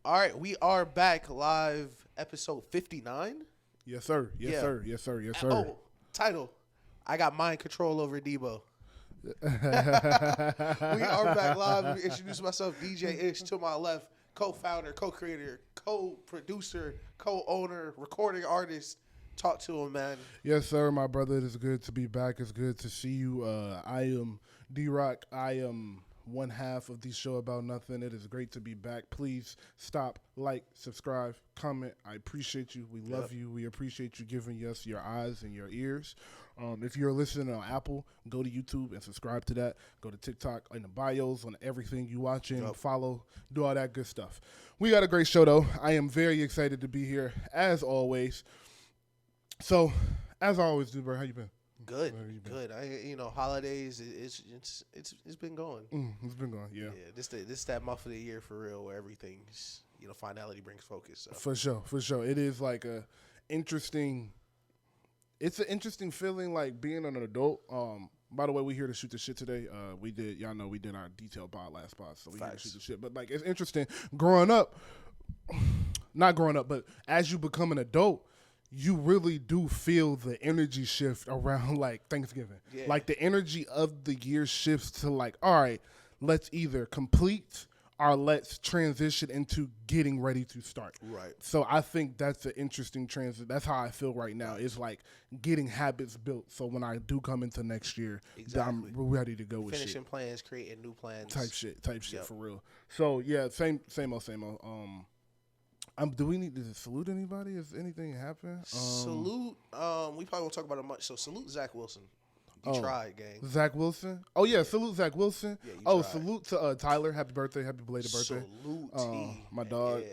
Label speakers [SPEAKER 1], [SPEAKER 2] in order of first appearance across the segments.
[SPEAKER 1] All right, we are back live, episode 59.
[SPEAKER 2] Yes, sir. Yes,
[SPEAKER 1] Yeah.
[SPEAKER 2] sir. Yes, sir. Yes, sir.
[SPEAKER 1] Oh, title. I got mind control over Deebo. We are back live. Let me introduce myself, DJ Ish, to my left, co-founder, co-creator, co-producer, co-owner, recording artist. Talk to him, man.
[SPEAKER 2] Yes, sir, my brother. It is good to be back. It's good to see you. I am Drock. I am one half of the show about nothing. It is great to be back. Please stop, like, subscribe, comment. I appreciate you. We love you. We appreciate you giving us your eyes and your ears. If you're listening on Apple, go to YouTube and subscribe to that. Go to TikTok, in the bios, on everything you watching. Follow, do all that good stuff. We got a great show, though. I am very excited to be here, as always. So, as I always do, bro, how you been?
[SPEAKER 1] Good, good. Holidays. It's been going.
[SPEAKER 2] It's been going, yeah.
[SPEAKER 1] This that month of the year for real, where everything's finality brings focus. So.
[SPEAKER 2] For sure. It is like it's an interesting feeling, like being an adult. By the way, we here to shoot the shit today. We did our detailed pod last pod, so we here to shoot the shit. But like, it's interesting not growing up, but as you become an adult, you really do feel the energy shift around like Thanksgiving. Yeah. Like the energy of the year shifts to like, all right, let's either complete or let's transition into getting ready to start.
[SPEAKER 1] Right.
[SPEAKER 2] So I think that's an interesting transit. That's how I feel right now. It's like getting habits built. So when I do come into next year, I'm ready to go with
[SPEAKER 1] finishing plans, creating new plans.
[SPEAKER 2] Type shit for real. So yeah, same old. Do we need to salute anybody? Has anything happened?
[SPEAKER 1] Salute. We probably won't talk about it much. So salute Zach Wilson. You tried, gang.
[SPEAKER 2] Zach Wilson. Oh yeah, salute Zach Wilson.
[SPEAKER 1] Yeah,
[SPEAKER 2] tried. Salute to Tyler. Happy birthday. Happy belated birthday.
[SPEAKER 1] Salute.
[SPEAKER 2] My dog,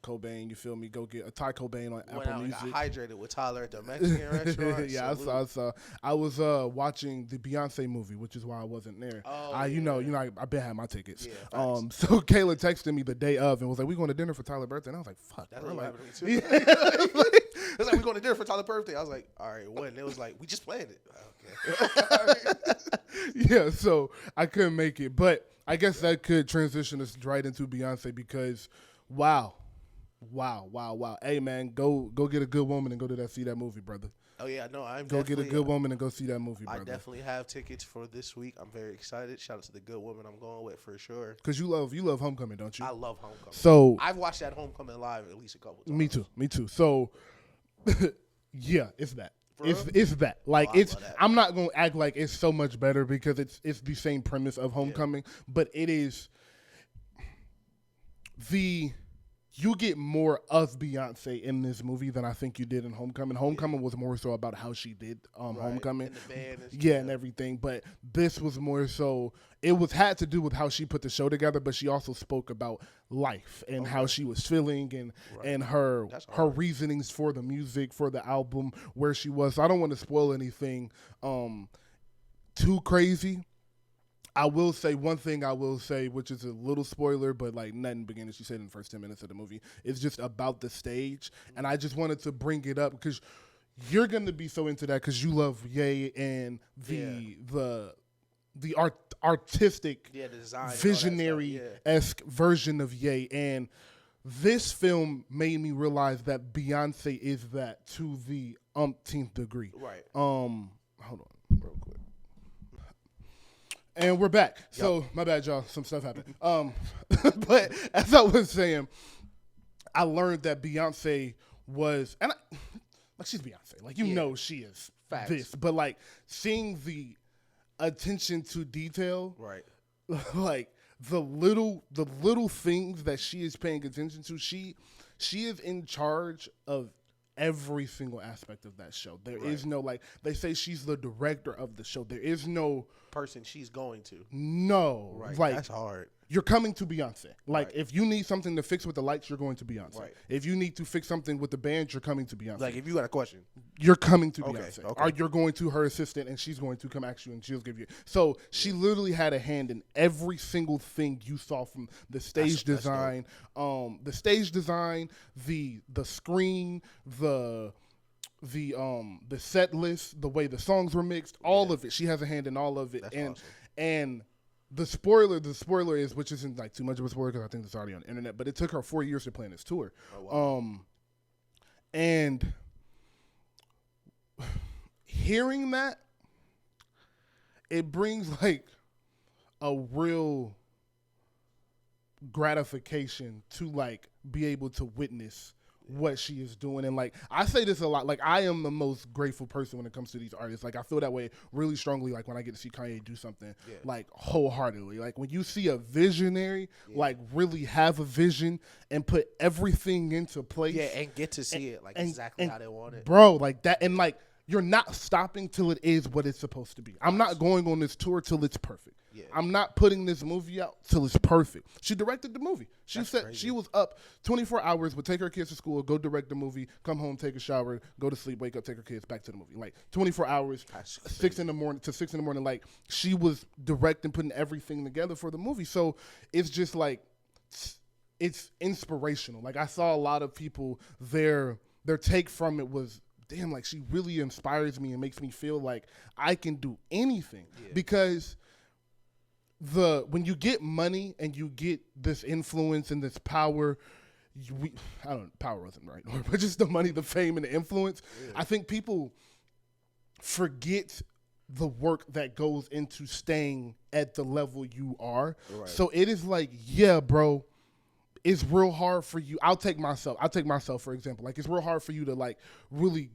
[SPEAKER 2] Cobain. You feel me? Go get a Ty Cobain on Apple
[SPEAKER 1] out
[SPEAKER 2] Music.
[SPEAKER 1] And got hydrated with Tyler at the Mexican restaurant.
[SPEAKER 2] Yeah, I saw. I was watching the Beyonce movie, which is why I wasn't there. I've been had my tickets.
[SPEAKER 1] Yeah,
[SPEAKER 2] so Kayla texted me the day of and was like, "We going to dinner for Tyler's birthday?" And I was like, "Fuck."
[SPEAKER 1] That's
[SPEAKER 2] what
[SPEAKER 1] happened to me too. It's like, we going to dinner for Tyler's birthday. I was like, all right, when? It was like, we just planned it. Okay.
[SPEAKER 2] Yeah, so I couldn't make it. But I guess that could transition us right into Beyonce because, wow. Hey, man, go get a good woman and go to see that movie, brother.
[SPEAKER 1] Oh, yeah, no,
[SPEAKER 2] Go get a good woman and go see that movie, brother.
[SPEAKER 1] I definitely have tickets for this week. I'm very excited. Shout out to the good woman I'm going with for sure.
[SPEAKER 2] Because you love Homecoming, don't you?
[SPEAKER 1] I love Homecoming.
[SPEAKER 2] So
[SPEAKER 1] I've watched that Homecoming live at least a couple times.
[SPEAKER 2] Me too. So, yeah, it's that. It's that. Like
[SPEAKER 1] that.
[SPEAKER 2] I'm not gonna act like it's so much better because it's the same premise of Homecoming, but it is you get more of Beyonce in this movie than I think you did in Homecoming. Homecoming was more so about how she did Homecoming.
[SPEAKER 1] And the band
[SPEAKER 2] and everything. But this was more so, it had to do with how she put the show together, but she also spoke about life and how she was feeling and her reasonings for the music, for the album, where she was. So I don't want to spoil anything too crazy. I will say one thing, which is a little spoiler, but like nothing beginning. She said in the first 10 minutes of the movie. It's just about the stage. And I just wanted to bring it up because you're going to be so into that because you love Ye and the artistic,
[SPEAKER 1] the design,
[SPEAKER 2] visionary-esque version of Ye. And this film made me realize that Beyonce is that to the umpteenth degree.
[SPEAKER 1] Right.
[SPEAKER 2] Hold on real quick. And we're back. So, my bad, y'all. Some stuff happened. But as I was saying, I learned that Beyonce was, she's Beyonce. Like, she is this. But, like, seeing the attention to detail,
[SPEAKER 1] right?
[SPEAKER 2] Like, the little things that she is paying attention to, she is in charge of every single aspect of that show. There is no, like, they say she's the director of the show. There is no
[SPEAKER 1] person she's going to.
[SPEAKER 2] No.
[SPEAKER 1] Right.
[SPEAKER 2] Like,
[SPEAKER 1] that's hard.
[SPEAKER 2] You're coming to Beyonce. Like, if you need something to fix with the lights, you're going to Beyonce.
[SPEAKER 1] Right.
[SPEAKER 2] If you need to fix something with the band, you're coming to Beyonce.
[SPEAKER 1] Like, if you got a question,
[SPEAKER 2] you're coming to Beyonce.
[SPEAKER 1] Okay.
[SPEAKER 2] Or you're going to her assistant, and she's going to come ask you, and she'll give you. So she literally had a hand in every single thing you saw, from the stage design, the screen, the set list, the way the songs were mixed, all of it. She has a hand in all of it.
[SPEAKER 1] That's
[SPEAKER 2] and
[SPEAKER 1] awesome.
[SPEAKER 2] and The spoiler is, which isn't like too much of a spoiler because I think it's already on the internet, but it took her 4 years to plan this tour.
[SPEAKER 1] Oh, wow.
[SPEAKER 2] And hearing that, it brings like a real gratification to like be able to witness what she is doing. And like I say this a lot, like I am the most grateful person when it comes to these artists. Like I feel that way really strongly like when I get to see Kanye do something like wholeheartedly. Like when you see a visionary like really have a vision and put everything into place.
[SPEAKER 1] Yeah, and get to see it like exactly how they want it.
[SPEAKER 2] Bro, like that, and like you're not stopping till it is what it's supposed to be. I'm not going on this tour till it's perfect. Yeah. I'm not putting this movie out till it's perfect. She directed the movie. She said crazy. She was up 24 hours, would take her kids to school, go direct the movie, come home, take a shower, go to sleep, wake up, take her kids back to the movie. Like 24 hours, 6 in the morning. Like she was directing, putting everything together for the movie. So it's just like, it's inspirational. Like I saw a lot of people, their take from it was, damn, like she really inspires me and makes me feel like I can do anything because when you get money and you get this influence and this power, power wasn't right, but just the money, the fame, and the influence. Yeah. I think people forget the work that goes into staying at the level you are. Right. So it is like, yeah, bro, it's real hard for you. I'll take myself for example. Like it's real hard for you to like really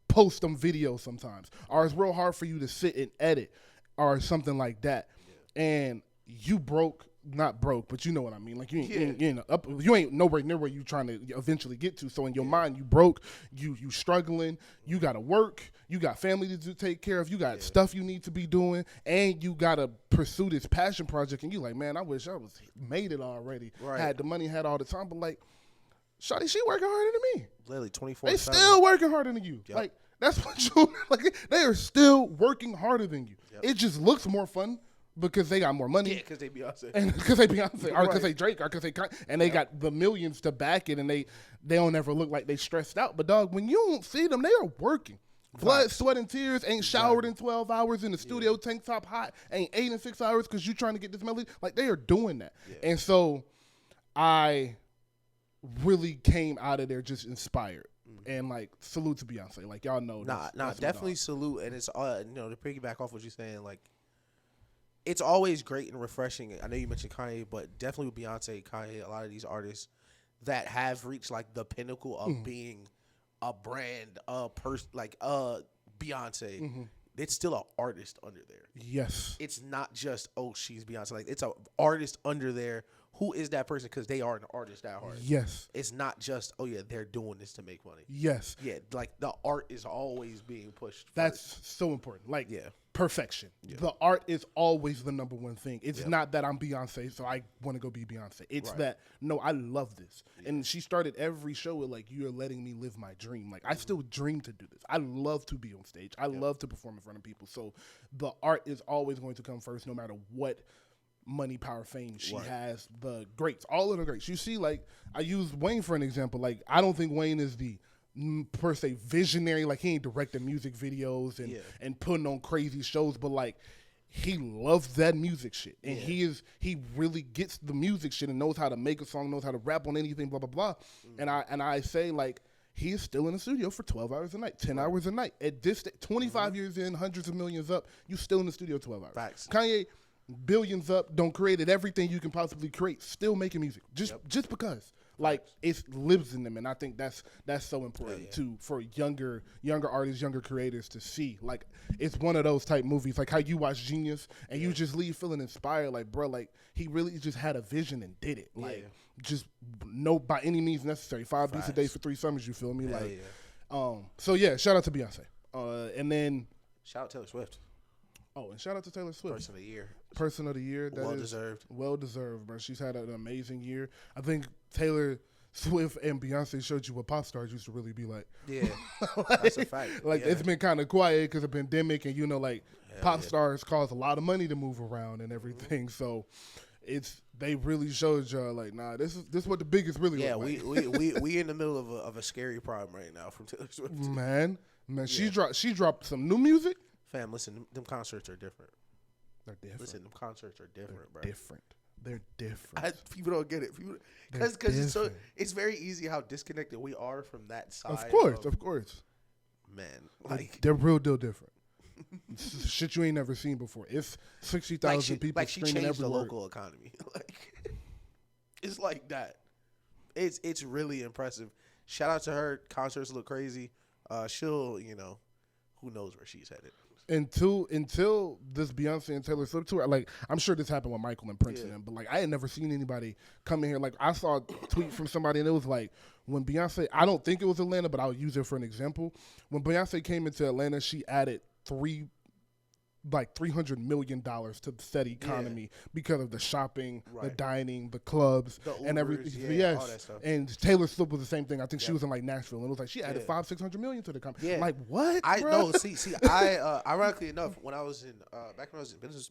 [SPEAKER 2] post some videos sometimes, or it's real hard for you to sit and edit or something like that. And you not broke, but you know what I mean. Like you ain't nowhere near where you trying to eventually get to. So in your mind, you broke, you struggling, you got to work, you got family to take care of, you got stuff you need to be doing, and you got to pursue this passion project. And you like, man, I wish I was made it already. Right. Had the money, had all the time, but like, shawty, she working harder than me.
[SPEAKER 1] Literally 24/7.
[SPEAKER 2] They still working harder than you. Yep. Like that's what you like. They are still working harder than you. Yep. It just looks more fun. Because they got more money.
[SPEAKER 1] Yeah, because they Beyonce.
[SPEAKER 2] And because they Beyonce. Or because they Drake. Or because they Kanye. And they got the millions to back it. And they don't ever look like they stressed out. But, dog, when you don't see them, they are working. Blood, sweat, and tears. Ain't showered in 12 hours in the studio, tank top hot. Ain't 8 and 6 hours because you trying to get this melody. Like, they are doing that. Yeah. And so, I really came out of there just inspired. And, like, salute to Beyonce. Like, y'all know.
[SPEAKER 1] That's definitely salute. And it's, to piggyback off what you're saying, like, it's always great and refreshing. I know you mentioned Kanye, but definitely with Beyonce, Kanye, a lot of these artists that have reached like the pinnacle of being a brand, a person, like Beyonce. Mm-hmm. It's still an artist under there.
[SPEAKER 2] Yes,
[SPEAKER 1] it's not just she's Beyonce. Like it's an artist under there. Who is that person? Because they are an artist at heart.
[SPEAKER 2] Yes,
[SPEAKER 1] it's not just they're doing this to make money.
[SPEAKER 2] Yes,
[SPEAKER 1] like the art is always being pushed.
[SPEAKER 2] That's so important. Like perfection. Yeah. The art is always the number one thing. It's not that I'm Beyonce, so I want to go be Beyonce. It's that, no, I love this. Yeah. And she started every show with, like, you're letting me live my dream. Like, I still dream to do this. I love to be on stage. I love to perform in front of people. So the art is always going to come first no matter what money, power, fame she has. The greats, all of the greats. You see, like, I use Wayne for an example. Like, I don't think Wayne is the per se visionary, like he ain't directing music videos and putting on crazy shows, but like he loves that music shit, and he really gets the music shit and knows how to make a song, knows how to rap on anything, blah blah blah. And I say, like, he is still in the studio for 12 hours a night, 10 hours a night. At this 25 years in, hundreds of millions up, you still in the studio 12 hours.
[SPEAKER 1] Facts.
[SPEAKER 2] Kanye, billions up, don't created everything you can possibly create, still making music just because. Like, it lives in them, and I think that's so important too for younger artists, younger creators to see. Like, it's one of those type movies, like how you watch Genius and you just leave feeling inspired. Like, bro, like he really just had a vision and did it. Like, just no by any means necessary. 5 beats a day for 3 summers. You feel me? So yeah, shout out to Beyonce, and then
[SPEAKER 1] shout out Taylor Swift.
[SPEAKER 2] Oh, and shout out to Taylor Swift.
[SPEAKER 1] Person of the year.
[SPEAKER 2] Person of the year.
[SPEAKER 1] Well deserved.
[SPEAKER 2] Well deserved, bro. She's had an amazing year. I think Taylor Swift and Beyonce showed you what pop stars used to really be like.
[SPEAKER 1] Yeah, that's a fact.
[SPEAKER 2] Like, it's been kind of quiet because of the pandemic, and, you know, like, pop stars cost a lot of money to move around and everything. So they really showed y'all, like, nah, this is what the biggest really look
[SPEAKER 1] like. we in the middle of a scary problem right now from Taylor Swift.
[SPEAKER 2] Man, she dropped some new music.
[SPEAKER 1] Fam, listen, them concerts are different.
[SPEAKER 2] They're different.
[SPEAKER 1] Listen, them concerts are different, bro.
[SPEAKER 2] They're different.
[SPEAKER 1] People don't get it. Because it's very easy how disconnected we are from that side.
[SPEAKER 2] Of course.
[SPEAKER 1] Man, like
[SPEAKER 2] they're real deal different. Shit you ain't never seen before. It's 60,000 people
[SPEAKER 1] like she
[SPEAKER 2] screaming
[SPEAKER 1] changed
[SPEAKER 2] every
[SPEAKER 1] the
[SPEAKER 2] word.
[SPEAKER 1] local economy. Like it's like that. It's really impressive. Shout out to her. Concerts look crazy. She'll, who knows where she's headed.
[SPEAKER 2] Until this Beyonce and Taylor Swift tour, like I'm sure this happened with Michael and Prince and them, but like I had never seen anybody come in here. Like I saw a tweet from somebody and it was like when Beyonce, I don't think it was Atlanta, but I'll use it for an example. When Beyonce came into Atlanta, she added $300 million to the said economy because of the shopping, the dining, the clubs, the Ubers, and everything.
[SPEAKER 1] All that stuff.
[SPEAKER 2] And Taylor Swift was the same thing. I think she was in like Nashville, and it was like she added $500-600 million to the company. Yeah. Like what?
[SPEAKER 1] I ironically enough, when I was in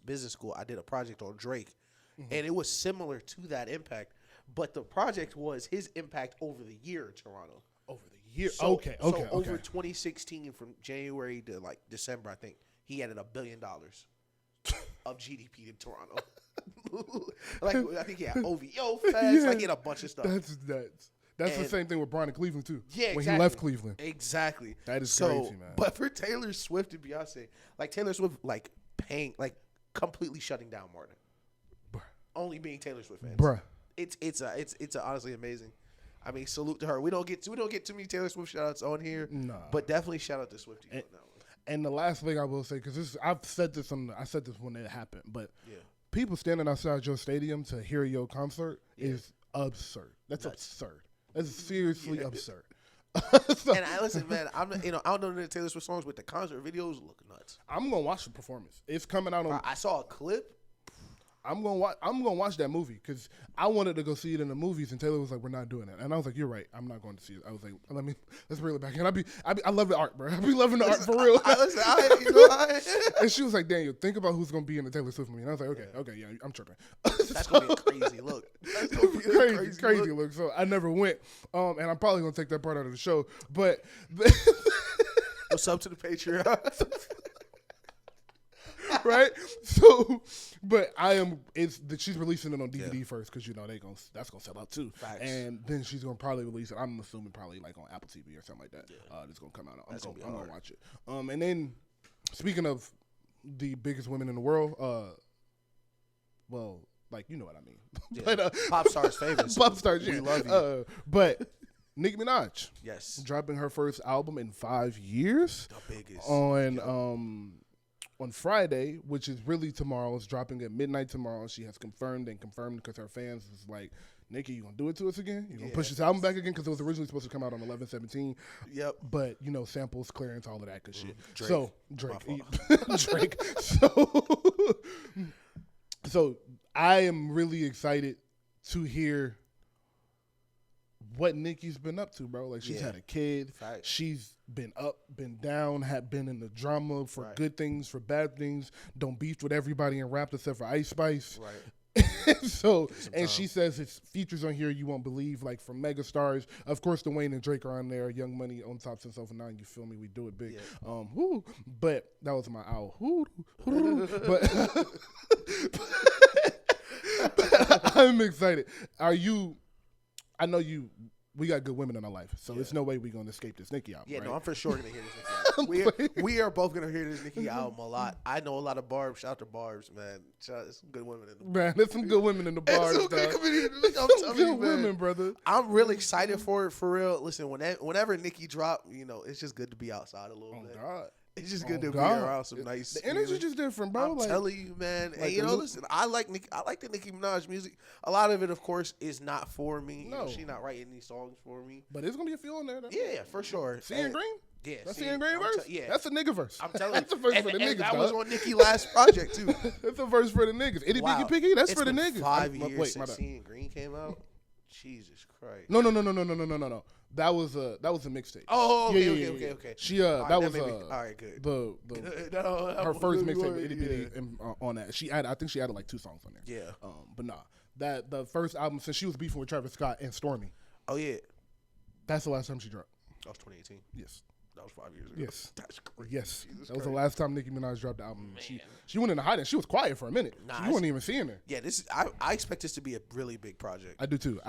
[SPEAKER 1] business school, I did a project on Drake, and it was similar to that impact, but the project was his impact over the year in Toronto.
[SPEAKER 2] Over the year,
[SPEAKER 1] okay. Over 2016 from January to like December, I think. He added $1 billion of GDP in Toronto. Like I think he had OVO Fest. Like he had a bunch of stuff.
[SPEAKER 2] That's nuts. That's the same thing with Brian in Cleveland too.
[SPEAKER 1] Yeah, exactly.
[SPEAKER 2] When he left Cleveland.
[SPEAKER 1] Exactly.
[SPEAKER 2] That is crazy, man.
[SPEAKER 1] But for Taylor Swift and Beyonce, like Taylor Swift, like paying, like completely shutting down Martin. Bruh. Only being Taylor Swift fans.
[SPEAKER 2] Bruh.
[SPEAKER 1] It's honestly amazing. I mean, salute to her. We don't get too many Taylor Swift shout outs on here.
[SPEAKER 2] Nah.
[SPEAKER 1] But definitely shout out to Swiftie on that one.
[SPEAKER 2] And the last thing I will say, because I said this when it happened, but people standing outside your stadium to hear your concert is absurd. That's absurd. That's seriously absurd.
[SPEAKER 1] And listen, man, I don't know the Taylor Swift songs, but the concert videos look nuts.
[SPEAKER 2] I'm gonna watch the performance. It's coming out on.
[SPEAKER 1] I saw a clip.
[SPEAKER 2] I'm gonna watch that movie because I wanted to go see it in the movies, and Taylor was like, "We're not doing it," and I was like, "You're right. I'm not going to see it." I was like, let's reel it back." And I love the art, bro. I be loving the art for real. And she was like, "Daniel, think about who's gonna be in the Taylor Swift movie." And I was like, "Okay, yeah, I'm tripping."
[SPEAKER 1] That's gonna be a crazy look. That's gonna be a
[SPEAKER 2] crazy look. So I never went, and I'm probably gonna take that part out of the show. But
[SPEAKER 1] what's up to the Patreon?
[SPEAKER 2] Right, so, but she's releasing it on DVD first because that's gonna sell out too. Facts. And then she's gonna probably release it. I'm assuming probably like on Apple TV or something like that. It's gonna come out. I'm gonna watch it. And then speaking of the biggest women in the world, well, like you know what I mean.
[SPEAKER 1] Yeah.
[SPEAKER 2] But,
[SPEAKER 1] pop stars favorites.
[SPEAKER 2] Pop stars,
[SPEAKER 1] we love you.
[SPEAKER 2] But Nicki Minaj,
[SPEAKER 1] yes,
[SPEAKER 2] dropping her first album in 5 years.
[SPEAKER 1] The biggest
[SPEAKER 2] on Friday, which is really tomorrow. It's dropping at midnight tomorrow. She has confirmed because her fans was like, Nicki, you gonna do it to us again? You gonna push this album back again? Because it was originally supposed to come out on 11/17.
[SPEAKER 1] Yep.
[SPEAKER 2] But samples, clearance, all of that good shit.
[SPEAKER 1] Drake.
[SPEAKER 2] So Drake. So I am really excited to hear what Nicki's been up to, bro. Like she's had a kid.
[SPEAKER 1] Facts.
[SPEAKER 2] She's been up, been down, had been in the drama for good things, for bad things. Don't beef with everybody in rap except for Ice Spice.
[SPEAKER 1] Right.
[SPEAKER 2] So, and she says it's features on here you won't believe, like from megastars. Of course, the Wayne and Drake are on there. Young Money on top since '09. You feel me? We do it big. Yeah. But that was my owl. But I'm excited. I know we got good women in our life, so there's no way we're going to escape this Nicki album.
[SPEAKER 1] Yeah,
[SPEAKER 2] right?
[SPEAKER 1] no, I'm for sure going to hear this Nicki album. We are both going to hear this Nicki album a lot. I know a lot of Barbs. Shout out to Barbs, man. There's some good women in the Barbs.
[SPEAKER 2] Man, there's some good women in the Barbs,
[SPEAKER 1] some good
[SPEAKER 2] women, brother.
[SPEAKER 1] I'm really excited for it, for real. Listen, whenever Nicki drop, it's just good to be outside a little bit.
[SPEAKER 2] God.
[SPEAKER 1] It's just good to be around some nice.
[SPEAKER 2] The energy's just different, bro.
[SPEAKER 1] I'm telling you, man. Like hey, listen, I like Nicki. I like the Nicki Minaj music. A lot of it, of course, is not for me. No, she's not writing these songs for me.
[SPEAKER 2] But it's gonna be a feel in there, though.
[SPEAKER 1] Yeah, for sure.
[SPEAKER 2] Seeing Green.
[SPEAKER 1] Yeah,
[SPEAKER 2] that's Seeing Green verse.
[SPEAKER 1] Yeah,
[SPEAKER 2] that's a nigga verse.
[SPEAKER 1] I'm telling
[SPEAKER 2] that's the verse for the niggas.
[SPEAKER 1] That was on Nicki's last project too.
[SPEAKER 2] That's a verse for the niggas. Itty Bitty Piggy. That's for the niggas.
[SPEAKER 1] 5 years since Seeing Green came out. Jesus Christ.
[SPEAKER 2] No. That was a mixtape.
[SPEAKER 1] Oh, okay.
[SPEAKER 2] She that was
[SPEAKER 1] all right, good.
[SPEAKER 2] Her first mixtape, Itty Bitty, on that. I think she added like 2 songs on there.
[SPEAKER 1] Yeah.
[SPEAKER 2] But nah, that the first album since she was beefing with Travis Scott and Stormy.
[SPEAKER 1] Oh yeah.
[SPEAKER 2] That's the last time she dropped.
[SPEAKER 1] That was 2018.
[SPEAKER 2] Yes.
[SPEAKER 1] That was 5 years ago.
[SPEAKER 2] Yes.
[SPEAKER 1] That's crazy.
[SPEAKER 2] Yes.
[SPEAKER 1] Jesus
[SPEAKER 2] That was
[SPEAKER 1] Christ.
[SPEAKER 2] the last time Nicki Minaj dropped the album.
[SPEAKER 1] Man.
[SPEAKER 2] She went into hiding. She was quiet for a minute.
[SPEAKER 1] Nah,
[SPEAKER 2] you weren't even seeing her.
[SPEAKER 1] Yeah, I expect this to be a really big project.
[SPEAKER 2] I do too.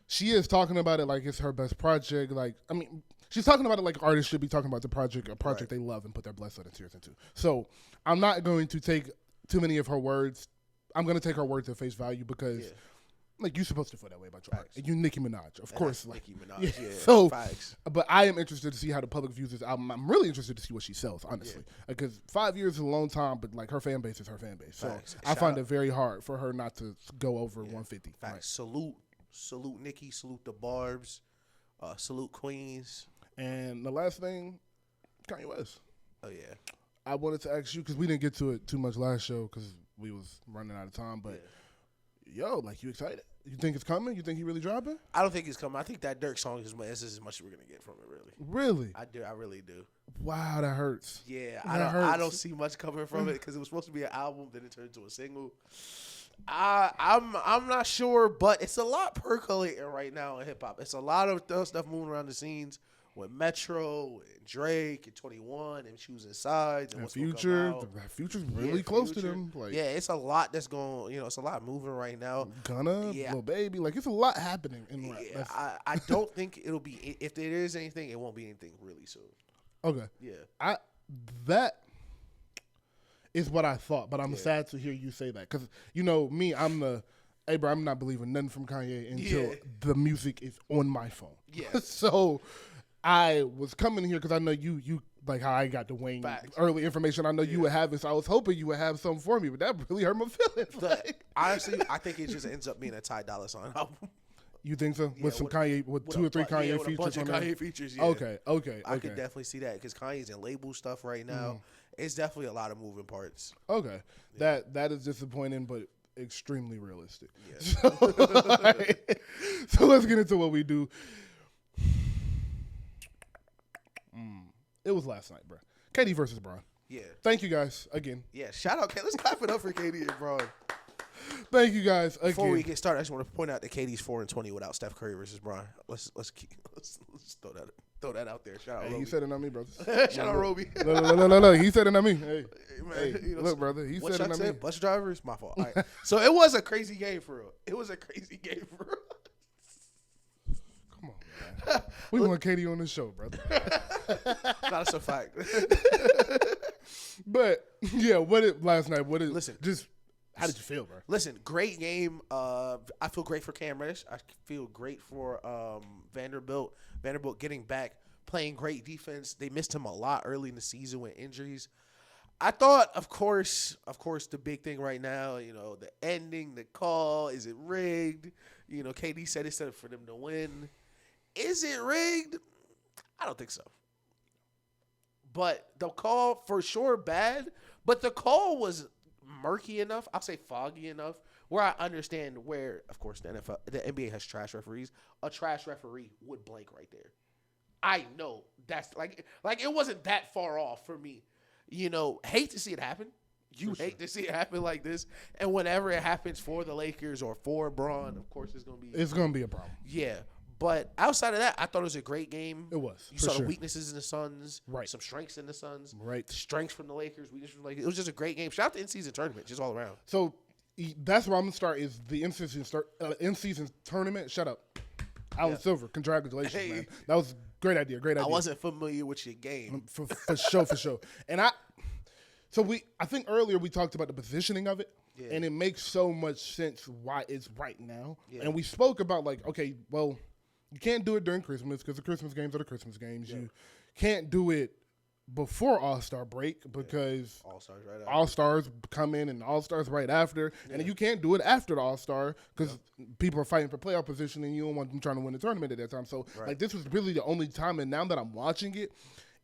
[SPEAKER 2] She is talking about it like it's her best project. Like, I mean, she's talking about it like artists should be talking about a project
[SPEAKER 1] Right.
[SPEAKER 2] they love and put their blood, sweat, and tears into. So I'm not going to take too many of her words. I'm going to take her words at face value because, like, you're supposed to feel that way about your art. And you Nicki Minaj, of course. Like,
[SPEAKER 1] Nicki Minaj, yeah.
[SPEAKER 2] So,
[SPEAKER 1] Facts.
[SPEAKER 2] but I am interested to see how the public views this album. I'm really interested to see what she sells, honestly, because 5 years is a long time. But like, her fan base is her fan base, so
[SPEAKER 1] Facts.
[SPEAKER 2] I find it very hard for her not to go over 150.
[SPEAKER 1] Facts. Salute Nicki. Salute the Barbs. Salute Queens.
[SPEAKER 2] And the last thing, Kanye West.
[SPEAKER 1] Oh yeah.
[SPEAKER 2] I wanted to ask you because we didn't get to it too much last show because we was running out of time. But yo, like, you excited? You think it's coming? You think he really dropping?
[SPEAKER 1] I don't think it's coming. I think that Dirk song is as much as we're gonna get from it. Really.
[SPEAKER 2] Really?
[SPEAKER 1] I do. I really do.
[SPEAKER 2] Wow, that hurts.
[SPEAKER 1] Yeah,
[SPEAKER 2] That
[SPEAKER 1] I
[SPEAKER 2] hurts.
[SPEAKER 1] don't see much coming from it because it was supposed to be an album, then it turned into a single. I'm not sure, but it's a lot percolating right now in hip hop. It's a lot of stuff moving around the scenes with Metro and Drake and 21 and choosing sides and what's gonna come
[SPEAKER 2] Future,
[SPEAKER 1] out.
[SPEAKER 2] Future's really close to
[SPEAKER 1] Future.
[SPEAKER 2] them. Like,
[SPEAKER 1] Yeah, it's a lot that's going. It's a lot moving right now.
[SPEAKER 2] Gunna,
[SPEAKER 1] Yeah.
[SPEAKER 2] Lil Baby, like, it's a lot happening in rap.
[SPEAKER 1] Yeah, I don't think it'll be. If there is anything, it won't be anything really soon.
[SPEAKER 2] Okay.
[SPEAKER 1] Yeah.
[SPEAKER 2] That is what I thought, but I'm sad to hear you say that because me, I'm not believing nothing from Kanye until the music is on my phone.
[SPEAKER 1] Yeah.
[SPEAKER 2] So I was coming here because I know you like how I got the Wayne early information. I know you would have it, so I was hoping you would have something for me, but that really hurt my feelings.
[SPEAKER 1] Honestly, I think it just ends up being a Ty Dolla $ign album.
[SPEAKER 2] You think so? With some Kanye, with 2 or 3 Kanye
[SPEAKER 1] with
[SPEAKER 2] features
[SPEAKER 1] a bunch
[SPEAKER 2] on
[SPEAKER 1] of
[SPEAKER 2] there?
[SPEAKER 1] Kanye features, yeah.
[SPEAKER 2] Okay.
[SPEAKER 1] I could definitely see that because Kanye's in label stuff right now. It's definitely a lot of moving parts.
[SPEAKER 2] Okay. That is disappointing, but extremely realistic.
[SPEAKER 1] Yeah.
[SPEAKER 2] So let's get into what we do. It was last night, bro. KD versus Bron.
[SPEAKER 1] Yeah.
[SPEAKER 2] Thank you guys again.
[SPEAKER 1] Yeah. Shout out, let's clap it up for KD and Bron.
[SPEAKER 2] Thank you guys again.
[SPEAKER 1] Before we get started, I just want to point out that KD's 4-20 without Steph Curry versus Bron. Let's throw that out there. Shout out,
[SPEAKER 2] Hey,
[SPEAKER 1] Roby.
[SPEAKER 2] he said it on me, brother.
[SPEAKER 1] Shout out, Roby.
[SPEAKER 2] No. He said it on me. Hey,
[SPEAKER 1] Man,
[SPEAKER 2] look, brother. He said it on me.
[SPEAKER 1] Bus drivers, my fault. All right. So it was a crazy game for real.
[SPEAKER 2] Come on, man. We want KD on the show, brother.
[SPEAKER 1] That's a fact.
[SPEAKER 2] But yeah, last night? Listen, just how did you feel, bro?
[SPEAKER 1] Listen, great game. I feel great for Cam Reddish. I feel great for Vanderbilt. Vanderbilt getting back, playing great defense. They missed him a lot early in the season with injuries. I thought, of course, the big thing right now, the ending, the call, is it rigged? KD said it's set for them to win. Is it rigged? I don't think so. But the call, for sure, bad. But the call was murky enough, I'll say foggy enough, where I understand where, of course, the NBA has trash referees. A trash referee would blank right there. I know that's like it wasn't that far off for me. Hate to see it happen. You hate to see it happen like this. And whenever it happens for the Lakers or for Bron, of course, it's gonna be
[SPEAKER 2] a problem.
[SPEAKER 1] Yeah. But outside of that, I thought it was a great game.
[SPEAKER 2] It was.
[SPEAKER 1] You saw the weaknesses in the Suns,
[SPEAKER 2] right?
[SPEAKER 1] Some strengths in the Suns,
[SPEAKER 2] right?
[SPEAKER 1] Strengths from the Lakers, weaknesses from the Lakers. It was just a great game. Shout out to in-season tournament, just all around.
[SPEAKER 2] So that's where I'm gonna start. Is the in-season tournament? Shut up, Alan Silver. Congratulations, man. That was a great idea. Great idea.
[SPEAKER 1] I wasn't familiar with your game
[SPEAKER 2] for sure. And I think earlier we talked about the positioning of it. Yeah. And it makes so much sense why it's right now. Yeah. And we spoke about okay, well, you can't do it during Christmas because the Christmas games are the Christmas games. Yeah. You can't do it before All-Star break because All-Stars come in and All-Stars right after. Yeah. And you can't do it after the All-Star because people are fighting for playoff position and you don't want them trying to win the tournament at that time. So, this was really the only time, and now that I'm watching it,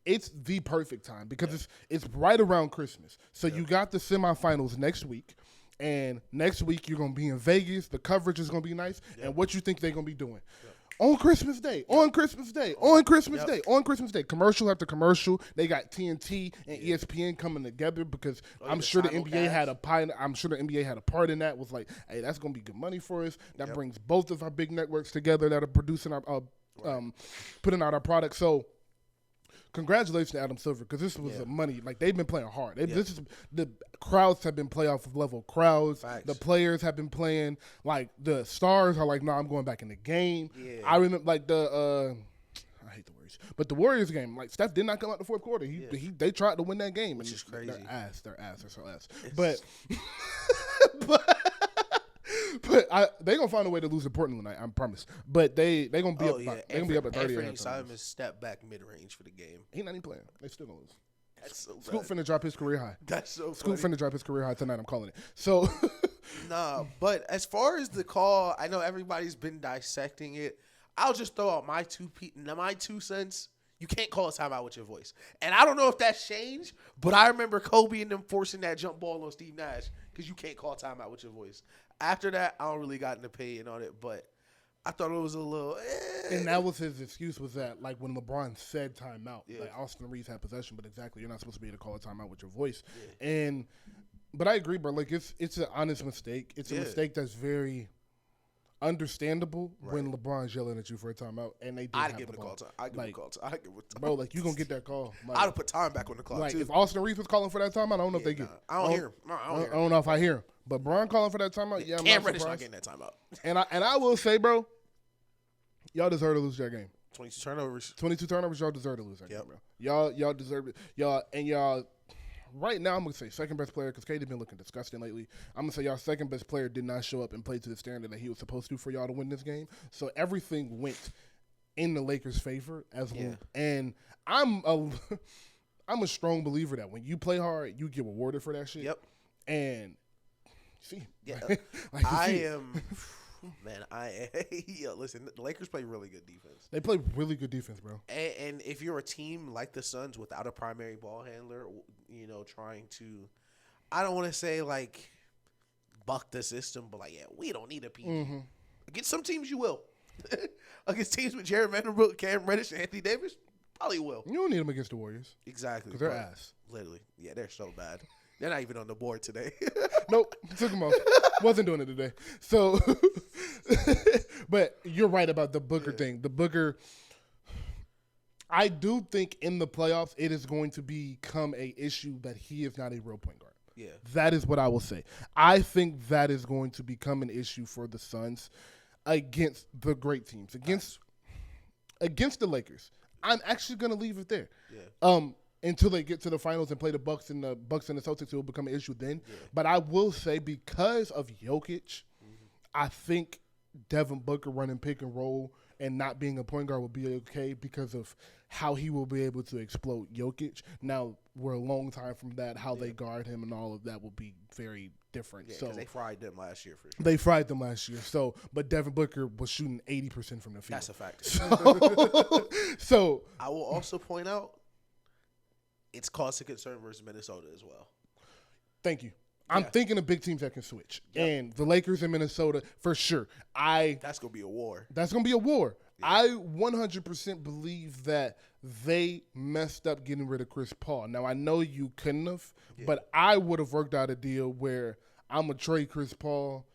[SPEAKER 2] it's the perfect time because it's right around Christmas. So you got the semifinals next week. And next week you're going to be in Vegas. The coverage is going to be nice. Yep. And what you think they're going to be doing? Yep. On Christmas Day, on Christmas Day, on Christmas Day, on Christmas Day. Commercial after commercial. They got TNT and ESPN coming together because I'm sure the NBA had a part in that. Was like, hey, that's going to be good money for us. That brings both of our big networks together that are producing our putting out our products. So congratulations to Adam Silver because this was a money. Like, they've been playing hard. The crowds have been playoff level crowds.
[SPEAKER 1] Facts.
[SPEAKER 2] The players have been playing. Like, the stars are like, no, I'm going back in the game.
[SPEAKER 1] Yeah.
[SPEAKER 2] I remember, like, I hate the Warriors. But the Warriors game, like, Steph did not come out the fourth quarter. They tried to win that game.
[SPEAKER 1] Which is crazy.
[SPEAKER 2] They're so ass. But they gonna find a way to lose to Portland tonight. I promise. But they gonna be up. They gonna be up at 30.
[SPEAKER 1] Anthony Simons step back mid range for the game.
[SPEAKER 2] He not even playing. They still gonna lose.
[SPEAKER 1] That's so
[SPEAKER 2] Scoop
[SPEAKER 1] bad.
[SPEAKER 2] finna drop his career high.
[SPEAKER 1] That's so
[SPEAKER 2] Scoop
[SPEAKER 1] funny.
[SPEAKER 2] finna drop his career high tonight. I'm calling it. So
[SPEAKER 1] Nah, but as far as the call, I know everybody's been dissecting it. I'll just throw out my 2 cents. You can't call a timeout with your voice. And I don't know if that's changed, but I remember Kobe and them forcing that jump ball on Steve Nash because you can't call a timeout with your voice. After that, I don't really got an opinion on it, but I thought it was a little
[SPEAKER 2] and that was his excuse was that, like, when LeBron said timeout,
[SPEAKER 1] Yeah.
[SPEAKER 2] like, Austin Reeves had possession, but exactly, you're not supposed to be able to call a timeout with your voice. Yeah. But I agree, bro. Like, it's an honest mistake. It's a mistake that's very understandable when LeBron's yelling at you for a timeout, and they did
[SPEAKER 1] I'd
[SPEAKER 2] have
[SPEAKER 1] give
[SPEAKER 2] the
[SPEAKER 1] him a
[SPEAKER 2] ball.
[SPEAKER 1] call time. I'd give him a call time. I'd give him a time.
[SPEAKER 2] Bro, like, you gonna get that call. Like,
[SPEAKER 1] I'd have put time back on the clock,
[SPEAKER 2] like
[SPEAKER 1] too.
[SPEAKER 2] if Austin Reeves was calling for that timeout, I don't know if they get.
[SPEAKER 1] I don't hear him. No, I
[SPEAKER 2] don't know if I hear him. But Bron calling for that timeout, yeah, I'm
[SPEAKER 1] Cam
[SPEAKER 2] not
[SPEAKER 1] Reddish
[SPEAKER 2] surprised.
[SPEAKER 1] not getting that timeout.
[SPEAKER 2] And I will say, bro, y'all deserve to lose that game.
[SPEAKER 1] 22 turnovers.
[SPEAKER 2] 22 turnovers, y'all deserve to lose that
[SPEAKER 1] Yep.
[SPEAKER 2] game, bro. Y'all deserve it. Y'all. Right now, I'm gonna say second best player because KD been looking disgusting lately. I'm gonna say y'all second best player did not show up and play to the standard that he was supposed to for y'all to win this game. So everything went in the Lakers' favor as well. And I'm a strong believer that when you play hard, you get rewarded for that shit.
[SPEAKER 1] Yep.
[SPEAKER 2] And see,
[SPEAKER 1] listen, the Lakers play really good defense.
[SPEAKER 2] They play really good defense, bro.
[SPEAKER 1] And if you're a team like the Suns without a primary ball handler, you know, trying to, I don't want to say like buck the system, but like, yeah, we don't need a PG.
[SPEAKER 2] Mm-hmm.
[SPEAKER 1] Against some teams, you will. Against teams with Jared Vanderbilt, Cam Reddish, and Anthony Davis, probably will.
[SPEAKER 2] You don't need them against the Warriors.
[SPEAKER 1] Exactly.
[SPEAKER 2] Because they're ass.
[SPEAKER 1] Literally. Yeah, they're so bad. They're not even on the board today.
[SPEAKER 2] Nope, took them off. Wasn't doing it today. So, but you're right about the Booker thing. The Booker, I do think in the playoffs it is going to become a issue that he is not a real point guard.
[SPEAKER 1] Yeah.
[SPEAKER 2] That is what I will say. I think that is going to become an issue for the Suns against the great teams, against the Lakers. I'm actually going to leave it there.
[SPEAKER 1] Yeah.
[SPEAKER 2] Until they get to the finals and play the Bucks and the Celtics, it will become an issue then. Yeah. But I will say because of Jokic, I think Devin Booker running pick and roll and not being a point guard will be okay because of how he will be able to explode Jokic. Now, we're a long time from that. How they guard him and all of that will be very different.
[SPEAKER 1] Yeah,
[SPEAKER 2] so
[SPEAKER 1] they fried them last year for sure.
[SPEAKER 2] They fried them last year. So, but Devin Booker was shooting 80% from the field.
[SPEAKER 1] That's a fact.
[SPEAKER 2] So
[SPEAKER 1] I will also point out it's cause of concern versus Minnesota as well.
[SPEAKER 2] Thank you. I'm thinking of big teams that can switch. Yep. And the Lakers and Minnesota, for sure.
[SPEAKER 1] That's going to be a war.
[SPEAKER 2] That's going to be a war. Yeah. I 100% believe that they messed up getting rid of Chris Paul. Now, I know you couldn't have, but I would have worked out a deal where I'm going to trade Chris Paul.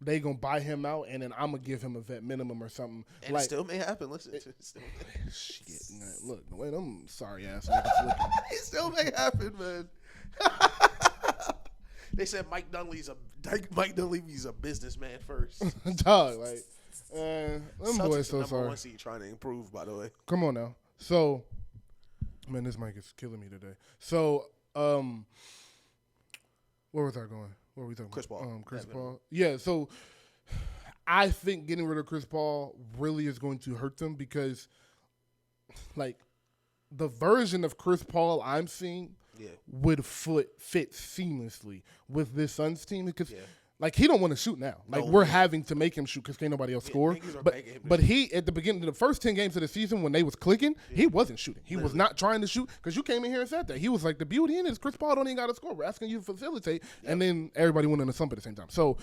[SPEAKER 2] They going to buy him out, and then I'm going to give him a vet minimum or something.
[SPEAKER 1] And it still may happen. Listen.
[SPEAKER 2] Shit. Look, the way them sorry ass niggas looking.
[SPEAKER 1] It still may happen, man. They said Mike Dunleavy's a businessman first.
[SPEAKER 2] Dog, like, them boys so sorry.
[SPEAKER 1] #1 seed trying to improve, by the way.
[SPEAKER 2] Come on now. So, man, this mic is killing me today. So, where was I going? What were we talking
[SPEAKER 1] Chris
[SPEAKER 2] about?
[SPEAKER 1] Paul.
[SPEAKER 2] Chris Paul. Yeah, so I think getting rid of Chris Paul really is going to hurt them because, like, the version of Chris Paul I'm seeing would fit seamlessly with this Suns team because, like, he don't want to shoot now. Like, we're having to make him shoot because can't nobody else score. But he, at the beginning of the first 10 games of the season when they was clicking, he wasn't shooting. He was not trying to shoot because you came in here and said that. He was like, the beauty in it is Chris Paul don't even got to score. We're asking you to facilitate. And then everybody went in the slump at the same time. So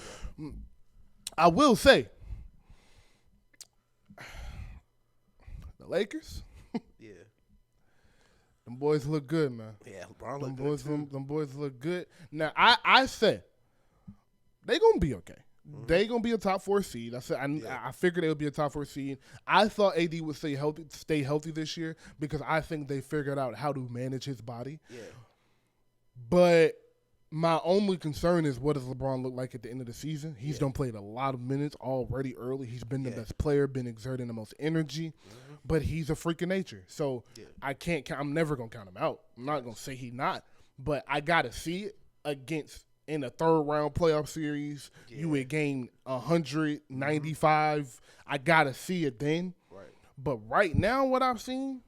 [SPEAKER 2] I will say, the Lakers, them boys look good, man.
[SPEAKER 1] Yeah, LeBron look good.
[SPEAKER 2] Them boys look good. Now, I said, they going to be okay. They gonna be a top 4 seed. I figured they would be a top 4 seed. I thought AD would stay healthy this year because I think they figured out how to manage his body.
[SPEAKER 1] Yeah.
[SPEAKER 2] But my only concern is what does LeBron look like at the end of the season? He's done played a lot of minutes already early. He's been the best player, been exerting the most energy, but he's a freak of nature. So I'm never gonna count him out. I'm not gonna say he's not, but I gotta see it against. In a third round playoff series, you would gain 195. I gotta see it then.
[SPEAKER 1] Right.
[SPEAKER 2] But right now, what I've seen,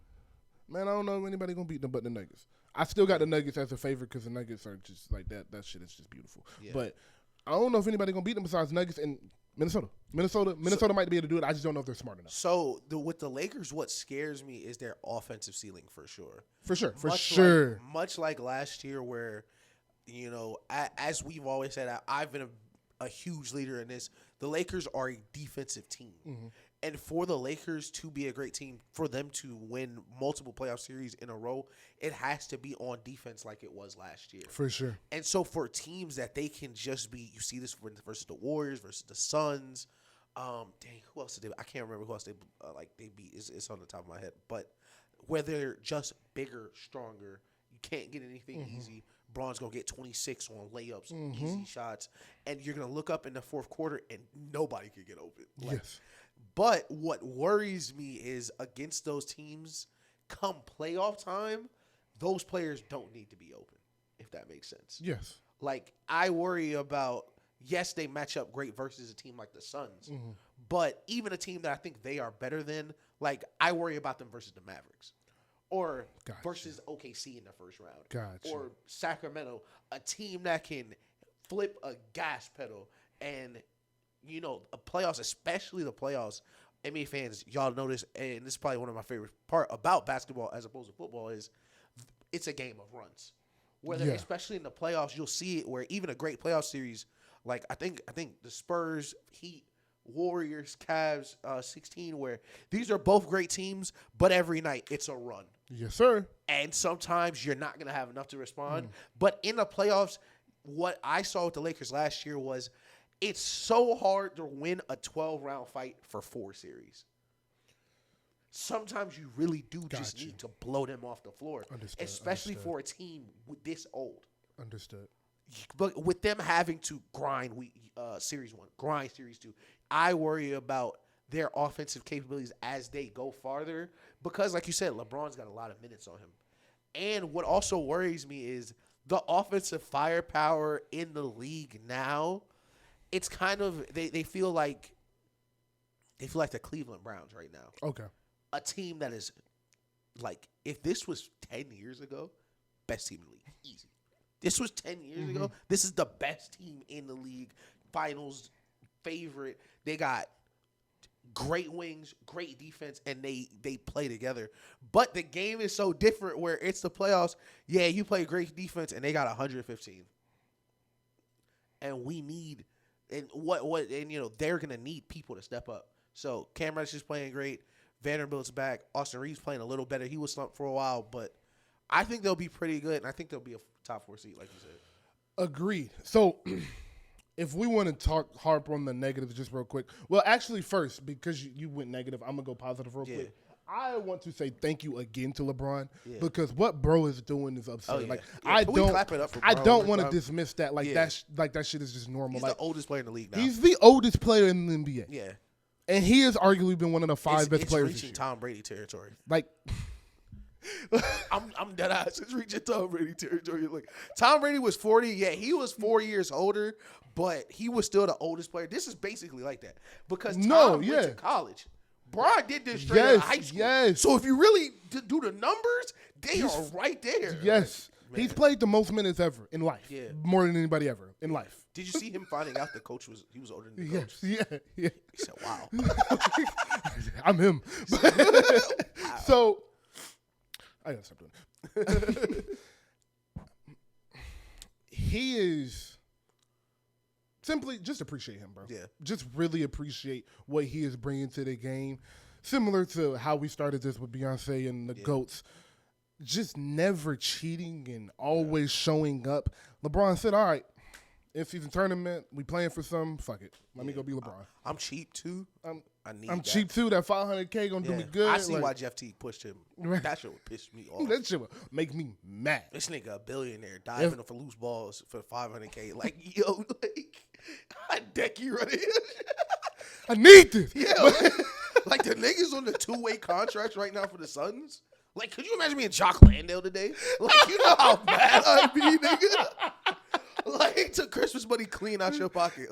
[SPEAKER 2] man, I don't know if anybody gonna beat them but the Nuggets. I still got the Nuggets as a favorite because the Nuggets are just like that. That shit is just beautiful. Yeah. But I don't know if anybody gonna beat them besides Nuggets and Minnesota. Minnesota might be able to do it. I just don't know if they're smart enough.
[SPEAKER 1] So with the Lakers, what scares me is their offensive ceiling for sure.
[SPEAKER 2] For sure.
[SPEAKER 1] Much like last year where. You know, as we've always said, I've been a huge leader in this. The Lakers are a defensive team. Mm-hmm. And for the Lakers to be a great team, for them to win multiple playoff series in a row, it has to be on defense like it was last year.
[SPEAKER 2] For sure.
[SPEAKER 1] And so for teams that they can just be, you see this versus the Warriors, versus the Suns. Who else did they? I can't remember who else they beat. It's on the top of my head. But where they're just bigger, stronger, you can't get anything easy. Braun's going to get 26 on layups, easy shots, and you're going to look up in the fourth quarter and nobody could get open.
[SPEAKER 2] Yes.
[SPEAKER 1] But what worries me is against those teams, come playoff time, those players don't need to be open, if that makes sense.
[SPEAKER 2] Yes.
[SPEAKER 1] Like, I worry about, yes, they match up great versus a team like the Suns, but even a team that I think they are better than, like, I worry about them versus the Mavericks. Or versus OKC in the first round. Or Sacramento, a team that can flip a gas pedal. And, you know, playoffs, especially the playoffs, NBA fans, y'all know this, and this is probably one of my favorite part about basketball as opposed to football is it's a game of runs. Especially in the playoffs, you'll see it where even a great playoff series, like I think the Spurs, Heat, Warriors, Cavs, 16, where these are both great teams, but every night it's a run.
[SPEAKER 2] Yes, sir.
[SPEAKER 1] And sometimes you're not going to have enough to respond. But in the playoffs, what I saw with the Lakers last year was it's so hard to win a 12-round fight for 4 series. Sometimes you really do just need to blow them off the floor, especially for a team this old.
[SPEAKER 2] Understood.
[SPEAKER 1] But with them having to grind Series 1, grind Series 2, I worry about their offensive capabilities as they go farther because, like you said, LeBron's got a lot of minutes on him. And what also worries me is the offensive firepower in the league now. It's kind of they feel like the Cleveland Browns right now.
[SPEAKER 2] Okay.
[SPEAKER 1] A team that is like if this was 10 years ago, best team in the league, easy. This was 10 years ago. This is the best team in the league. Finals favorite. They got great wings, great defense, and they play together. But the game is so different where it's the playoffs. Yeah, you play great defense, and they got 115. And we need and they're gonna need people to step up. So Cam Reddish is playing great. Vanderbilt's back. Austin Reeves playing a little better. He was slumped for a while, but I think they'll be pretty good, and I think they'll be a top 4 seed, like you said.
[SPEAKER 2] Agreed. So if we want to harp on the negatives just real quick. Well, actually, first, because you went negative, I'm going to go positive real quick. I want to say thank you again to LeBron because what bro is doing is absurd. Like I don't want to dismiss that. Like that shit is just normal.
[SPEAKER 1] He's
[SPEAKER 2] like,
[SPEAKER 1] the oldest player in the league now.
[SPEAKER 2] He's the oldest player in the NBA.
[SPEAKER 1] Yeah.
[SPEAKER 2] And he has arguably been one of the 5 best players.
[SPEAKER 1] It's reaching Tom Brady territory.
[SPEAKER 2] Like
[SPEAKER 1] I'm dead ass. It's reaching Tom Brady territory. Like Tom Brady was 40. Yeah, he was 4 years older, but he was still the oldest player. This is basically like that because Tom went to college. Bron did this straight out of high school. Yes. So if you really do the numbers, they are right there.
[SPEAKER 2] Yes. Like, he's played the most minutes ever in life. Yeah. More than anybody ever in life.
[SPEAKER 1] Did you see him finding out the coach was older than the coach?
[SPEAKER 2] Yeah. He
[SPEAKER 1] said, "Wow,
[SPEAKER 2] I'm him." Wow. So I gotta stop doing it. He is simply just appreciate him, bro.
[SPEAKER 1] Yeah.
[SPEAKER 2] Just really appreciate what he is bringing to the game. Similar to how we started this with Beyonce and the GOATs. Just never cheating and always showing up. LeBron said, all right, in-season tournament. We playing for some. Fuck it. Let me go be LeBron.
[SPEAKER 1] I'm cheap too.
[SPEAKER 2] I'm cheap too. That $500K gonna do me good.
[SPEAKER 1] I see why Jeff Teague pushed him. That shit would piss me off.
[SPEAKER 2] That shit would make me mad.
[SPEAKER 1] This nigga a billionaire diving off of loose balls for $500K. Like, yo, like, I deck you right here.
[SPEAKER 2] I need this.
[SPEAKER 1] Yeah. Like the niggas on the 2-way contracts right now for the Suns. Like, could you imagine me in Jock Landale today? Like, you know how bad I'd be, nigga? Like, took Christmas money clean out your pocket.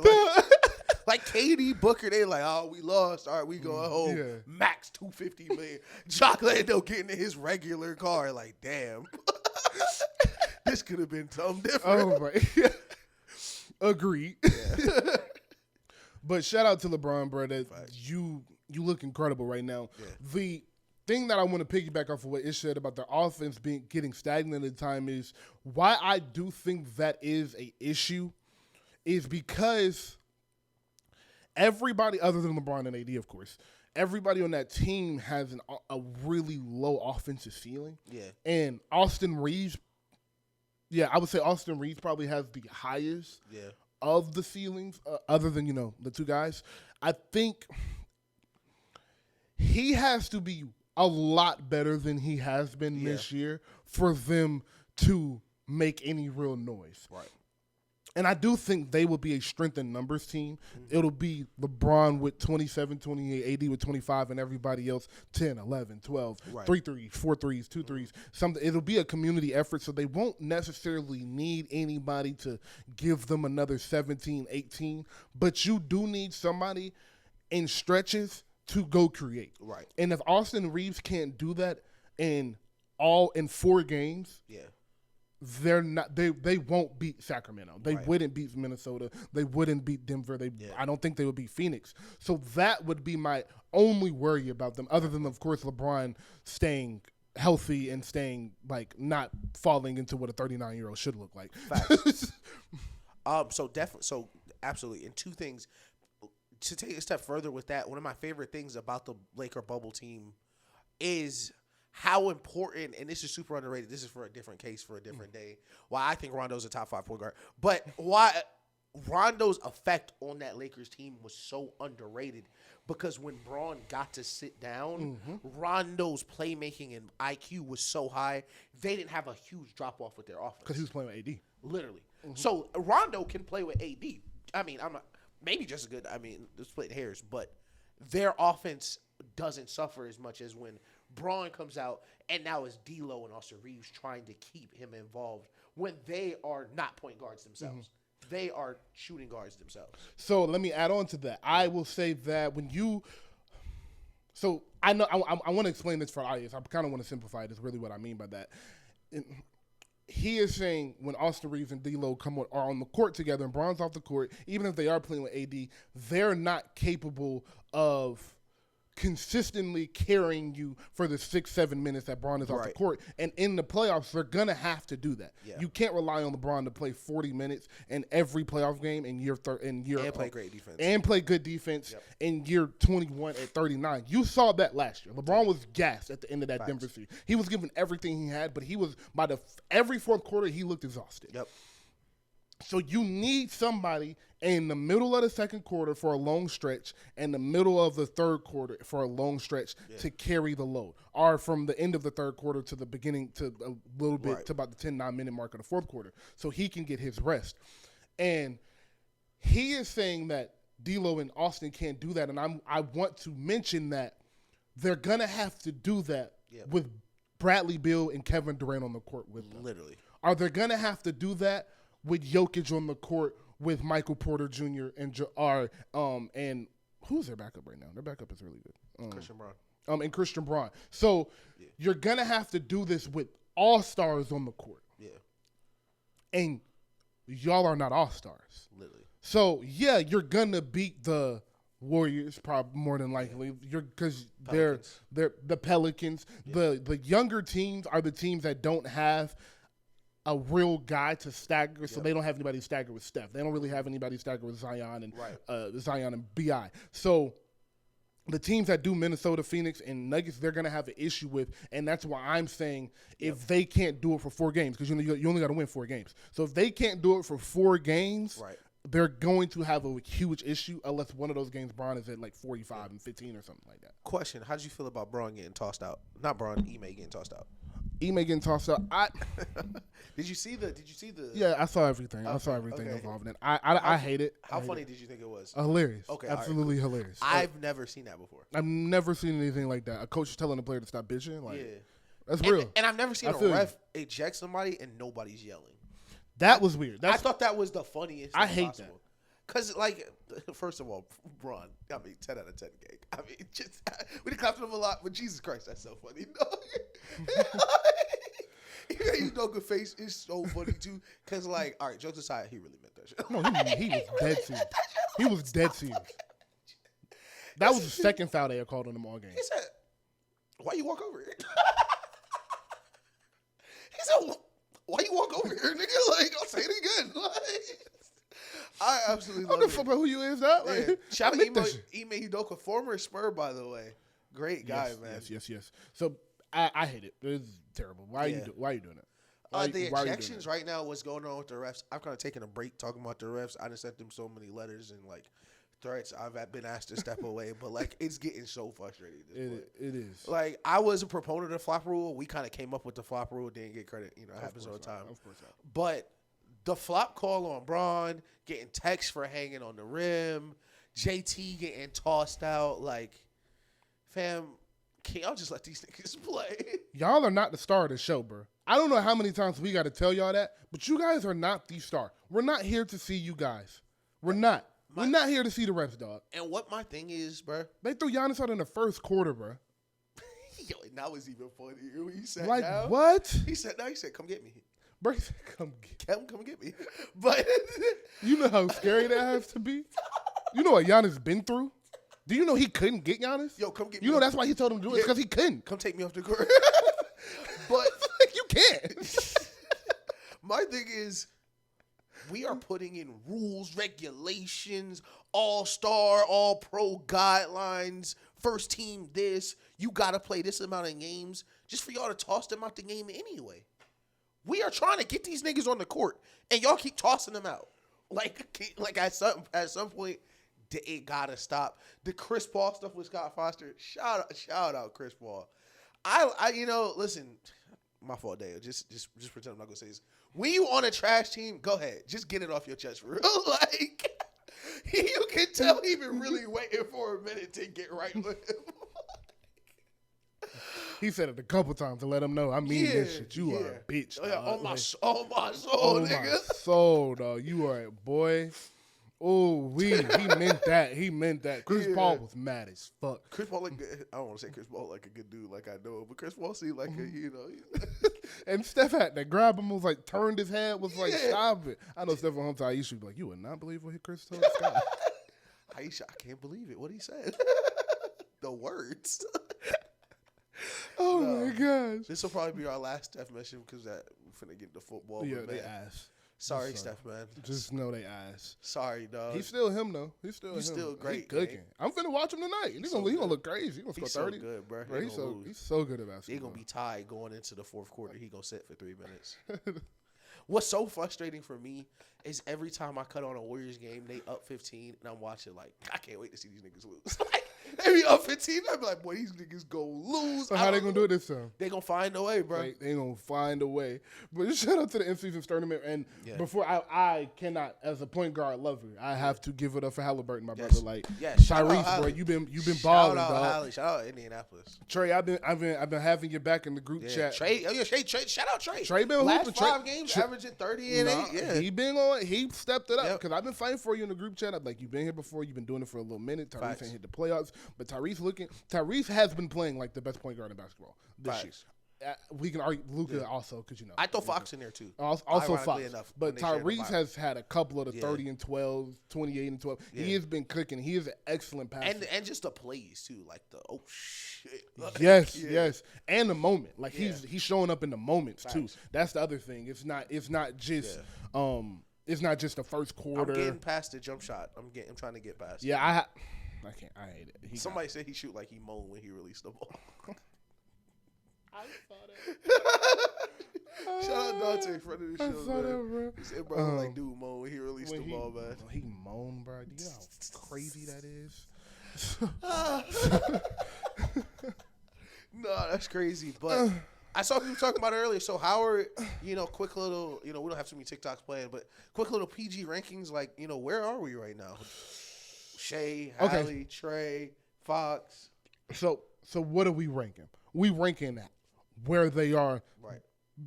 [SPEAKER 1] Like KD, Booker, they like, oh, we lost. All right, we going home. Yeah. Max $250 million. Jock Landale getting in his regular car. Like, damn. This could have been something different.
[SPEAKER 2] Oh, my. Agreed. Yeah. But shout out to LeBron, bro. That you look incredible right now. Yeah. The thing that I want to piggyback off of what Ish said about the offense getting stagnant at the time is why I do think that is a issue is because everybody other than LeBron and AD, of course, everybody on that team has a really low offensive ceiling. Yeah. And Austin Reeves, I would say Austin Reeves probably has the highest of the ceilings other than, the two guys. I think he has to be a lot better than he has been this year for them to make any real noise. Right. And I do think they will be a strength in numbers team. Mm-hmm. It'll be LeBron with 27, 28, AD with 25, and everybody else 10, 11, 12, 3 threes, 4 threes, 2 threes. It'll be a community effort, so they won't necessarily need anybody to give them another 17, 18. But you do need somebody in stretches to go create. Right. And if Austin Reeves can't do that in 4 games, they're not. They won't beat Sacramento. They wouldn't beat Minnesota. They wouldn't beat Denver. I don't think they would beat Phoenix. So that would be my only worry about them, other than of course LeBron staying healthy and staying not falling into what a 39-year-old should look like.
[SPEAKER 1] Facts. So absolutely. And 2 things to take a step further with that. One of my favorite things about the Laker bubble team is how important, and this is super underrated, this is for a different case for a different day, why I think Rondo's a top 5 point guard, but why Rondo's effect on that Lakers team was so underrated, because when Braun got to sit down, Rondo's playmaking and IQ was so high, they didn't have a huge drop-off with their offense.
[SPEAKER 2] Because he was playing with AD.
[SPEAKER 1] Literally. So Rondo can play with AD. I mean, I'm not, maybe just as good, splitting hairs, but their offense doesn't suffer as much as when Braun comes out, and now it's D'Lo and Austin Reeves trying to keep him involved when they are not point guards themselves. They are shooting guards themselves.
[SPEAKER 2] So let me add on to that. I will say that when you – so I know I want to explain this for our audience. I kind of want to simplify it. Is really what I mean by that. He is saying when Austin Reeves and D'Lo are on the court together and Braun's off the court, even if they are playing with AD, they're not capable of – consistently carrying you for the 6-7 minutes that Braun is off the court. And in the playoffs, they're going to have to do that. Yeah. You can't rely on LeBron to play 40 minutes in every playoff game in year and
[SPEAKER 1] play great defense.
[SPEAKER 2] And play good defense in year 21 at 39. You saw that last year. LeBron was gassed at the end of that Denver series. He was giving everything he had, but he was every fourth quarter he looked exhausted. Yep. So you need somebody in the middle of the second quarter for a long stretch and the middle of the third quarter for a long stretch to carry the load. Or from the end of the third quarter to the beginning to a little bit to about the 10-9 minute mark of the fourth quarter so he can get his rest. And he is saying that D'Lo and Austin can't do that. And I want to mention that they're going to have to do that with Bradley Beal and Kevin Durant on the court with them.
[SPEAKER 1] Literally.
[SPEAKER 2] Are they going to have to do that with Jokic on the court with Michael Porter Jr. and who's their backup right now? Their backup is really good.
[SPEAKER 1] Christian Braun.
[SPEAKER 2] And Christian Braun. So you're gonna have to do this with all stars on the court. Yeah. And y'all are not all stars. Literally. So you're gonna beat the Warriors probably more than likely. Because they're the Pelicans. Yeah. The younger teams are the teams that don't have a real guy to stagger, so they don't have anybody to stagger with Steph. They don't really have anybody to stagger with Zion and Bi. So the teams that do Minnesota, Phoenix, and Nuggets, they're going to have an issue with, and that's why I'm saying if they can't do it for 4 games, because you only got to win 4 games. So if they can't do it for 4 games, they're going to have a huge issue unless one of those games Bron is at like 45 and 15 or something like that.
[SPEAKER 1] Question, how did you feel about Bron getting tossed out? Not Bron, Ime getting tossed out.
[SPEAKER 2] Ime getting tossed out.
[SPEAKER 1] Did you see the?
[SPEAKER 2] Yeah, I saw everything. I saw everything involved in it. I hate it.
[SPEAKER 1] How funny did you think it was?
[SPEAKER 2] Hilarious.
[SPEAKER 1] Okay,
[SPEAKER 2] absolutely hilarious.
[SPEAKER 1] I've never seen that before.
[SPEAKER 2] I've never seen anything like that. A coach is telling a player to stop bitching. That's real.
[SPEAKER 1] And I've never seen a ref eject somebody and nobody's yelling.
[SPEAKER 2] That was weird.
[SPEAKER 1] I thought that was the funniest.
[SPEAKER 2] I hate
[SPEAKER 1] possible. That. Because, first of all, Bron, 10 out of 10 gang. We clapped him a lot, but Jesus Christ, that's so funny. Udoka face is so funny, too. Because, all right, jokes aside, he really meant that shit.
[SPEAKER 2] No, he was dead serious. He was dead serious. That was the second foul they had called on him all game.
[SPEAKER 1] He said, why you walk over here? He said, why you walk over here, nigga? I'll say it again. I absolutely love it. I don't
[SPEAKER 2] fuck about who you is, that.
[SPEAKER 1] Shout out Ime Udoka, former Spur, by the way. Great guy, man.
[SPEAKER 2] Yes. So I hate it. It's terrible. Why are you doing it?
[SPEAKER 1] The ejections right now, what's going on with the refs, I've kind of taken a break talking about the refs. I just sent them so many letters and threats. I've been asked to step away, but it's getting so frustrating.
[SPEAKER 2] It is.
[SPEAKER 1] I was a proponent of the flop rule. We kind of came up with the flop rule, didn't get credit. It happens all the time.
[SPEAKER 2] Of course not.
[SPEAKER 1] But the flop call on Bron, getting text for hanging on the rim, JT getting tossed out, fam, can y'all just let these niggas play? Y'all
[SPEAKER 2] are not the star of the show, bro. I don't know how many times we got to tell y'all that, but you guys are not the star. We're not here to see you guys. We're not. We're not here to see the refs, dog.
[SPEAKER 1] And what my thing is, bro.
[SPEAKER 2] They threw Giannis out in the first quarter, bro.
[SPEAKER 1] Yo, and that was even funnier when he said
[SPEAKER 2] what?
[SPEAKER 1] He said, come get me.
[SPEAKER 2] Bro, he said, come
[SPEAKER 1] get me. But
[SPEAKER 2] you know how scary that has to be? You know what Giannis been through? Do you know he couldn't get Giannis?
[SPEAKER 1] Yo, come get me.
[SPEAKER 2] You know that's why he told him to do it, because he couldn't.
[SPEAKER 1] Come take me off the court. But
[SPEAKER 2] you can't.
[SPEAKER 1] My thing is, we are putting in rules, regulations, all-star, all-pro guidelines, first team this. You got to play this amount of games just for y'all to toss them out the game anyway. We are trying to get these niggas on the court, and y'all keep tossing them out. At some point, it got to stop. The Chris Paul stuff with Scott Foster, shout out Chris Paul. Listen, my fault, Dale. Just pretend I'm not going to say this. When you on a trash team, go ahead. Just get it off your chest for real. You can tell he been really waiting for a minute to get right with him.
[SPEAKER 2] He said it a couple times to let him know, I mean this shit. You are a bitch.
[SPEAKER 1] On my soul, nigga.
[SPEAKER 2] My soul, dog. You are a boy. Oh, he meant that. He meant that. Chris Paul was mad as fuck.
[SPEAKER 1] Chris Paul, I don't want to say Chris Paul like a good dude like I know, but Chris Paul seemed like
[SPEAKER 2] And Steph had to grab him, turned his head, stop it. I know Steph on Aisha should be like, you would not believe what Chris told Scott.
[SPEAKER 1] Aisha, I can't believe it. What he said. The words.
[SPEAKER 2] Oh my gosh.
[SPEAKER 1] This will probably be our last Steph mention because we're finna get into football.
[SPEAKER 2] Yeah, they ass.
[SPEAKER 1] Sorry, Steph, man.
[SPEAKER 2] Just know they ass.
[SPEAKER 1] Sorry, dog.
[SPEAKER 2] He's still him, though. He's still
[SPEAKER 1] great.
[SPEAKER 2] He's cooking. I'm finna watch him tonight. He's gonna look crazy. He's gonna score 30.
[SPEAKER 1] So good, bro.
[SPEAKER 2] He's so good at basketball.
[SPEAKER 1] They're gonna be tied going into the fourth quarter. He gonna sit for 3 minutes. What's so frustrating for me is every time I cut on a Warriors game, they up 15, and I'm watching I can't wait to see these niggas lose. They be up 15. I be like, boy, these niggas go lose.
[SPEAKER 2] So how they gonna do it this time?
[SPEAKER 1] They gonna find a way, bro.
[SPEAKER 2] They gonna find a way. But just shout out to the in-season tournament. And before I cannot, as a point guard lover, I have to give it up for Halliburton, my brother. Tyrese, bro, you've been balling, dog.
[SPEAKER 1] Shout out Indianapolis.
[SPEAKER 2] Trey, I've been having you back in the group chat.
[SPEAKER 1] Trey, shout out Trey.
[SPEAKER 2] Trey been
[SPEAKER 1] last
[SPEAKER 2] hooping.
[SPEAKER 1] 5 games, averaging 30 and 8. Yeah,
[SPEAKER 2] he stepped it up because I've been fighting for you in the group chat. I'm like, you've been here before. You've been doing it for a little minute. Tyrese ain't hit the playoffs, but Tyrese has been playing like the best point guard in basketball this year. We can argue Luka also because
[SPEAKER 1] I throw Fox in there too.
[SPEAKER 2] Also Fox, but Tyrese has had a couple of the 30 and 12, 28 and 12. Yeah. He has been cooking. He is an excellent passer,
[SPEAKER 1] and just the plays too, like the shit.
[SPEAKER 2] Yes, and the moment. He's showing up in the moments too. That's the other thing. It's not just It's not just the first quarter.
[SPEAKER 1] I'm getting past the jump shot. I'm trying to get past.
[SPEAKER 2] Yeah, I can't. I hate it.
[SPEAKER 1] Somebody said he shoot like he moaned when he released the ball.
[SPEAKER 2] I saw that.
[SPEAKER 1] Shout out Dante in front of the show,
[SPEAKER 2] I saw
[SPEAKER 1] man.
[SPEAKER 2] that, bro.
[SPEAKER 1] He said, bro, like dude moan when he released the ball, man.
[SPEAKER 2] He moaned, bro. Do you know how crazy that is?
[SPEAKER 1] No, that's crazy. But I saw people talking about it earlier. So Howard, quick little, we don't have too many TikToks playing, but quick little PG rankings. Like, where are we right now? Shay, Hallie, Trey, Fox.
[SPEAKER 2] So what are we ranking? We ranking that where they are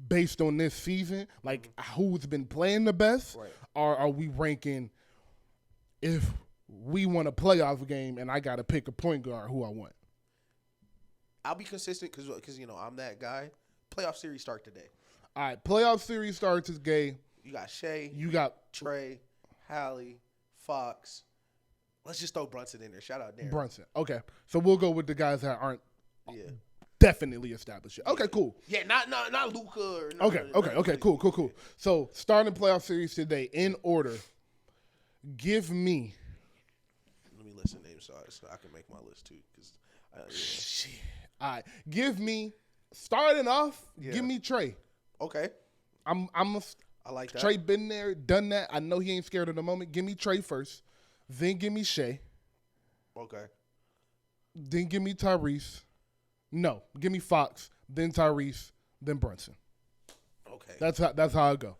[SPEAKER 2] based on this season, like who's been playing the best, or are we ranking if we want a playoff game and I got to pick a point guard who I want?
[SPEAKER 1] I'll be consistent because I'm that guy. Playoff series start today.
[SPEAKER 2] All right, playoff series starts today.
[SPEAKER 1] You got Shay.
[SPEAKER 2] You got
[SPEAKER 1] Trey, Hallie, Fox. Let's just throw Brunson in there. Shout out Darren.
[SPEAKER 2] Brunson. Okay, so we'll go with the guys that aren't definitely established yet. Okay, cool.
[SPEAKER 1] Yeah, not Luka.
[SPEAKER 2] Okay, cool. So starting playoff series today in order. Give me.
[SPEAKER 1] Let me listen to names so I can make my list too.
[SPEAKER 2] Shit. All right, give me. Starting off, give me Trey.
[SPEAKER 1] Okay.
[SPEAKER 2] I
[SPEAKER 1] like that.
[SPEAKER 2] Trey been there, done that. I know he ain't scared of the moment. Give me Trey first. Then give me Shay.
[SPEAKER 1] Okay.
[SPEAKER 2] Then give me Tyrese. No, give me Fox. Then Tyrese. Then Brunson.
[SPEAKER 1] Okay.
[SPEAKER 2] That's how I go.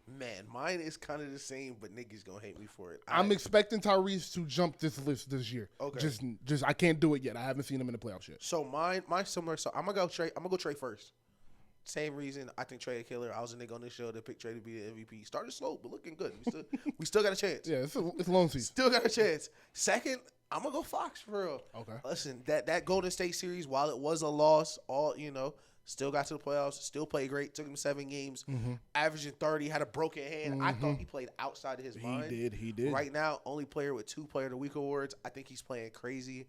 [SPEAKER 1] Man, mine is kind of the same, but niggas gonna hate me for it.
[SPEAKER 2] I'm expecting Tyrese to jump this list this year.
[SPEAKER 1] Okay.
[SPEAKER 2] Just I can't do it yet. I haven't seen him in the playoffs yet.
[SPEAKER 1] So mine's similar. So I'm gonna go Trey first. Same reason I think Trey a killer. I was a nigga on this show that picked Trey to be the MVP. Started slow, but looking good. We still got a chance.
[SPEAKER 2] Yeah, it's a long season.
[SPEAKER 1] Still got a chance. Second, I'm gonna go Fox for real.
[SPEAKER 2] Okay.
[SPEAKER 1] Listen, that Golden State series, while it was a loss, still got to the playoffs. Still played great. Took him 7 games, averaging 30. Had a broken hand. I thought he played outside of his mind.
[SPEAKER 2] He did.
[SPEAKER 1] Right now, only player with 2 Player of the Week awards. I think he's playing crazy.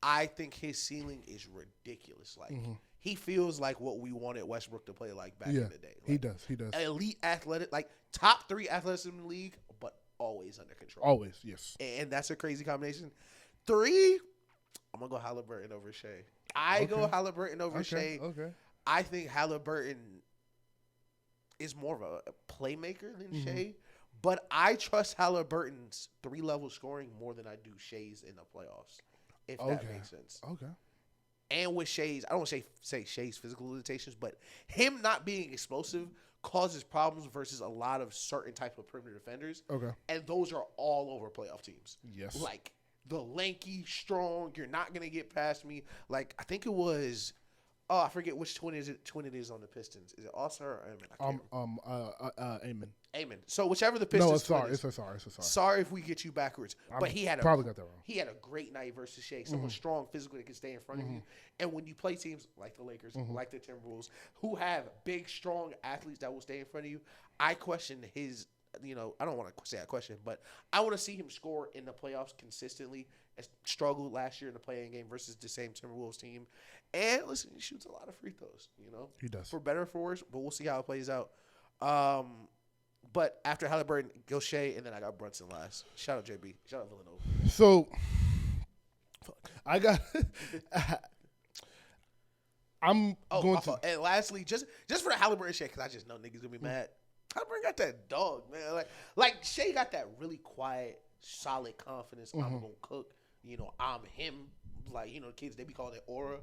[SPEAKER 1] I think his ceiling is ridiculous. Like he feels like what we wanted Westbrook to play like back in the day. Like,
[SPEAKER 2] he does.
[SPEAKER 1] Elite athletic, like top 3 athleticism in the league, but always under control.
[SPEAKER 2] Always, yes.
[SPEAKER 1] And that's a crazy combination. 3, I'm gonna go Halliburton over Shea. Go Halliburton over Shea.
[SPEAKER 2] Okay.
[SPEAKER 1] I think Halliburton is more of a playmaker than Shea, but I trust Halliburton's 3-level scoring more than I do Shea's in the playoffs, if that makes sense.
[SPEAKER 2] Okay.
[SPEAKER 1] And with Shea's, I don't want to say Shea's physical limitations, but him not being explosive causes problems versus a lot of certain type of perimeter defenders. Okay. And those are all over playoff teams. Yes. Like the lanky, strong, you're not going to get past me. Like I think it was... Oh, I forget which twin it is on the Pistons. Is it Oscar or
[SPEAKER 2] Amen.
[SPEAKER 1] Amen. So whichever the Pistons.
[SPEAKER 2] No, it's sorry. It's sorry.
[SPEAKER 1] Sorry if we get you backwards. But he had
[SPEAKER 2] probably got that wrong.
[SPEAKER 1] He had a great night versus Shea. Someone strong physically that can stay in front of you. And when you play teams like the Lakers, like the Timberwolves, who have big, strong athletes that will stay in front of you, I question his. I don't want to say I question, but I want to see him score in the playoffs consistently. Struggled last year in the play-in game versus the same Timberwolves team. And listen, he shoots a lot of free throws,
[SPEAKER 2] He does.
[SPEAKER 1] For better or for worse, but we'll see how it plays out. But after Halliburton, go Shea, and then I got Brunson last. Shout out JB. Shout out Villanova.
[SPEAKER 2] So, I got... I'm going to...
[SPEAKER 1] And lastly, just for the Halliburton Shea, because I just know niggas going to be mad. Halliburton got that dog, man. Like Shea got that really quiet, solid confidence. I'm going to cook. I'm him. Like, kids, they be calling it aura.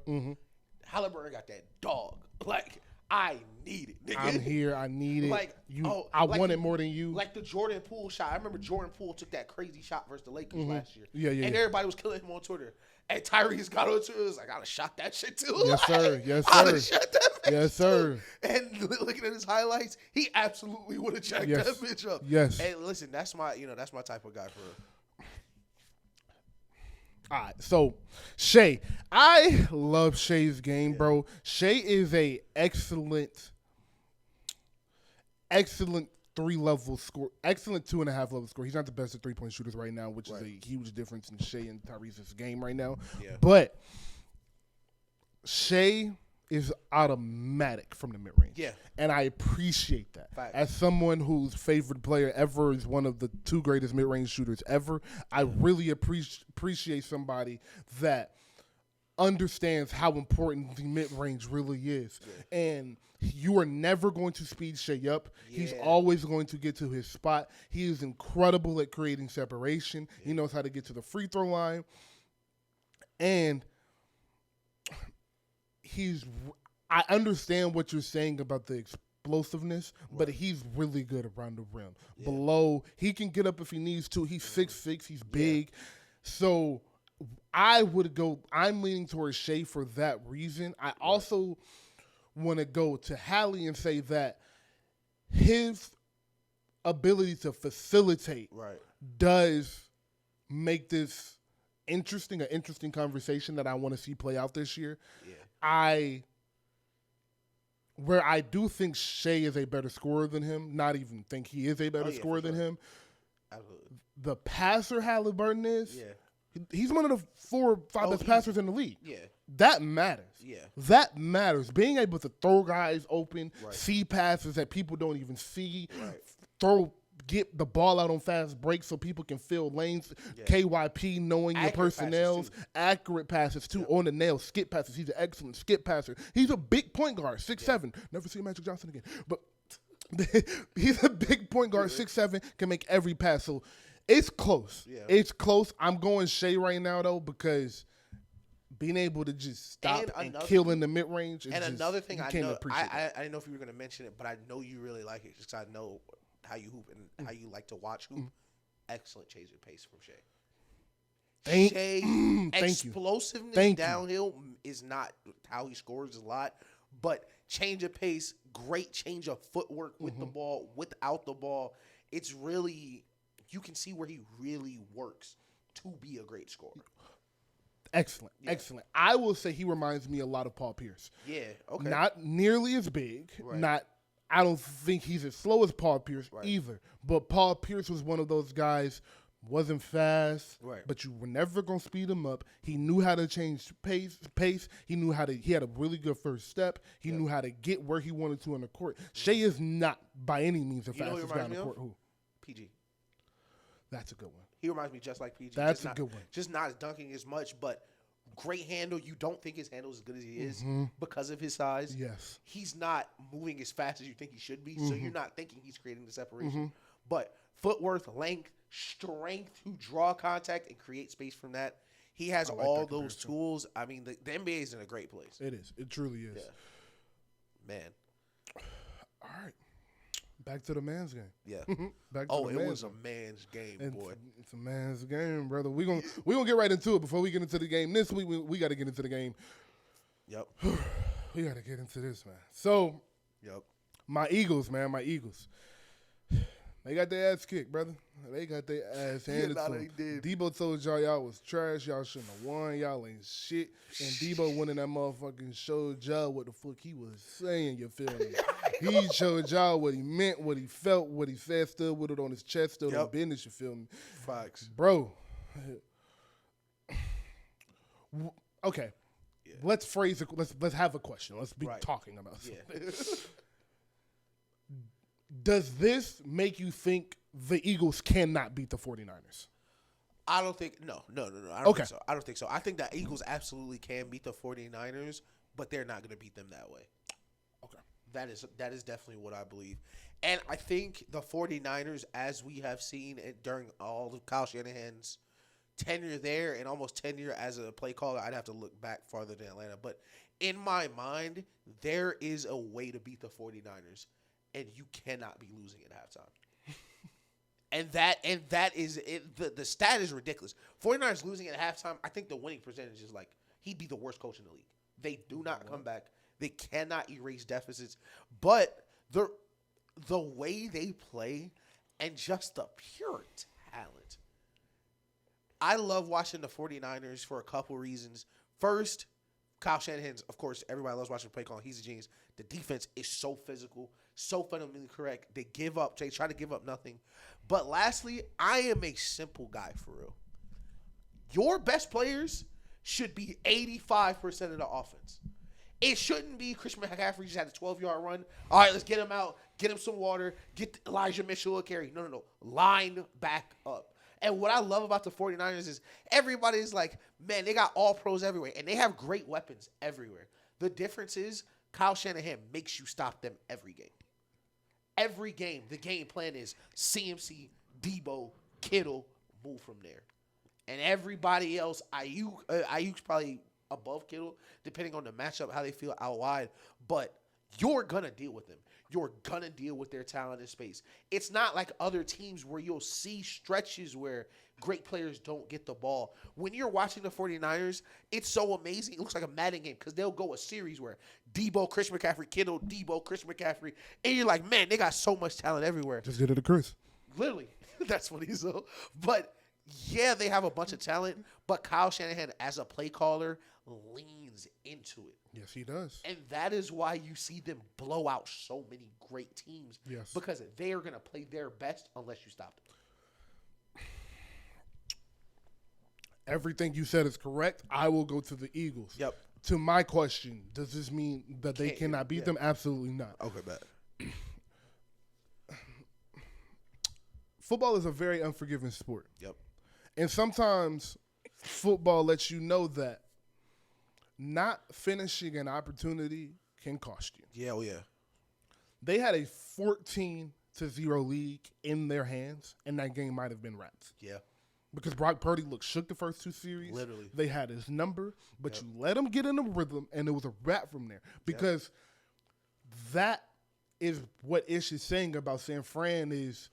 [SPEAKER 1] Halliburton got that dog. Like, I need it, nigga.
[SPEAKER 2] I'm here. I need it.
[SPEAKER 1] Like,
[SPEAKER 2] I want it more than you.
[SPEAKER 1] Like the Jordan Poole shot. I remember Jordan Poole took that crazy shot versus the Lakers last year.
[SPEAKER 2] Yeah.
[SPEAKER 1] And everybody was killing him on Twitter. And Tyrese got on Twitter. Was like, I'd have shot that shit too.
[SPEAKER 2] Yes, sir. Yes,
[SPEAKER 1] I'd
[SPEAKER 2] sir.
[SPEAKER 1] have shot that bitch
[SPEAKER 2] yes, sir.
[SPEAKER 1] Too. And looking at his highlights, he absolutely would have jacked that bitch up.
[SPEAKER 2] Yes.
[SPEAKER 1] And listen, that's my type of guy for real.
[SPEAKER 2] All right, so Shea. I love Shea's game, bro. Shea is a excellent 3-level score, excellent 2.5-level score. He's not the best at 3-point shooters right now, which is a huge difference in Shea and Tyrese's game right now. Yeah. But Shea is automatic from the mid-range.
[SPEAKER 1] Yeah.
[SPEAKER 2] And I appreciate that.
[SPEAKER 1] Fact.
[SPEAKER 2] As someone whose favorite player ever is one of the 2 greatest mid-range shooters ever, I really appreciate somebody that understands how important the mid-range really is. Yeah. And you are never going to speed Shea up. Yeah. He's always going to get to his spot. He is incredible at creating separation. Yeah. He knows how to get to the free throw line. And I understand what you're saying about the explosiveness, but he's really good around the rim. Yeah. Below, he can get up if he needs to. He's 6'6", he's big. So I'm leaning towards Shea for that reason. I also want to go to Hallie and say that his ability to facilitate does make this an interesting conversation that I want to see play out this year. Yeah. Where I do think Shea is a better scorer than him, not even think he is a better scorer than him.
[SPEAKER 1] Absolutely.
[SPEAKER 2] The passer Halliburton is, he's one of the 4 or 5 best passers in the league. Yeah. That matters. Yeah. That matters. Being able to throw guys open, see passes that people don't even see, get the ball out on fast breaks so people can fill lanes. KYP, knowing your personnels, accurate passes too, on the nail, skip passes. He's an excellent skip passer. He's a big point guard, 6'7". Never see Magic Johnson again. But he's a big point guard, 6'7", can make every pass. So it's close. Yeah. It's close. I'm going Shea right now though, because being able to just stop and kill in the mid range.
[SPEAKER 1] And another thing I know, I didn't know if you were going to mention it, but I know you really like it because I know how you hoop and how you like to watch hoop. Excellent change of pace from Shea. Explosiveness downhill is not how he scores a lot, but change of pace, great change of footwork with the ball, without the ball. It's really, you can see where he really works to be a great scorer.
[SPEAKER 2] Excellent. I will say he reminds me a lot of Paul Pierce.
[SPEAKER 1] Yeah, okay.
[SPEAKER 2] Not nearly as big, I don't think he's as slow as Paul Pierce either. But Paul Pierce was one of those guys, wasn't fast, but you were never going to speed him up. He knew how to change pace. He had a really good first step. He knew how to get where he wanted to on the court. Shea is not by any means the fastest guy on the court. Who?
[SPEAKER 1] PG.
[SPEAKER 2] That's a good one.
[SPEAKER 1] He reminds me just like PG.
[SPEAKER 2] That's a good one.
[SPEAKER 1] Just not dunking as much, but great handle. You don't think his handle is as good as he is because of his size.
[SPEAKER 2] Yes.
[SPEAKER 1] He's not moving as fast as you think he should be, so you're not thinking he's creating the separation. But footwork, length, strength to draw contact and create space from that. He has all those tools. I mean, the NBA is in a great place.
[SPEAKER 2] It is. It truly is.
[SPEAKER 1] Yeah. Man.
[SPEAKER 2] All right. Back to the man's game.
[SPEAKER 1] Yeah.
[SPEAKER 2] Back to
[SPEAKER 1] it was a man's game, boy.
[SPEAKER 2] It's a man's game, brother. We're gonna get right into it. Before we get into the game this week, we got to get into the game.
[SPEAKER 1] Yep.
[SPEAKER 2] We got to get into this, man. So, my Eagles, man, my Eagles. They got their ass kicked, brother. They got their ass handed to them. Deebo told y'all was trash. Y'all shouldn't have won. Y'all ain't shit. And Deebo went in that motherfucking showed y'all what the fuck he was saying, you feel me? He showed y'all what he meant, what he felt, what he said, stood with it on his chest, stood on business, you feel me?
[SPEAKER 1] Facts.
[SPEAKER 2] Bro. Okay. Yeah. Let's phrase it. Let's have a question. Let's be talking about something. Yeah. Does this make you think the Eagles cannot beat the 49ers?
[SPEAKER 1] I don't think – no. I don't think so. I don't think so. I think the Eagles absolutely can beat the 49ers, but they're not going to beat them that way.
[SPEAKER 2] Okay.
[SPEAKER 1] That is definitely what I believe. And I think the 49ers, as we have seen during all of Kyle Shanahan's tenure there and almost tenure as a play caller, I'd have to look back farther than Atlanta. But in my mind, there is a way to beat the 49ers. And you cannot be losing at halftime. and that is it. The stat is ridiculous. 49ers losing at halftime, I think the winning percentage is like he'd be the worst coach in the league. They do not come back. They cannot erase deficits. But the way they play and just the pure talent. I love watching the 49ers for a couple reasons. First, Kyle Shanahan's, of course, everybody loves watching play calling. He's a genius. The defense is so physical, so fundamentally correct. They give up. They try to give up nothing. But lastly, I am a simple guy for real. Your best players should be 85% of the offense. It shouldn't be Christian McCaffrey just had a 12-yard run. All right, let's get him out. Get him some water. Get Elijah Mitchell a carry. No. Line back up. And what I love about the 49ers is everybody's like, man, they got all pros everywhere. And they have great weapons everywhere. The difference is Kyle Shanahan makes you stop them every game. Every game, the game plan is CMC, Deebo, Kittle, move from there. And everybody else, Ayuk's probably above Kittle, depending on the matchup, how they feel out wide. But you're going to deal with them. You're going to deal with their talent in space. It's not like other teams where you'll see stretches where great players don't get the ball. When you're watching the 49ers, it's so amazing. It looks like a Madden game because they'll go a series where Deebo, Christian McCaffrey, Kittle, Deebo, Christian McCaffrey. And you're like, man, they got so much talent everywhere.
[SPEAKER 2] Just get it to Chris.
[SPEAKER 1] Literally. That's what he's so. But, yeah, they have a bunch of talent. But Kyle Shanahan, as a play caller, leans into it.
[SPEAKER 2] Yes, he does.
[SPEAKER 1] And that is why you see them blow out so many great teams.
[SPEAKER 2] Yes.
[SPEAKER 1] Because they are going to play their best unless you stop them.
[SPEAKER 2] Everything you said is correct. I will go to the Eagles.
[SPEAKER 1] Yep.
[SPEAKER 2] To my question, does this mean that they cannot beat them? Absolutely not.
[SPEAKER 1] Okay, bet.
[SPEAKER 2] Football is a very unforgiving sport.
[SPEAKER 1] Yep.
[SPEAKER 2] And sometimes football lets you know that not finishing an opportunity can cost you.
[SPEAKER 1] Yeah, oh yeah.
[SPEAKER 2] They had a 14-0 lead in their hands, and that game might have been wrapped.
[SPEAKER 1] Yeah.
[SPEAKER 2] Because Brock Purdy looked shook the first two series.
[SPEAKER 1] Literally.
[SPEAKER 2] They had his number, but you let him get in a rhythm, and it was a wrap from there. Because that is what Ish is saying about San Fran is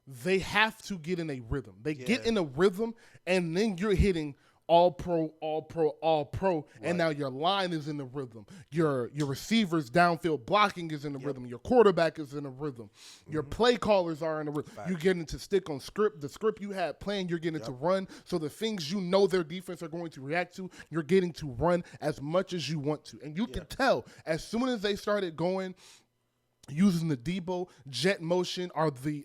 [SPEAKER 2] they have to get in a rhythm. They get in a rhythm, and then you're hitting all pro,
[SPEAKER 1] Right.
[SPEAKER 2] and now your line is in the rhythm. Your receivers downfield blocking is in the rhythm. Your quarterback is in the rhythm. Your play callers are in the rhythm. You're getting to stick on script. The script you had planned, you're getting to run. So the things you know their defense are going to react to, you're getting to run as much as you want to. And you can tell as soon as they started going, using the Deebo jet motion or the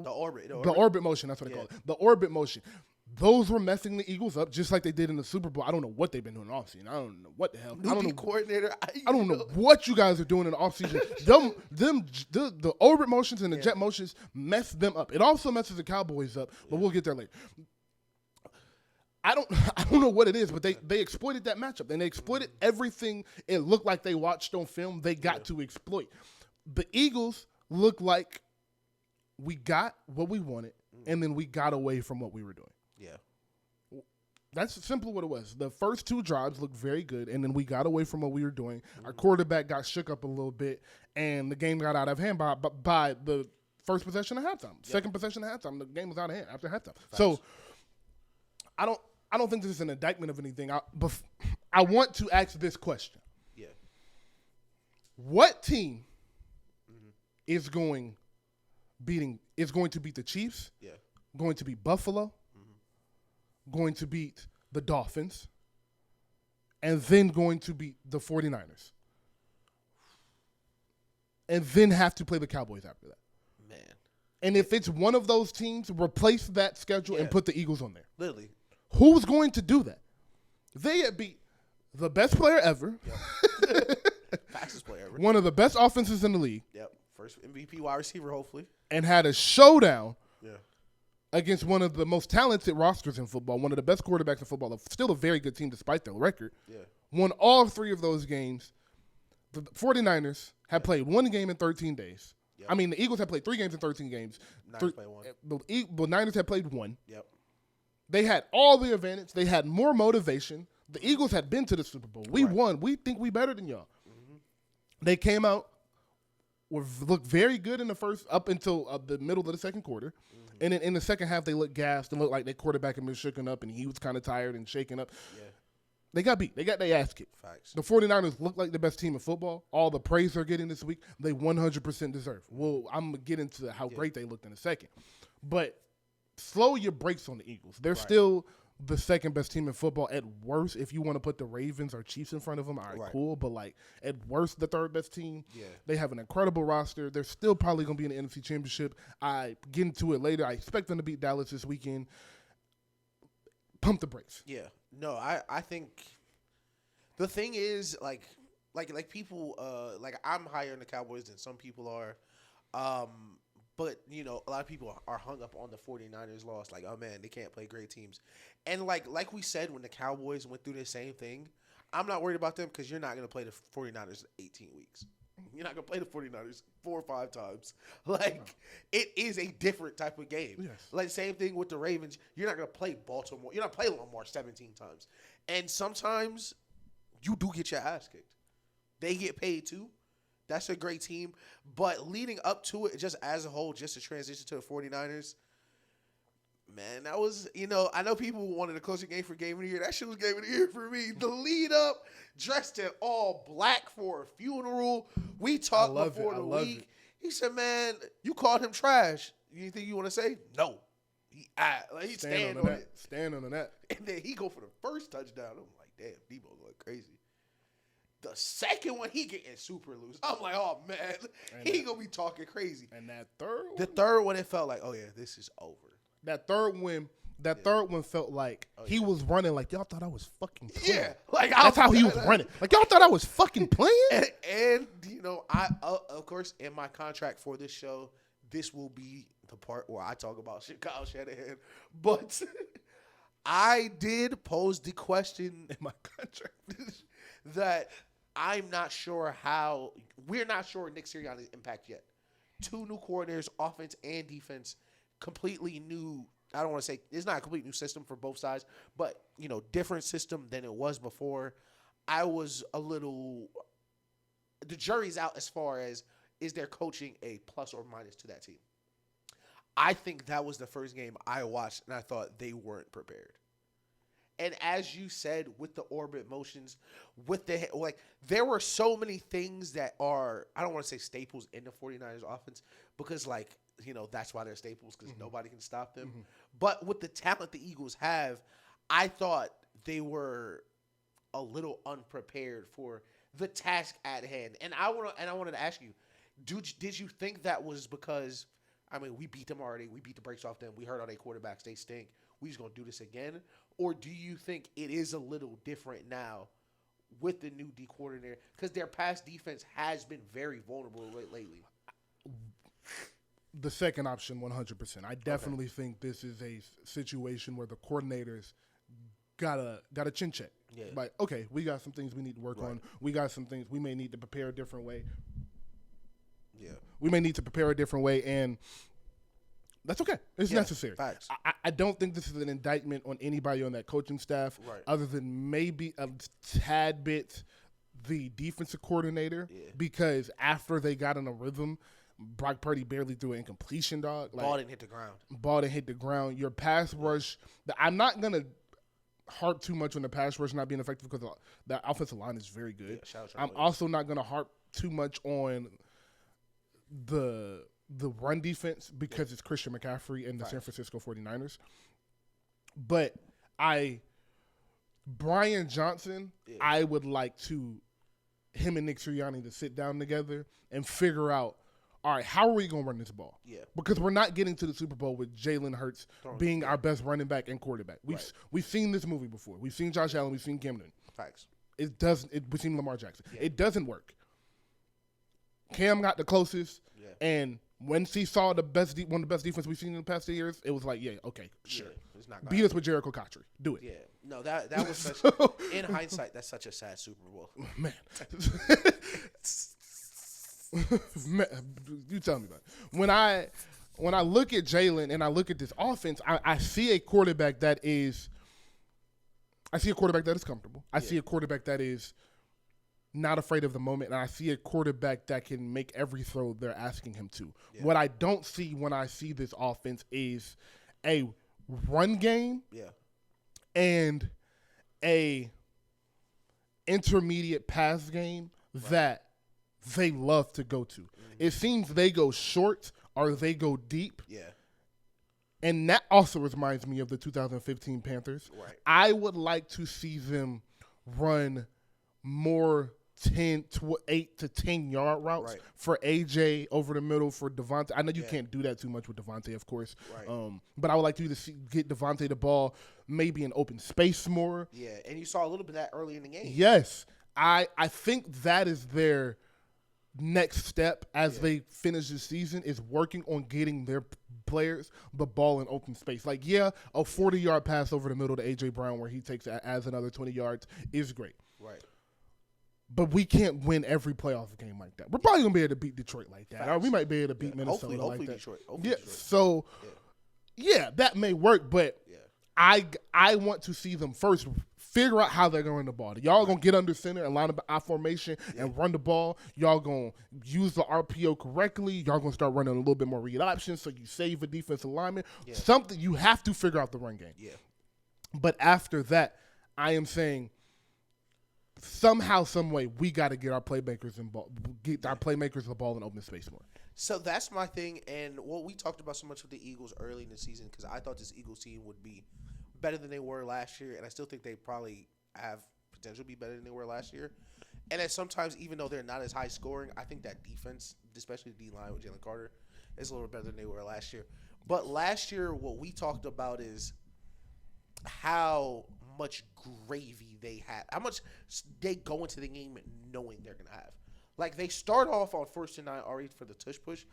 [SPEAKER 2] orbit motion, that's what they call it. The orbit motion. Those were messing the Eagles up just like they did in the Super Bowl. I don't know what they've been doing in the offseason. I don't know what the hell. I don't know
[SPEAKER 1] coordinator.
[SPEAKER 2] I don't know what you guys are doing in the offseason. the orbit motions and the jet motions mess them up. It also messes the Cowboys up, but we'll get there later. I don't know what it is, but they exploited that matchup. And they exploited everything it looked like they watched on film they got to exploit. The Eagles look like we got what we wanted, and then we got away from what we were doing.
[SPEAKER 1] Yeah.
[SPEAKER 2] That's simply what it was. The first two drives looked very good, and then we got away from what we were doing. Our quarterback got shook up a little bit, and the game got out of hand by the first possession of halftime. Second possession of halftime, the game was out of hand after halftime. Facts. So I don't think this is an indictment of anything. I want to ask this question.
[SPEAKER 1] Yeah.
[SPEAKER 2] What team is going to beat the Chiefs?
[SPEAKER 1] Yeah.
[SPEAKER 2] Going to beat Buffalo? Going to beat the Dolphins? And then going to beat the 49ers? And then have to play the Cowboys after that.
[SPEAKER 1] Man.
[SPEAKER 2] And if it's one of those teams, replace that schedule and put the Eagles on there.
[SPEAKER 1] Literally.
[SPEAKER 2] Who's going to do that? They had beat the best player ever.
[SPEAKER 1] Yep. Fastest player ever.
[SPEAKER 2] One of the best offenses in the league.
[SPEAKER 1] Yep. First MVP wide receiver, hopefully.
[SPEAKER 2] And had a showdown
[SPEAKER 1] Yeah.
[SPEAKER 2] against one of the most talented rosters in football, one of the best quarterbacks in football, still a very good team despite their record. Yeah. Won all three of those games. The 49ers had played one game in 13 days. Yep. I mean, the Eagles had played 3 games in 13 games.
[SPEAKER 1] Niners played one.
[SPEAKER 2] The Niners had played one.
[SPEAKER 1] Yep.
[SPEAKER 2] They had all the advantage. They had more motivation. The Eagles had been to the Super Bowl. We won. We think we better than y'all. They came out, looked very good in the first, up until the middle of the second quarter. And then in the second half, they looked gassed and looked like their quarterback had been shaken up and he was kind of tired and shaken up. Yeah. They got beat. They got their ass kicked.
[SPEAKER 1] Facts.
[SPEAKER 2] The 49ers look like the best team in football. All the praise they're getting this week, they 100% deserve. Well, I'm going to get into how great they looked in a second. But slow your brakes on the Eagles. They're still the second best team in football at worst. If you want to put the Ravens or Chiefs in front of them, all right, cool. But like at worst, the third best team. Yeah. They have an incredible roster. They're still probably going to be in the NFC Championship. I get into it later. I expect them to beat Dallas this weekend. Pump the brakes.
[SPEAKER 1] Yeah. No, I think The thing is, like people, like I'm higher in the Cowboys than some people are. But, you know, a lot of people are hung up on the 49ers loss. Like, oh, man, they can't play great teams. And, like we said, when the Cowboys went through the same thing, I'm not worried about them because you're not going to play the 49ers 18 weeks. You're not going to play the 49ers 4 or 5 times. Like, it is a different type of game.
[SPEAKER 2] Yes.
[SPEAKER 1] Like, same thing with the Ravens. You're not going to play Baltimore. You're not playing Lamar 17 times. And sometimes you do get your ass kicked. They get paid too. That's a great team. But leading up to it, just as a whole, just to transition to the 49ers, man, that was, you know, I know people wanted a closer game for Game of the Year. That shit was Game of the Year for me. The lead up, dressed in all black for a funeral. We talked before the week. He said, man, you called him trash. Anything you want to say? No. He stand on it.
[SPEAKER 2] Stand on that.
[SPEAKER 1] And then he go for the first touchdown. I'm like, damn, Deebo going crazy. The second one, he getting super loose. I'm like, oh, man, he going to be talking crazy.
[SPEAKER 2] And that third one?
[SPEAKER 1] The third one, it felt like, oh, yeah, this is over.
[SPEAKER 2] That third one felt like he was running like y'all thought I was fucking playing.
[SPEAKER 1] Yeah. Like,
[SPEAKER 2] that's how he was running. Like, y'all thought I was fucking playing?
[SPEAKER 1] And you know, I of course, in my contract for this show, this will be the part where I talk about Kyle Shanahan. But I did pose the question in my contract that I'm not sure how – we're not sure Nick Sirianni's impact yet. 2 new coordinators, offense and defense, completely new – I don't want to say – it's not a complete new system for both sides, but, you know, different system than it was before. I was a little – the jury's out as far as is their coaching a plus or minus to that team. I think that was the first game I watched, and I thought they weren't prepared. And as you said, with the orbit motions, with the like, there were so many things that are, I don't want to say staples in the 49ers offense because, like, you know, that's why they're staples because nobody can stop them. Mm-hmm. But with the talent the Eagles have, I thought they were a little unprepared for the task at hand. And I wanted to ask you, did you think that was because, I mean, we beat them already. We beat the brakes off them. We heard all their quarterbacks. They stink. We just going to do this again? Or do you think it is a little different now with the new D coordinator? Because their pass defense has been very vulnerable lately.
[SPEAKER 2] The second option, 100%. I definitely think this is a situation where the coordinators got a chin check. Yeah. Like, okay, we got some things we need to work on. We got some things we may need to prepare a different way. Yeah. We may need to prepare a different way, and that's okay. It's necessary.
[SPEAKER 1] Facts.
[SPEAKER 2] I don't think this is an indictment on anybody on that coaching staff, other than maybe a tad bit the defensive coordinator, because after they got in a rhythm, Brock Purdy barely threw an incompletion, dog. Like,
[SPEAKER 1] ball didn't hit the ground.
[SPEAKER 2] Ball didn't hit the ground. Your pass rush, I'm not going to harp too much on the pass rush not being effective because the offensive line is very good. Yeah, I'm also not going to harp too much on the run defense because it's Christian McCaffrey and the San Francisco 49ers. But Brian Johnson, I would like him and Nick Sirianni to sit down together and figure out, all right, how are we going to run this ball? Yeah. Because we're not getting to the Super Bowl with Jalen Hurts being our best running back and quarterback. We've seen this movie before. We've seen Josh Allen. We've seen Cam Newton.
[SPEAKER 1] Facts.
[SPEAKER 2] We've seen Lamar Jackson. Yeah. It doesn't work. Cam got the closest, and when he saw one of the best defense we've seen in the past 2 years, it was like, yeah, okay, sure. It's not beat us with Jericho Cotchery. Do it.
[SPEAKER 1] Yeah. No, that was such in hindsight, that's such a sad Super Bowl.
[SPEAKER 2] Man. Man, you tell me about it. When I look at Jalen and I look at this offense, I see a quarterback that is comfortable. I see a quarterback that is not afraid of the moment, and I see a quarterback that can make every throw they're asking him to. Yeah. What I don't see when I see this offense is a run game and a intermediate pass game that they love to go to. Mm-hmm. It seems they go short or they go deep. Yeah. And that also reminds me of the 2015 Panthers. Right. I would like to see them run more 8 to 10 yard routes for AJ over the middle for Devontae. I know you can't do that too much with Devontae, of course. Right. But I would like you to get Devontae the ball maybe in open space more.
[SPEAKER 1] Yeah, and you saw a little bit of that early in the game.
[SPEAKER 2] Yes. I think that is their next step as they finish the season is working on getting their players the ball in open space. Like, a 40-yard pass over the middle to A.J. Brown where he takes as another 20 yards is great.
[SPEAKER 1] Right.
[SPEAKER 2] But we can't win every playoff game like that. We're probably going to be able to beat Detroit like that. Or we might be able to beat Minnesota
[SPEAKER 1] hopefully
[SPEAKER 2] like that.
[SPEAKER 1] Detroit.
[SPEAKER 2] So, that may work, but I want to see them first figure out how they're going to run the ball. Y'all going to get under center and line up I formation and run the ball. Y'all going to use the RPO correctly. Y'all going to start running a little bit more read options so you save a defensive lineman. Something you have to figure out the run game.
[SPEAKER 1] Yeah.
[SPEAKER 2] But after that, I am saying somehow, some way, we got to get our playmakers the ball in open space more.
[SPEAKER 1] So that's my thing, and what we talked about so much with the Eagles early in the season, because I thought this Eagles team would be better than they were last year, and I still think they probably have potential to be better than they were last year. And then sometimes, even though they're not as high scoring, I think that defense, especially the D-line with Jalen Carter, is a little better than they were last year. But last year, what we talked about is how much gravy they have, how much they go into the game knowing they're going to have. Like, they start off on 1st and 9 already for the tush push,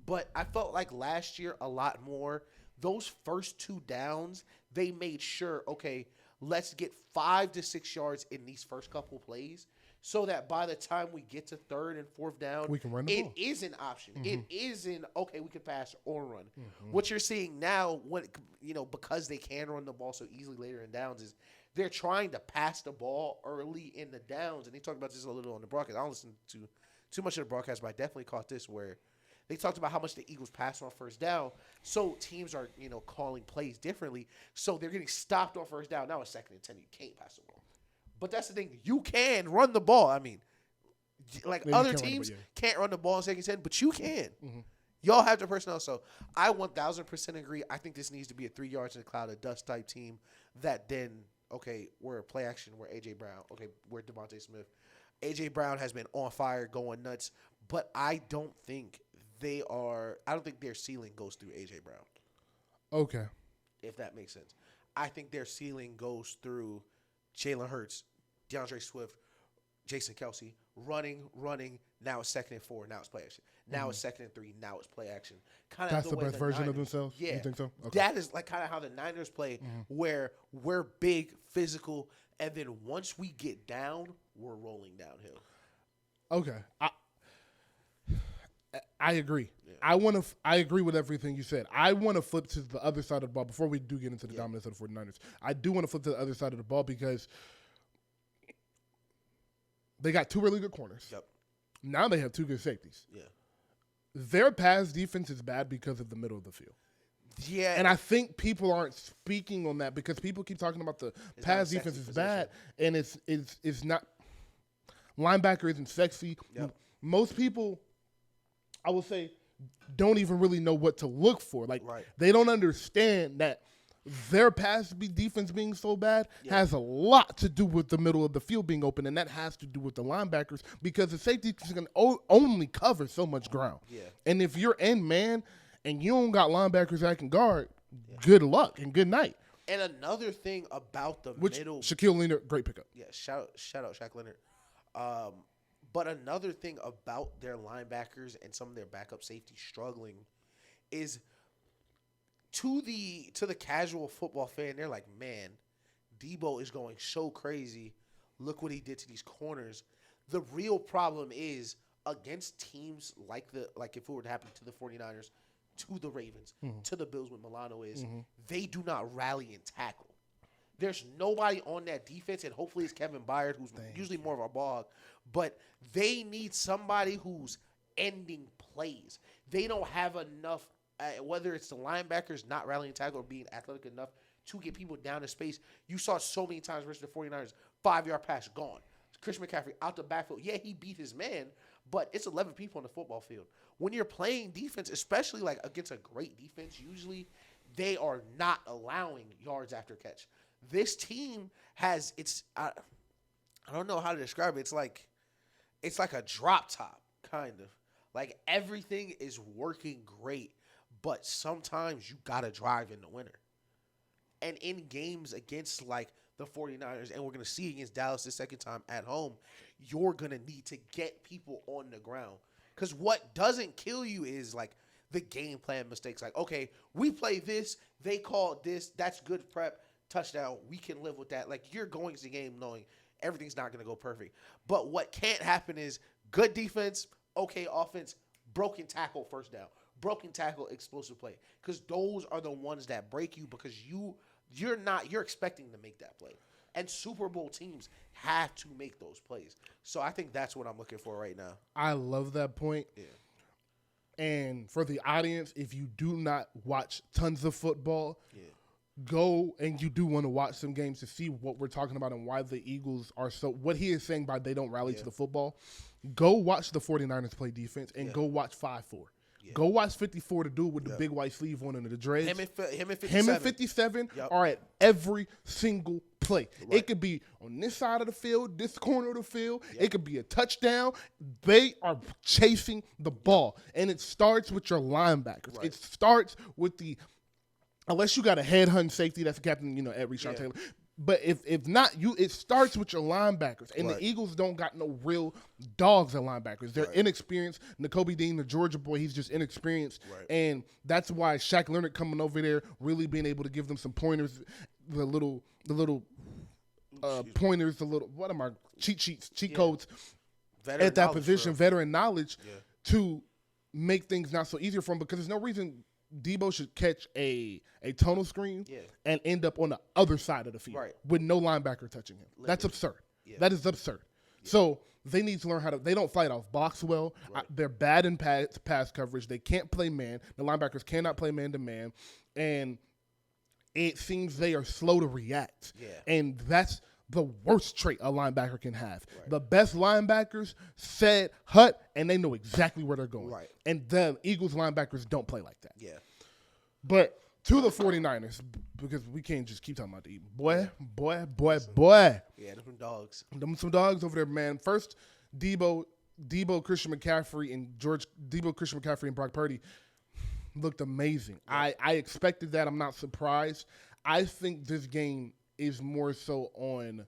[SPEAKER 1] but I felt like last year a lot more, those first 2 downs, they made sure, okay, let's get 5 to 6 yards in these first couple plays so that by the time we get to 3rd and 4th down,
[SPEAKER 2] we can run the ball.
[SPEAKER 1] It is an option. It isn't, okay, we can pass or run. What you're seeing now, because they can run the ball so easily later in downs, is they're trying to pass the ball early in the downs. And they talked about this a little on the broadcast. I don't listen to too much of the broadcast, but I definitely caught this where they talked about how much the Eagles pass on 1st down. So teams are, calling plays differently. So they're getting stopped on 1st down. Now it's 2nd and 10. You can't pass the ball. But that's the thing. You can run the ball. I mean, other teams can't run the ball in 2nd and 10, but you can. Y'all have the personnel. So I 1,000% agree. I think this needs to be a 3 yards in the cloud of dust type team that then, okay, we're play action, we're A.J. Brown. Okay, we're Devontae Smith. A.J. Brown has been on fire, going nuts, but I don't think their ceiling goes through A.J. Brown. Okay. If that makes sense. I think their ceiling goes through Jalen Hurts, DeAndre Swift, Jason Kelce, running. Now it's 2nd and 4. Now it's play action. Now it's 2nd and 3. Now it's play action.
[SPEAKER 2] That's the best version of themselves?
[SPEAKER 1] Yeah.
[SPEAKER 2] You think so? Okay.
[SPEAKER 1] That is kind of how the Niners play, where we're big, physical, and then once we get down, we're rolling downhill.
[SPEAKER 2] Okay. I agree. Yeah. I agree with everything you said. I want to flip to the other side of the ball before we do get into the dominance of the 49ers. I do want to flip to the other side of the ball because they got 2 really good corners. Yep. Now they have 2 good safeties. Yeah. Their pass defense is bad because of the middle of the field. Yeah. And I think people aren't speaking on that because people keep talking about the pass defense is bad, and it's not. Linebacker isn't sexy. Yep. Most people, I would say, don't even really know what to look for. They don't understand that their pass defense being so bad has a lot to do with the middle of the field being open, and that has to do with the linebackers because the safety can only cover so much ground. Yeah. And if you're in man and you don't got linebackers that can guard, good luck and good night.
[SPEAKER 1] And another thing about the middle.
[SPEAKER 2] Shaquille Leonard, great pickup.
[SPEAKER 1] Yeah, shout out Shaq Leonard. But another thing about their linebackers and some of their backup safeties struggling is to the casual football fan, they're like, man, Deebo is going so crazy. Look what he did to these corners. The real problem is against teams like if it were to happen to the 49ers, to the Ravens, to the Bills with Milano they do not rally and tackle. There's nobody on that defense, and hopefully it's Kevin Byard, who's usually more of a bog, but they need somebody who's ending plays. They don't have enough, whether it's the linebackers not rallying tackle or being athletic enough to get people down in space. You saw so many times versus the 49ers, 5-yard pass, gone. Christian McCaffrey out the backfield. Yeah, he beat his man, but it's 11 people on the football field. When you're playing defense, especially against a great defense, usually they are not allowing yards after catch. This team has I don't know how to describe it. It's like it's like a drop top, kind of. Like, everything is working great, but sometimes you got to drive in the winner. And in games against, like, the 49ers, and we're going to see against Dallas the second time at home, you're going to need to get people on the ground. Because what doesn't kill you is, like, the game plan mistakes. Like, okay, we play this, they call this, that's good prep, touchdown, we can live with that. Like, you're going to the game knowing everything's not going to go perfect. But what can't happen is good defense, okay offense, broken tackle, first down. Broken tackle, explosive play. Because those are the ones that break you because you're expecting to make that play. And Super Bowl teams have to make those plays. So I think that's what I'm looking for right now.
[SPEAKER 2] I love that point.
[SPEAKER 1] Yeah.
[SPEAKER 2] And for the audience, if you do not watch tons of football,
[SPEAKER 1] Yeah.
[SPEAKER 2] go and you do want to watch some games to see what we're talking about and why the Eagles are so – what he is saying by they don't rally to the football, go watch the 49ers play defense and go watch 5-4. Yeah. Go watch 54 to do it with the big white sleeve on and the dreads.
[SPEAKER 1] Him and 57.
[SPEAKER 2] Him and 57 are at every single play. Right. It could be on this side of the field, this corner of the field. Yep. It could be a touchdown. They are chasing the ball. And it starts with your linebackers. Right. It starts with unless you got a headhunt safety, that's the captain, at Reshon Taylor. But if not, it starts with your linebackers. And the Eagles don't got no real dogs at linebackers. They're inexperienced. N'Kobe Dean, the Georgia boy, he's just inexperienced. Right. And that's why Shaq Leonard coming over there, really being able to give them some pointers, the little pointers, cheat codes veteran at that position, veteran knowledge to make things not so easier for them, because there's no reason Deebo should catch a tunnel screen and end up on the other side of the field with no linebacker touching him. Literally. That's absurd. Yeah. That is absurd. Yeah. So they need to learn they don't fight off box well. Right. They're bad in pass coverage. They can't play man. The linebackers cannot play man to man. And it seems they are slow to react. Yeah. And that's the worst trait a linebacker can have. Right. The best linebackers said hut, and they know exactly where they're going. Right. And the Eagles linebackers don't play like that. Yeah. But to the 49ers, because we can't just keep talking about the Eagles. Boy.
[SPEAKER 1] Yeah, them dogs.
[SPEAKER 2] Some dogs over there, man. First, Deebo, Christian McCaffrey, and Brock Purdy looked amazing. Yeah. I expected that. I'm not surprised. I think this game is more so on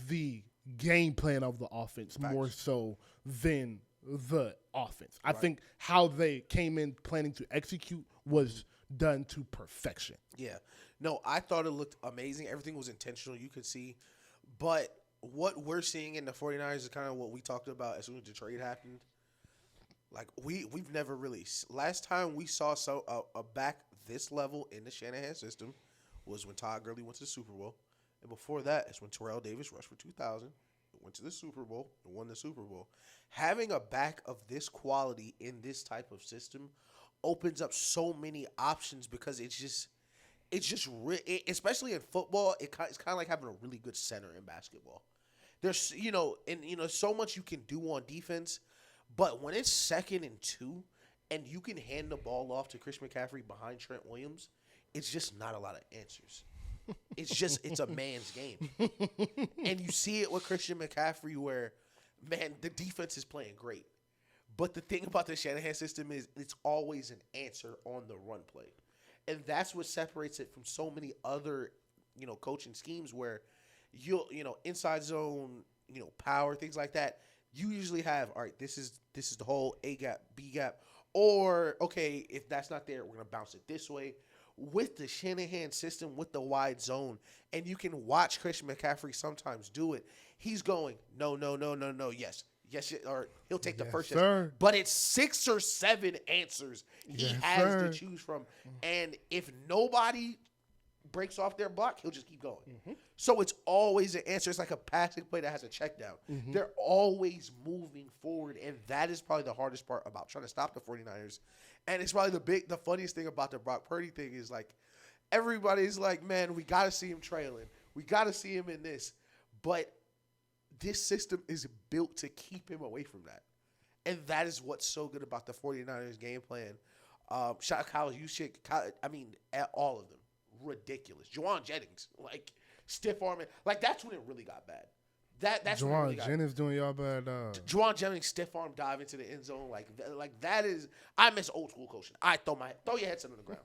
[SPEAKER 2] the game plan of the offense, more so than the offense. Right. I think how they came in planning to execute was done to perfection.
[SPEAKER 1] Yeah. No, I thought it looked amazing. Everything was intentional, you could see. But what we're seeing in the 49ers is kind of what we talked about as soon as the trade happened. Like, we've never really – last time we saw a back this level in the Shanahan system was when Todd Gurley went to the Super Bowl. And before that is when Terrell Davis rushed for 2,000, went to the Super Bowl, and won the Super Bowl. Having a back of this quality in this type of system opens up so many options, because especially in football, it's kind of like having a really good center in basketball. There's, so much you can do on defense, but when it's 2nd and 2 and you can hand the ball off to Christian McCaffrey behind Trent Williams, it's just not a lot of answers. It's a man's game. And you see it with Christian McCaffrey where, man, the defense is playing great. But the thing about the Shanahan system is it's always an answer on the run play. And that's what separates it from so many other, coaching schemes where inside zone, power, things like that. You usually have, all right, this is the whole A gap, B gap. Or, okay, if that's not there, we're going to bounce it this way. With the Shanahan system, with the wide zone, and you can watch Christian McCaffrey sometimes do it, he's going, no, yes, or he'll take the first yes. But it's 6 or 7 answers he has to choose from. And if nobody breaks off their block, he'll just keep going. Mm-hmm. So it's always an answer. It's like a passing play that has a check down. Mm-hmm. They're always moving forward, and that is probably the hardest part about trying to stop the 49ers. And it's probably the funniest thing about the Brock Purdy thing is, like, everybody's like, man, we got to see him trailing. We got to see him in this. But this system is built to keep him away from that. And that is what's so good about the 49ers game plan. Shout out Kyle Juszczyk. At all of them. Ridiculous. Juwan Jennings, like, stiff arming. Like, that's when it really got bad. That's what
[SPEAKER 2] Juwan
[SPEAKER 1] really got
[SPEAKER 2] Jennings doing y'all bad.
[SPEAKER 1] Juwan Jennings stiff arm dive into the end zone like that is. I miss old school coaching. I throw your headset on the ground.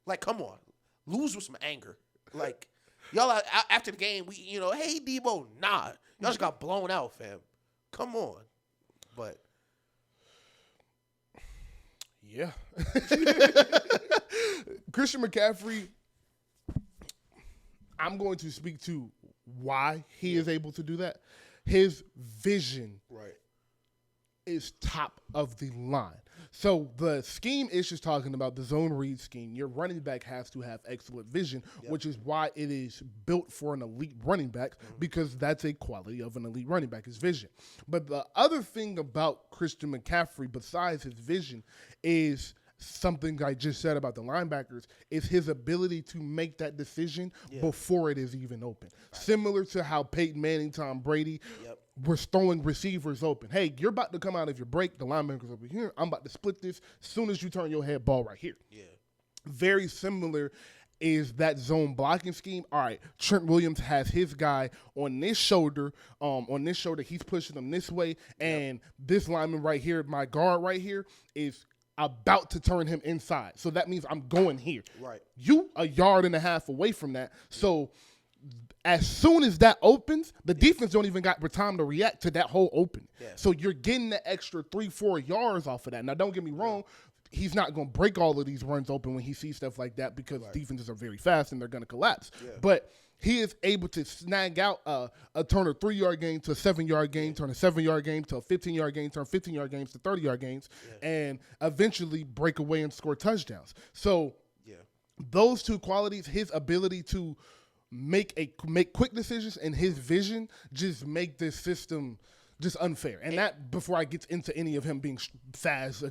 [SPEAKER 1] Like, come on, lose with some anger. Like, y'all after the game, hey Deebo, nah, y'all just got blown out, fam. Come on, but
[SPEAKER 2] yeah, Christian McCaffrey. I'm going to speak to why he is able to do that. His vision is top of the line. So the scheme Ish is talking about, the zone read scheme, your running back has to have excellent vision, which is why it is built for an elite running back, because that's a quality of an elite running back, is vision. But the other thing about Christian McCaffrey, besides his vision, is something I just said about the linebackers, is his ability to make that decision before it is even open. Right. Similar to how Peyton Manning, Tom Brady was throwing receivers open. Hey, you're about to come out of your break. The linebacker's over here. I'm about to split this. As soon as you turn your head, ball right here. Yeah. Very similar is that zone blocking scheme. All right, Trent Williams has his guy on this shoulder. He's pushing him this way. And this lineman right here, my guard right here, is about to turn him inside. So that means I'm going here. Right. You a yard and a half away from that. So as soon as that opens, the defense don't even got time to react to that whole open. Yeah. So you're getting the extra 3-4 yards off of that. Now, don't get me wrong. He's not going to break all of these runs open when he sees stuff like that, because defenses are very fast and they're going to collapse. Yeah. But he is able to snag out turn a 3-yard gain to a 7-yard gain, turn a 7-yard gain to a 15-yard gain, turn 15-yard gains to 30-yard gains, and eventually break away and score touchdowns. So those two qualities, his ability to make quick decisions and his vision, just make this system just unfair. And that before I get into any of him being fast,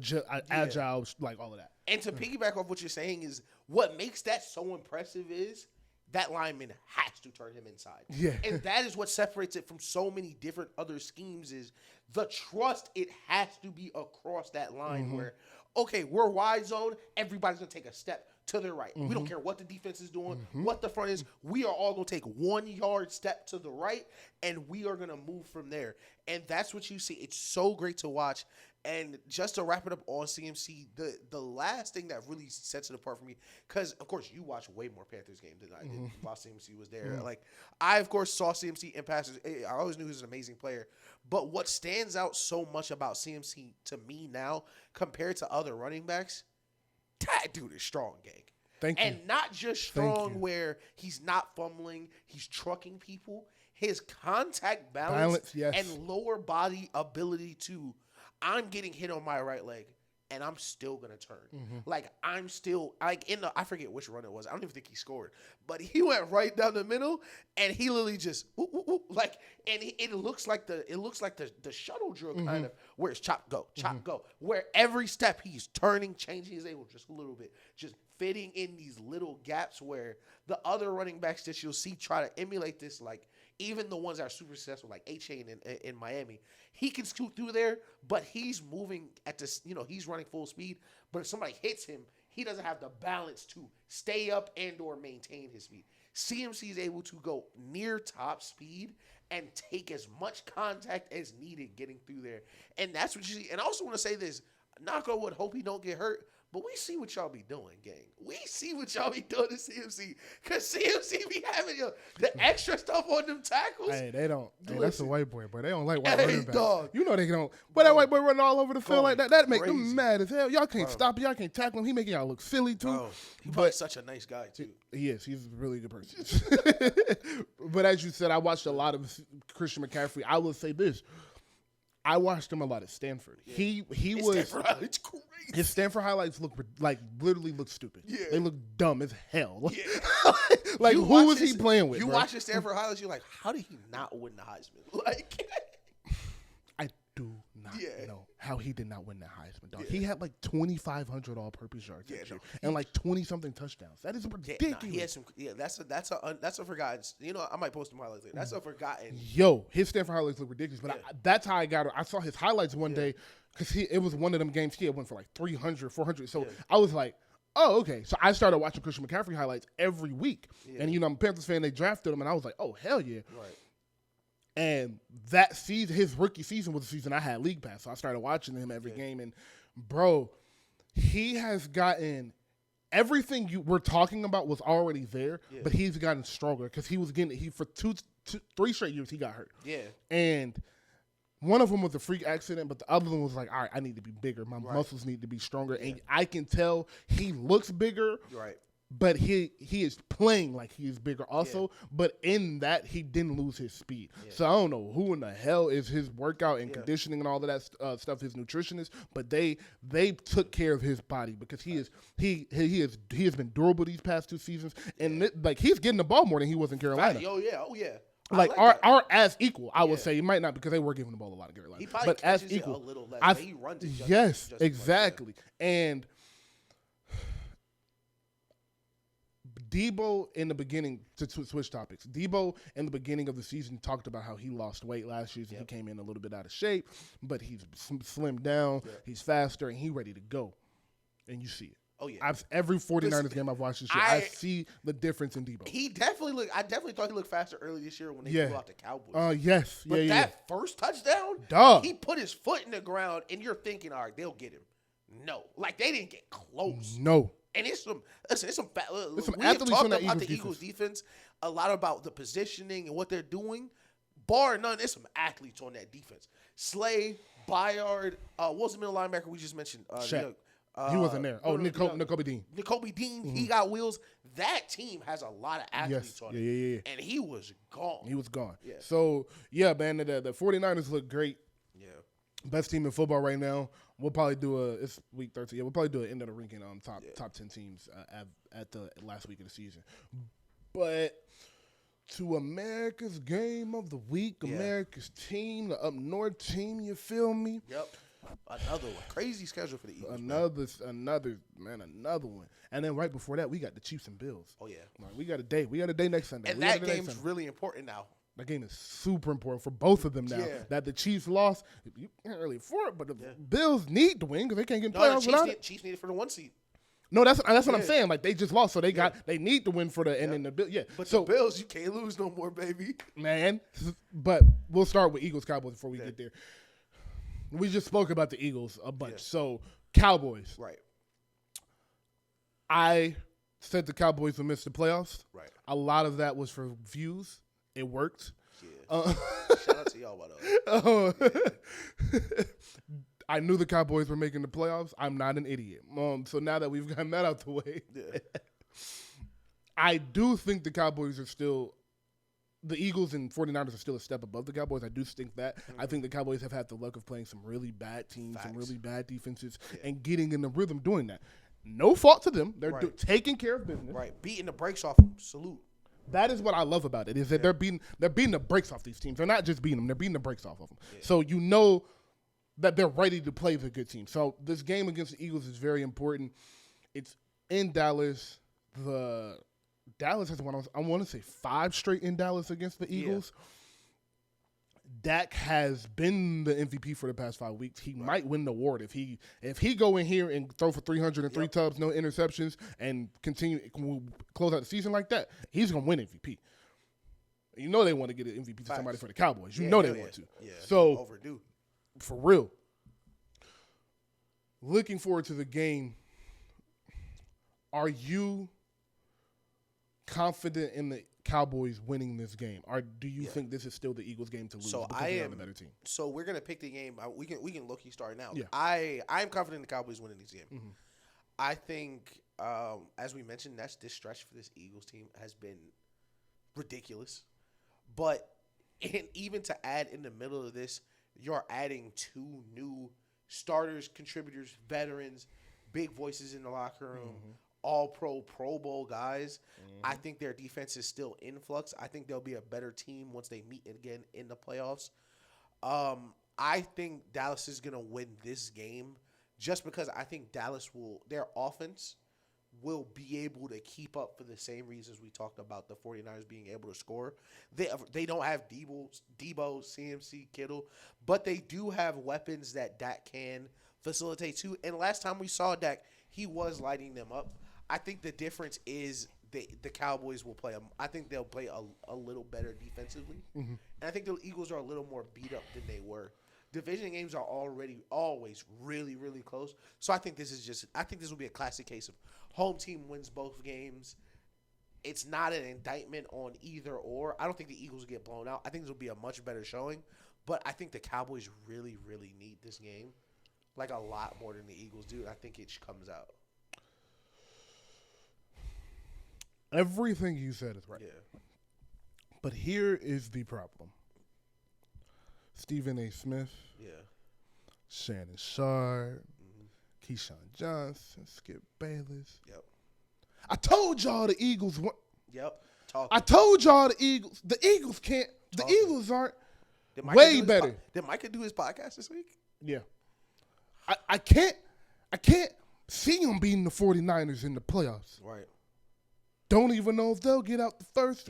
[SPEAKER 2] agile, like all of that.
[SPEAKER 1] And to piggyback off what you're saying is what makes that so impressive is that lineman has to turn him inside. Yeah. And that is what separates it from so many different other schemes, is the trust. It has to be across that line where, okay, we're wide zone. Everybody's going to take a step to the right. We don't care what the defense is doing, what the front is. We are all going to take 1 yard step to the right, and we are going to move from there. And that's what you see. It's so great to watch. And just to wrap it up on CMC, the last thing that really sets it apart for me, because, of course, you watch way more Panthers games than I did while CMC was there. Like, I, of course, saw CMC in passes. I always knew he was an amazing player. But what stands out so much about CMC to me now compared to other running backs, that dude is strong, gang. Thank you. And not just strong where he's not fumbling, he's trucking people. His contact balance and lower body ability to, I'm getting hit on my right leg, and I'm still going to turn. Like, I'm still, like, I forget which run it was. I don't even think he scored. But he went right down the middle, and he literally just, like, and it looks like the shuttle drill kind of, where it's chop, go, go. Where every step he's turning, changing his angle just a little bit, just fitting in these little gaps where the other running backs that you'll see try to emulate this, like, even the ones that are super successful, like A-Chain in Miami, he can scoot through there, but he's moving at this, he's running full speed. But if somebody hits him, he doesn't have the balance to stay up and or maintain his speed. CMC is able to go near top speed and take as much contact as needed getting through there. And that's what you see. And I also want to say this, knock on wood, hope he don't get hurt. But we see what y'all be doing, gang. We see what y'all be doing to CMC. Because CMC be having the extra stuff on them tackles.
[SPEAKER 2] Hey, they don't. Hey, that's a white boy, but they don't like white running backs. Dog. You know they don't. But that white boy running all over the field like that make them mad as hell. Y'all can't stop it. Y'all can't tackle him. He making y'all look silly, too.
[SPEAKER 1] But such a nice guy, too.
[SPEAKER 2] He is. He's a really good person. But as you said, I watched a lot of Christian McCaffrey. I will say this. I watched him a lot at Stanford. Yeah. He was Stanford highlights crazy. His Stanford highlights literally look stupid. Yeah. They look dumb as hell. Yeah. Like who was he playing with?
[SPEAKER 1] You watch his Stanford highlights, you're like, how did he not win the Heisman? Like,
[SPEAKER 2] I do not know how he did not win the Heisman, dog. Yeah. He had like 2,500 all-purpose yards that year and like 20-something touchdowns. That is ridiculous. He had some. Yeah, that's a forgotten. I might post some highlights later. That's a forgotten. Yo, his Stanford highlights look ridiculous, but that's how I got it. I saw his highlights one day because it was one of them games he had went for like 300, 400. So I was like, oh, okay. So I started watching Christian McCaffrey highlights every week, and I'm a Panthers fan. They drafted him, and I was like, oh hell yeah. Right. And that season, his rookie season was the season I had League Pass. So I started watching him every game. And, bro, he has gotten everything you were talking about was already there, but he's gotten stronger because he was getting for 3 straight years he got hurt.
[SPEAKER 1] Yeah.
[SPEAKER 2] And one of them was a freak accident, but the other one was like, all right, I need to be bigger. My muscles need to be stronger. And I can tell he looks bigger.
[SPEAKER 1] Right.
[SPEAKER 2] But he is playing like he is bigger also. But in that, he didn't lose his speed. Yeah. So I don't know who in the hell is his workout and conditioning and all of that stuff, his nutritionist. But they took care of his body because he has been durable these past 2 seasons. And he's getting the ball more than he was in Carolina.
[SPEAKER 1] Oh yeah.
[SPEAKER 2] Like are as equal, I would say. He might not because they were giving the ball a lot of Carolina.
[SPEAKER 1] He probably
[SPEAKER 2] but as equal,
[SPEAKER 1] it a little less. He runs it
[SPEAKER 2] just exactly. And Deebo in the beginning, to switch topics, Deebo in the beginning of the season talked about how he lost weight last season. He came in a little bit out of shape, but he's slimmed down. He's faster, and he's ready to go. And you see it.
[SPEAKER 1] Oh, yeah.
[SPEAKER 2] Every 49ers game I've watched this year, I see the difference in Deebo.
[SPEAKER 1] I definitely thought he looked faster early this year when they blew out the Cowboys.
[SPEAKER 2] Yes.
[SPEAKER 1] But that first touchdown, he put his foot in the ground, and you're thinking, all right, they'll get him. No. Like, they didn't get close.
[SPEAKER 2] No.
[SPEAKER 1] And it's some we have
[SPEAKER 2] athletes
[SPEAKER 1] talked
[SPEAKER 2] on that
[SPEAKER 1] about the Eagles defense, a lot about the positioning and what they're doing. Bar none, there's some athletes on that defense. Slay, Bayard, what was the middle linebacker we just mentioned?
[SPEAKER 2] Shaq. He wasn't there. Oh, Nakobe Dean.
[SPEAKER 1] Nakobe Dean, he got wheels. That team has a lot of athletes on it.
[SPEAKER 2] Yeah.
[SPEAKER 1] And he was gone.
[SPEAKER 2] Yeah. So, man, the 49ers look great.
[SPEAKER 1] Yeah.
[SPEAKER 2] Best team in football right now. We'll probably do it's week 13. Yeah, we'll probably do an end of the ranking on top 10 teams at the last week of the season. But to America's game of the week, America's team, the up north team, you feel me?
[SPEAKER 1] Yep. Another one. Crazy schedule for the Eagles.
[SPEAKER 2] Another one. And then right before that, we got the Chiefs and Bills.
[SPEAKER 1] Oh, yeah.
[SPEAKER 2] Right, we got a day. We got a day next Sunday.
[SPEAKER 1] And that game's really important now.
[SPEAKER 2] That game is super important for both of them now. Yeah. That the Chiefs lost, you can't really afford it, but the Bills need to win because they can't get in playoffs without it.
[SPEAKER 1] Chiefs need it for the 1 seed.
[SPEAKER 2] No, that's what I'm saying. Like, they just lost, so they need to win for the and then the Bills. Yeah,
[SPEAKER 1] but the Bills, you can't lose no more, baby.
[SPEAKER 2] Man, but we'll start with Eagles Cowboys before we get there. We just spoke about the Eagles a bunch, so Cowboys.
[SPEAKER 1] Right.
[SPEAKER 2] I said the Cowboys would miss the playoffs.
[SPEAKER 1] Right.
[SPEAKER 2] A lot of that was for views. It worked.
[SPEAKER 1] Yeah. Shout out to y'all about that.
[SPEAKER 2] I knew the Cowboys were making the playoffs. I'm not an idiot. So now that we've gotten that out the way, I do think the Cowboys are still – the Eagles and 49ers are still a step above the Cowboys. I do think that. I think the Cowboys have had the luck of playing some really bad teams, some really bad defenses, and getting in the rhythm doing that. No fault to them. They're taking care of business.
[SPEAKER 1] Right. Beating the brakes off them. Salute.
[SPEAKER 2] That is what I love about it, is that they're beating the brakes off these teams. They're not just beating them. They're beating the brakes off of them. Yeah. So you know that they're ready to play the good team. So this game against the Eagles is very important. It's in Dallas. Dallas has won, I want to say 5 straight in Dallas against the Eagles. Yeah. Dak has been the MVP for the past 5 weeks. He might win the award if he go in here and throw for 303 tubs, no interceptions, and close out the season like that. He's gonna win MVP. You know they want to get an MVP to somebody for the Cowboys. You know they want to.
[SPEAKER 1] Yeah.
[SPEAKER 2] So
[SPEAKER 1] overdue.
[SPEAKER 2] For real. Looking forward to the game. Are you confident in the Cowboys winning this game, or do you think this is still the Eagles' game to lose?
[SPEAKER 1] So
[SPEAKER 2] because they're the better team.
[SPEAKER 1] So we're gonna pick the game. We can low-key start now.
[SPEAKER 2] Yeah.
[SPEAKER 1] I'm confident in the Cowboys winning this game.
[SPEAKER 2] Mm-hmm.
[SPEAKER 1] I think, as we mentioned, this stretch for this Eagles team has been ridiculous. But even to add in the middle of this, you're adding 2 new starters, contributors, veterans, big voices in the locker room. Mm-hmm. All-pro, Pro Bowl guys. Mm-hmm. I think their defense is still in flux. I think they'll be a better team once they meet again in the playoffs. I think Dallas is going to win this game just because I think their offense will be able to keep up for the same reasons we talked about the 49ers being able to score. They don't have Deebo, CMC, Kittle, but they do have weapons that Dak can facilitate too. And last time we saw Dak, he was lighting them up. I think the difference is the Cowboys will play. I think they'll play a little better defensively, and I think the Eagles are a little more beat up than they were. Division games are always really, really close. So I think this will be a classic case of home team wins both games. It's not an indictment on either or. I don't think the Eagles will get blown out. I think this will be a much better showing. But I think the Cowboys really, really need this game, like a lot more than the Eagles do. I think it comes out.
[SPEAKER 2] Everything you said is right.
[SPEAKER 1] Yeah.
[SPEAKER 2] But here is the problem. Stephen A. Smith.
[SPEAKER 1] Yeah.
[SPEAKER 2] Shannon Sharp. Keyshawn Johnson. Skip Bayless.
[SPEAKER 1] Yep.
[SPEAKER 2] I told y'all the Eagles won.
[SPEAKER 1] Yep. Talking.
[SPEAKER 2] I told y'all the Eagles can't. The Eagles aren't way better.
[SPEAKER 1] Did Micah do his podcast this week?
[SPEAKER 2] Yeah. I can't see them beating the 49ers in the playoffs.
[SPEAKER 1] Right.
[SPEAKER 2] Don't even know if they'll get out the first.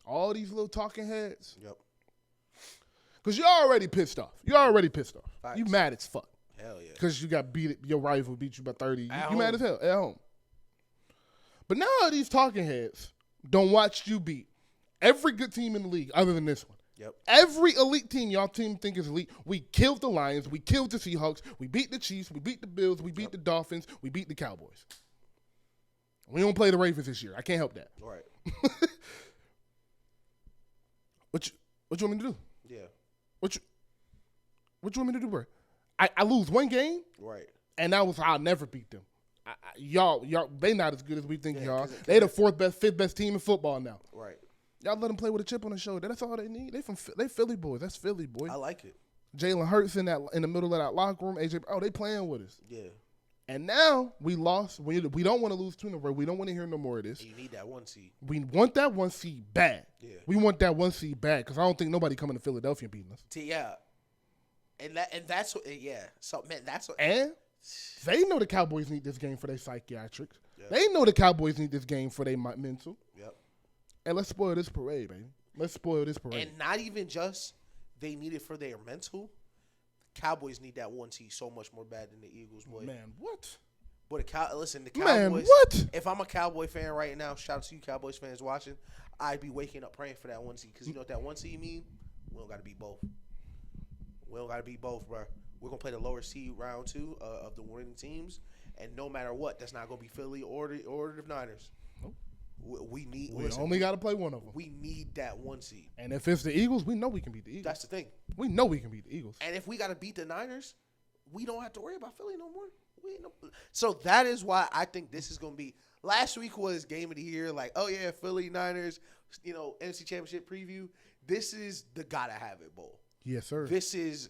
[SPEAKER 2] All these little talking heads.
[SPEAKER 1] Yep.
[SPEAKER 2] Because you're already pissed off.
[SPEAKER 1] Facts.
[SPEAKER 2] You mad as fuck.
[SPEAKER 1] Hell yeah.
[SPEAKER 2] Because you got beat. Your rival beat you by 30. You mad as hell at home. But now these talking heads don't watch you beat every good team in the league other than this one.
[SPEAKER 1] Yep.
[SPEAKER 2] Every elite team y'all team think is elite. We killed the Lions. We killed the Seahawks. We beat the Chiefs. We beat the Bills. We beat the Dolphins. We beat the Cowboys. We don't play the Ravens this year. I can't help that.
[SPEAKER 1] Right.
[SPEAKER 2] What you want me to do?
[SPEAKER 1] Yeah.
[SPEAKER 2] What you want me to do, bro? I lose one game.
[SPEAKER 1] Right.
[SPEAKER 2] And I'll never beat them. Y'all, they not as good as we think y'all.
[SPEAKER 1] 'cause
[SPEAKER 2] They the fifth best team in football now.
[SPEAKER 1] Right.
[SPEAKER 2] Y'all let them play with a chip on the shoulder. That's all they need. They Philly boys. That's Philly, boy.
[SPEAKER 1] I like it.
[SPEAKER 2] Jalen Hurts in the middle of that locker room. AJ, they playing with us.
[SPEAKER 1] Yeah.
[SPEAKER 2] And now we lost. We don't want to lose 2 in a row. We don't want to hear no more of this.
[SPEAKER 1] You need that 1 seed.
[SPEAKER 2] We want that 1 seed bad.
[SPEAKER 1] Yeah.
[SPEAKER 2] We want that 1 seed bad because I don't think nobody coming to Philadelphia and beating us.
[SPEAKER 1] Yeah. And that's what. Yeah. So man, that's what.
[SPEAKER 2] And they know the Cowboys need this game for their psychiatric.
[SPEAKER 1] Yep.
[SPEAKER 2] They know the Cowboys need this game for their mental.
[SPEAKER 1] Yep.
[SPEAKER 2] And let's spoil this parade, baby. Let's spoil this parade.
[SPEAKER 1] And not even just they need it for their mental. Cowboys need that 1 seed so much more bad than the Eagles, boy.
[SPEAKER 2] Man, what?
[SPEAKER 1] But the Cowboys.
[SPEAKER 2] Man, what?
[SPEAKER 1] If I'm a Cowboy fan right now, shout out to you Cowboys fans watching, I'd be waking up praying for that 1 seed because you know what that 1 seed mean? We don't got to beat both. We don't got to beat both, bro. We're gonna play the lower seed round 2 of the winning teams, and no matter what, that's not gonna be Philly or the Niners.
[SPEAKER 2] Nope.
[SPEAKER 1] We
[SPEAKER 2] only got to play one of them.
[SPEAKER 1] We need that 1 seed.
[SPEAKER 2] And if it's the Eagles, we know we can beat the Eagles.
[SPEAKER 1] That's the thing.
[SPEAKER 2] We know we can beat the Eagles.
[SPEAKER 1] And if we got to beat the Niners, we don't have to worry about Philly no more. So that is why I think this is going to be. Last week was game of the year. Like, oh, yeah, Philly, Niners, NFC Championship preview. This is the gotta have it bowl.
[SPEAKER 2] Yes, sir.
[SPEAKER 1] This is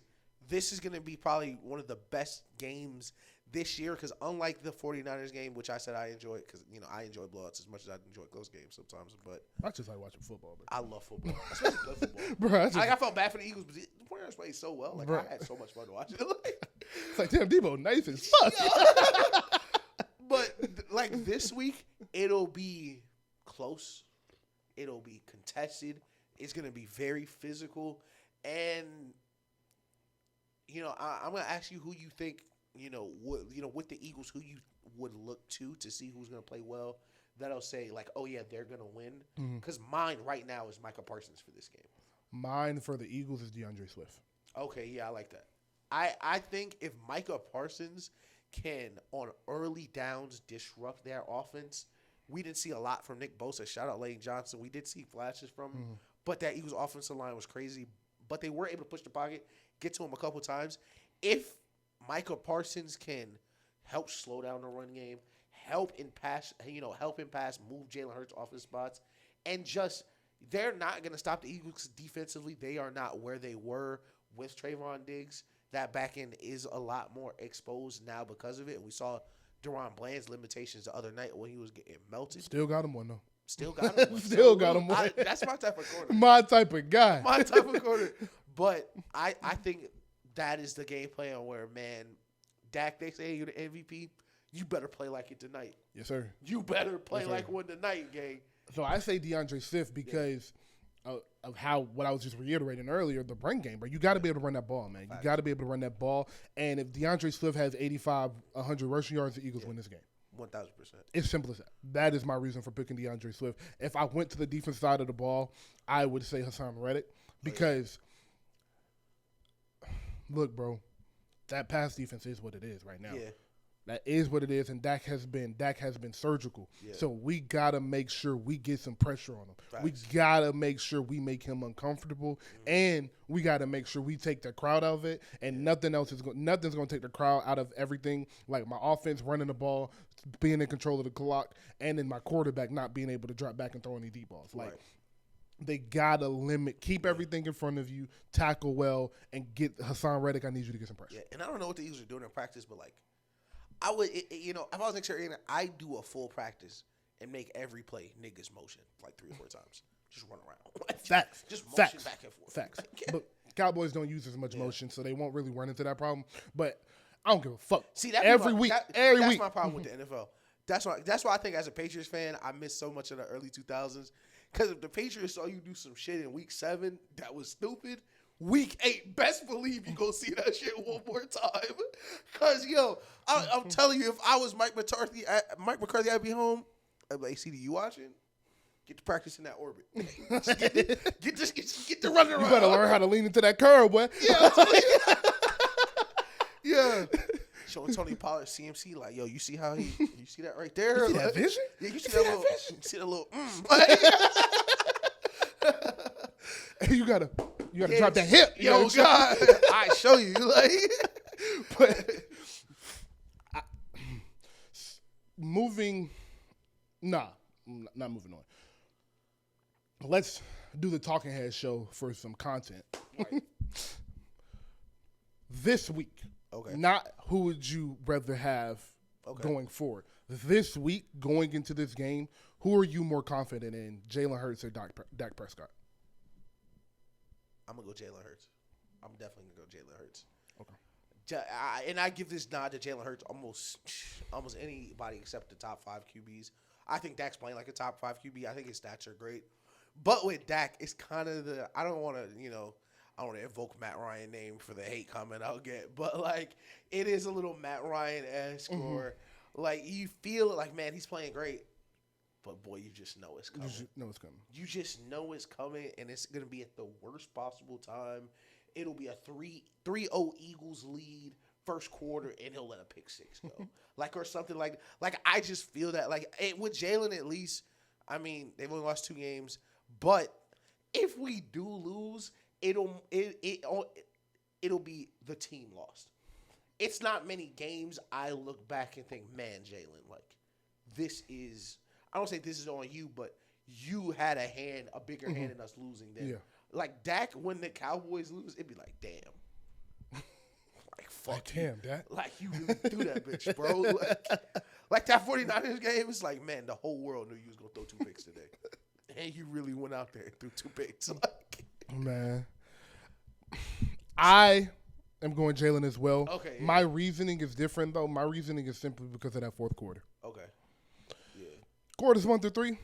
[SPEAKER 1] going to be probably one of the best games this year because unlike the 49ers game, which I said I enjoy because, I enjoy blowouts as much as I enjoy close games sometimes. But
[SPEAKER 2] I just like watching football. Bro.
[SPEAKER 1] I love football. Especially good football.
[SPEAKER 2] Bro,
[SPEAKER 1] I felt bad for the Eagles, but the 49ers played so well. Like, I had so much fun watching it.
[SPEAKER 2] It's like, damn, Deebo, nice as fuck.
[SPEAKER 1] But, like, this week, it'll be close. It'll be contested. It's going to be very physical. And, I'm going to ask you who you think, with the Eagles, who you would look to see who's going to play well. That'll say, like, oh, yeah, they're going to win. Because mine right now is Micah Parsons for this game.
[SPEAKER 2] Mine for the Eagles is DeAndre Swift.
[SPEAKER 1] Okay, yeah, I like that. I think if Micah Parsons can, on early downs, disrupt their offense, we didn't see a lot from Nick Bosa. Shout out Lane Johnson. We did see flashes from him, but that Eagles offensive line was crazy. But they were able to push the pocket, get to him a couple times. If Micah Parsons can help slow down the run game, help him pass, move Jalen Hurts off his spots, and just they're not going to stop the Eagles defensively. They are not where they were with Trayvon Diggs. That back end is a lot more exposed now because of it. And we saw Deron Bland's limitations the other night when he was getting melted.
[SPEAKER 2] Still got him one, though.
[SPEAKER 1] Still got him one.
[SPEAKER 2] Still got him one.
[SPEAKER 1] That's my type of corner.
[SPEAKER 2] My type of guy.
[SPEAKER 1] My type of corner. But I think that is the game plan where, man, Dak, they say you're the MVP. You better play like it tonight.
[SPEAKER 2] Yes, sir.
[SPEAKER 1] You better play
[SPEAKER 2] yes,
[SPEAKER 1] like one tonight, gang.
[SPEAKER 2] So I say DeAndre Swift because of what I was just reiterating earlier, the run game, bro. You got to be able to run that ball, man. You got to be able to run that ball. And if DeAndre Swift has 85, 100 rushing yards, the Eagles win this game.
[SPEAKER 1] 1000%.
[SPEAKER 2] It's simple as that. That is my reason for picking DeAndre Swift. If I went to the defense side of the ball, I would say Hassan Reddick because, look, bro, that pass defense is what it is right now.
[SPEAKER 1] Yeah.
[SPEAKER 2] That is what it is, and Dak has been surgical.
[SPEAKER 1] Yeah.
[SPEAKER 2] So we gotta make sure we get some pressure on him.
[SPEAKER 1] Facts.
[SPEAKER 2] We gotta make sure we make him uncomfortable, and we gotta make sure we take the crowd out of it. And nothing's gonna take the crowd out of everything. Like my offense running the ball, being in control of the clock, and then my quarterback not being able to drop back and throw any deep balls. Like they gotta keep everything in front of you, tackle well, and get Hassan Reddick. I need you to get some pressure.
[SPEAKER 1] Yeah, and I don't know what the Eagles are doing in practice, but like. I would, if I was next year, I'd do a full practice and make every play niggas motion like 3 or 4 times. Just run around.
[SPEAKER 2] Facts.
[SPEAKER 1] Just motion back and forth.
[SPEAKER 2] Facts. But Cowboys don't use as much motion, so they won't really run into that problem. But I don't give a fuck.
[SPEAKER 1] See,
[SPEAKER 2] every week.
[SPEAKER 1] That's my problem with the NFL. That's why I think as a Patriots fan, I miss so much of the early 2000s. Because if the Patriots saw you do some shit in week 7 that was stupid, week 8, best believe you go see that shit one more time. Cause I'm telling you, if I was Mike McCarthy, I'd be home. I'd be like, CD, you watching? Get to practice in that orbit. get to running around.
[SPEAKER 2] You better learn how to lean into that curve, boy.
[SPEAKER 1] Yeah, yeah. Showing Tony Pollard CMC like, yo, you see how you see that right there?
[SPEAKER 2] You see that vision?
[SPEAKER 1] Yeah, you see that little vision? You see that little
[SPEAKER 2] Hey, you gotta drop that hip.
[SPEAKER 1] Yo, God, I show you. Like,
[SPEAKER 2] but not moving on. Let's do the Talking Head show for some content.
[SPEAKER 1] right.
[SPEAKER 2] This week, not who would you rather have going forward. This week, going into this game, who are you more confident in, Jalen Hurts or Dak Prescott?
[SPEAKER 1] I'm going to go Jalen Hurts. I'm definitely going to go Jalen Hurts.
[SPEAKER 2] Okay.
[SPEAKER 1] And I give this nod to Jalen Hurts almost anybody except the top 5 QBs. I think Dak's playing like a top 5 QB. I think his stats are great. But with Dak, it's kind of I don't want to invoke Matt Ryan name for the hate comment I'll get. But, like, it is a little Matt Ryan-esque or, like, you feel like, man, he's playing great. But, boy, you just know it's coming. You just know it's coming, and it's going to be at the worst possible time. It'll be a 3-0 Eagles lead first quarter, and he'll let a pick 6 go. Or something like I just feel that. With Jalen, at least, I mean, they've only lost 2 games. But if we do lose, it'll be the team lost. It's not many games I look back and think, man, Jalen, this is – I don't say this is on you, but you had a bigger hand in us losing than. Yeah. Dak, when the Cowboys lose, it'd be like, damn. Fuck
[SPEAKER 2] damn, Dak.
[SPEAKER 1] You really threw that bitch, bro. That 49ers game, it's like, man, the whole world knew you was going to throw 2 picks today. And you really went out there and threw 2 picks.
[SPEAKER 2] Man. I am going Jalen as well.
[SPEAKER 1] Okay. Yeah.
[SPEAKER 2] My reasoning is different, though. My reasoning is simply because of that fourth quarter.
[SPEAKER 1] Okay. Yeah.
[SPEAKER 2] Quarters 1 through 3,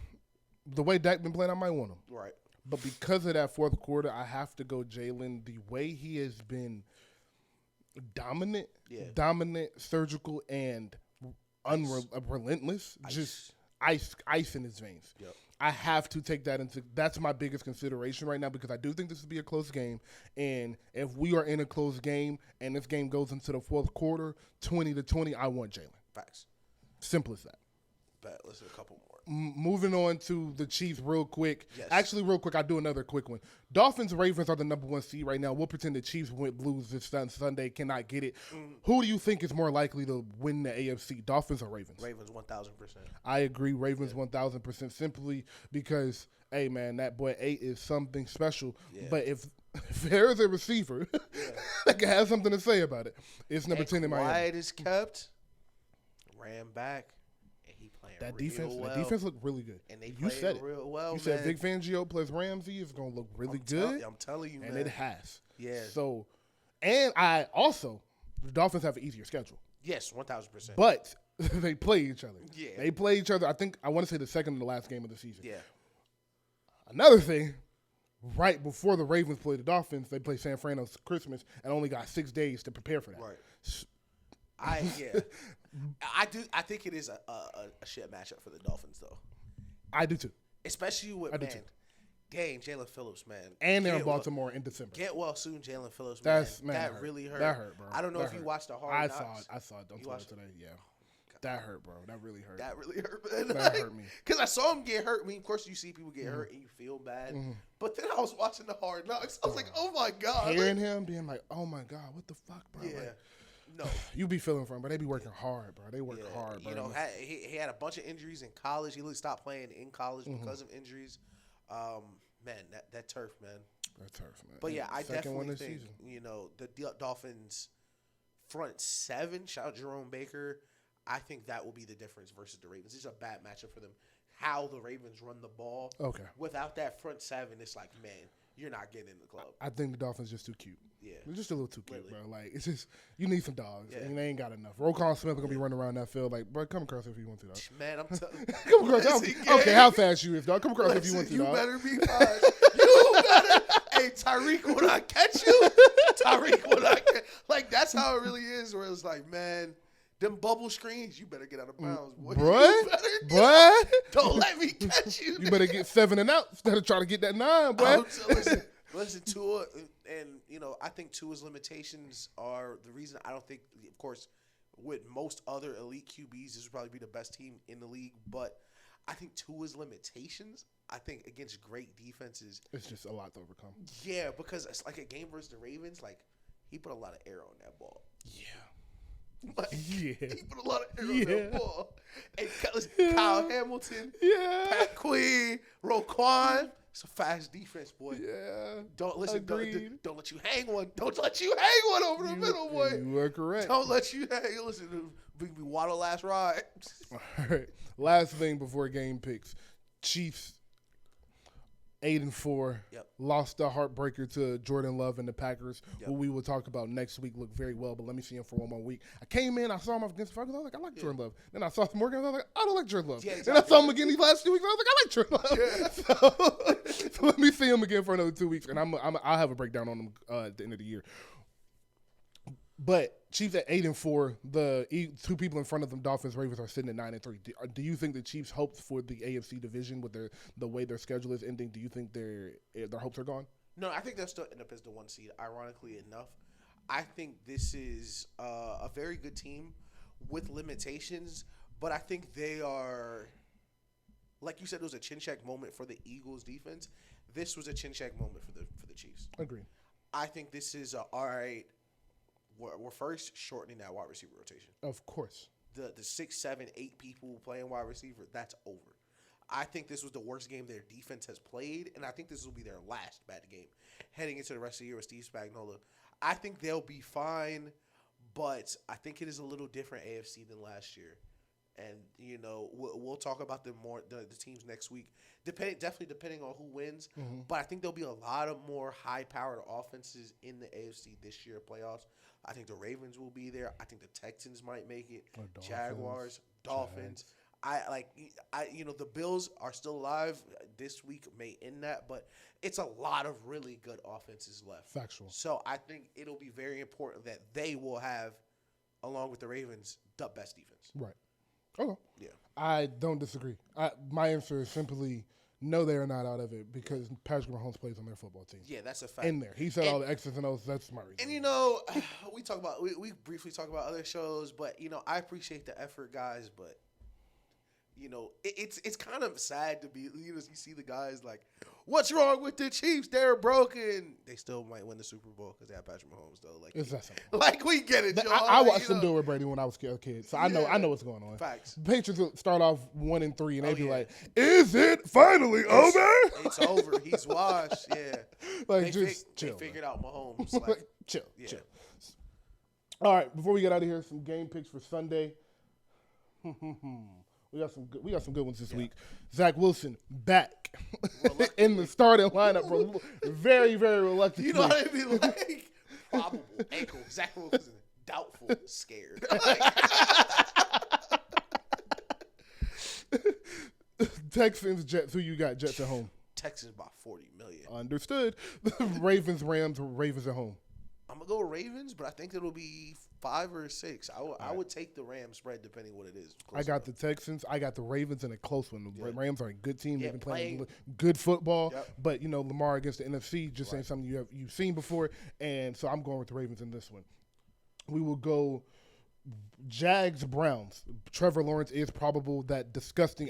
[SPEAKER 2] the way Dak been playing, I might want him.
[SPEAKER 1] Right.
[SPEAKER 2] But because of that fourth quarter, I have to go Jalen. The way he has been dominant, surgical, and relentless, just ice in his veins.
[SPEAKER 1] Yep.
[SPEAKER 2] I have to take that into – that's my biggest consideration right now because I do think this will be a close game. And if we are in a close game and this game goes into the fourth quarter, 20-20, I want Jalen.
[SPEAKER 1] Facts.
[SPEAKER 2] Simple as that.
[SPEAKER 1] Bet. Let's do a couple more.
[SPEAKER 2] Moving on to the Chiefs real quick.
[SPEAKER 1] Yes.
[SPEAKER 2] Actually, real quick, I'll do another quick one. Dolphins, Ravens are the number 1 seed right now. We'll pretend the Chiefs lose this Sunday, cannot get it. Who do you think is more likely to win the AFC, Dolphins or Ravens?
[SPEAKER 1] Ravens, 1,000%.
[SPEAKER 2] I agree, Ravens 1,000% simply because, hey, man, that boy 8 is something special. Yeah. But if there is a receiver that can have something to say about it, it's number 10 in Miami.
[SPEAKER 1] Quiet is kept, ran back.
[SPEAKER 2] That defense looked really good.
[SPEAKER 1] And they played real well,
[SPEAKER 2] You said Vic Fangio plus Ramsey is going to look really good.
[SPEAKER 1] I'm telling you, man.
[SPEAKER 2] And it has.
[SPEAKER 1] Yeah.
[SPEAKER 2] So, and the Dolphins have an easier schedule.
[SPEAKER 1] Yes, 1,000%.
[SPEAKER 2] But they play each other.
[SPEAKER 1] Yeah.
[SPEAKER 2] They play each other, I want to say the second to the last game of the season.
[SPEAKER 1] Yeah.
[SPEAKER 2] Another thing, right before the Ravens play the Dolphins, they play San Fran on Christmas and only got 6 days to prepare for that.
[SPEAKER 1] Right. I do. I think it is a shit matchup for the Dolphins, though.
[SPEAKER 2] I do too.
[SPEAKER 1] Especially with, man, dang, Jalen Phillips, man.
[SPEAKER 2] And they're in Baltimore in December.
[SPEAKER 1] Get well soon, Jalen Phillips, man. That
[SPEAKER 2] hurt.
[SPEAKER 1] really hurt.
[SPEAKER 2] That hurt, bro.
[SPEAKER 1] I don't know
[SPEAKER 2] that
[SPEAKER 1] if
[SPEAKER 2] hurt.
[SPEAKER 1] you watched the Hard Knocks.
[SPEAKER 2] I saw it on Twitter today, yeah. That hurt, bro. That really hurt.
[SPEAKER 1] That really hurt, man.
[SPEAKER 2] That hurt me.
[SPEAKER 1] Because I saw him get hurt. I mean, of course, you see people get hurt and you feel bad. But then I was watching the Hard Knocks. I was like, oh, my God.
[SPEAKER 2] Hearing him being like, oh, my God, what the fuck, bro?
[SPEAKER 1] Yeah.
[SPEAKER 2] Like,
[SPEAKER 1] no.
[SPEAKER 2] You be feeling for him, but they be working hard, bro. They work hard, bro.
[SPEAKER 1] You know, he had a bunch of injuries in college. He really stopped playing in college because of injuries. Man, that turf, man.
[SPEAKER 2] That turf, man.
[SPEAKER 1] But, yeah, I definitely think,
[SPEAKER 2] season.
[SPEAKER 1] you know, the Dolphins front seven, shout out Jerome Baker, I think that will be the difference versus the Ravens. It's a bad matchup for them. How the Ravens run the ball. Okay. Without that front seven, it's like, man, you're not getting in the club.
[SPEAKER 2] I think the Dolphins just too cute.
[SPEAKER 1] Yeah.
[SPEAKER 2] They're just a little too cute, bro. Like, it's just, you need some dogs. Yeah. I mean, they ain't got enough. Roquan Smith going to be running around that field like, bro, come across if you want to, dog.
[SPEAKER 1] Man, I'm telling you.
[SPEAKER 2] Come across. Okay, how fast you is, dog. Come across if you want to, dog.
[SPEAKER 1] You better be fast. You better. Hey, Tyreek, when I catch you, like, that's how it really is, where it's like, man, them bubble screens, you better get out of bounds, boy. Don't let me catch you.
[SPEAKER 2] You better get 7 and out instead of trying to get that 9, boy.
[SPEAKER 1] Listen, Tua, and, you know, I think Tua's limitations are the reason I don't think, of course, with most other elite QBs, this would probably be the best team in the league, but I think Tua's limitations, I think against great defenses,
[SPEAKER 2] it's just a lot to overcome.
[SPEAKER 1] Yeah, because it's like a game versus the Ravens, like, he put a lot of air on that ball.
[SPEAKER 2] Yeah.
[SPEAKER 1] Like, he put a lot of air on that ball. And Kyle Hamilton, Pat Quinn, Roquan. It's a fast defense, boy. Yeah. Don't listen. Don't let you hang one. Don't let you hang one over the middle, boy.
[SPEAKER 2] You are correct.
[SPEAKER 1] Don't let you hang. Listen, we waddle last ride.
[SPEAKER 2] All right. Last thing before game picks. Chiefs 8-4.
[SPEAKER 1] Yep.
[SPEAKER 2] Lost the heartbreaker to Jordan Love and the Packers, who we will talk about next week. Look very well, but let me see him for one more week. I came in, I saw him against the Falcons. I was like, I like Jordan Love. Then I saw some more games. I was like, I don't like Jordan Love. Yeah, exactly. Then I saw him again these last 2 weeks. I was like, I like Jordan Love. Yeah. So let me see him again for another 2 weeks, and I'll have a breakdown on him at the end of the year. But Chiefs at 8-4, the two people in front of them, Dolphins, Ravens, are sitting at 9-3. Do you think the Chiefs' hopes for the AFC division with the way their schedule is ending? Do you think their hopes are gone?
[SPEAKER 1] No, I think they'll still end up as the 1 seed. Ironically enough, I think this is a very good team with limitations, but I think they are, like you said, it was a chin check moment for the Eagles defense. This was a chin check moment for the Chiefs.
[SPEAKER 2] Agreed.
[SPEAKER 1] I think this is all right. We're first shortening that wide receiver rotation.
[SPEAKER 2] Of course.
[SPEAKER 1] The 6, 7, 8 people playing wide receiver, that's over. I think this was the worst game their defense has played, and I think this will be their last bad game heading into the rest of the year with Steve Spagnuolo. I think they'll be fine, but I think it is a little different AFC than last year. And, you know, we'll talk about the teams next week, definitely depending on who wins. Mm-hmm. But I think there'll be a lot of more high-powered offenses in the AFC this year playoffs. I think the Ravens will be there. I think the Texans might make it. Jaguars, Dolphins. You know, the Bills are still alive. This week may end that, but it's a lot of really good offenses left.
[SPEAKER 2] Factual.
[SPEAKER 1] So I think it'll be very important that they will have, along with the Ravens, the best defense.
[SPEAKER 2] Right. Okay.
[SPEAKER 1] Yeah.
[SPEAKER 2] I don't disagree. My answer is simply no, they are not out of it because Patrick Mahomes plays on their football team.
[SPEAKER 1] Yeah, that's a fact.
[SPEAKER 2] In there. He said all the X's and O's. That's my reason.
[SPEAKER 1] And, you know, we briefly talk about other shows, but, you know, I appreciate the effort, guys, but, you know, it's kind of sad to be, you know, you see the guys like, what's wrong with the Chiefs? They're broken. They still might win the Super Bowl because they have Patrick Mahomes, though. Like,
[SPEAKER 2] it's that simple.
[SPEAKER 1] Like, we get it, Joe.
[SPEAKER 2] I watched them do it with Brady when I was a kid, so I know what's going on.
[SPEAKER 1] Facts.
[SPEAKER 2] Patriots will start off 1-3, and they'd be like, is it finally over?
[SPEAKER 1] It's over. He's washed, yeah.
[SPEAKER 2] Like, chill.
[SPEAKER 1] They figured out Mahomes. Like,
[SPEAKER 2] chill. All right, before we get out of here, some game picks for Sunday. We got some good ones this week. Zach Wilson back in the starting lineup, bro. Very, very reluctant.
[SPEAKER 1] You know what I mean? Like, probable ankle. Zach Wilson, doubtful, scared.
[SPEAKER 2] Texans, Jets. Who you got? Jets at home.
[SPEAKER 1] Texans by $40 million.
[SPEAKER 2] Understood. Ravens, Rams. Ravens at home.
[SPEAKER 1] I'm gonna go Ravens, but I think it'll be 5 or 6. I would take the Rams spread depending what it is.
[SPEAKER 2] I got the Texans. I got the Ravens in a close one. The Rams are a good team. They've been playing good football. Yep. But, Lamar against the NFC just ain't something you've seen before. And so I'm going with the Ravens in this one. We will go Jags-Browns. Trevor Lawrence is probable. That disgusting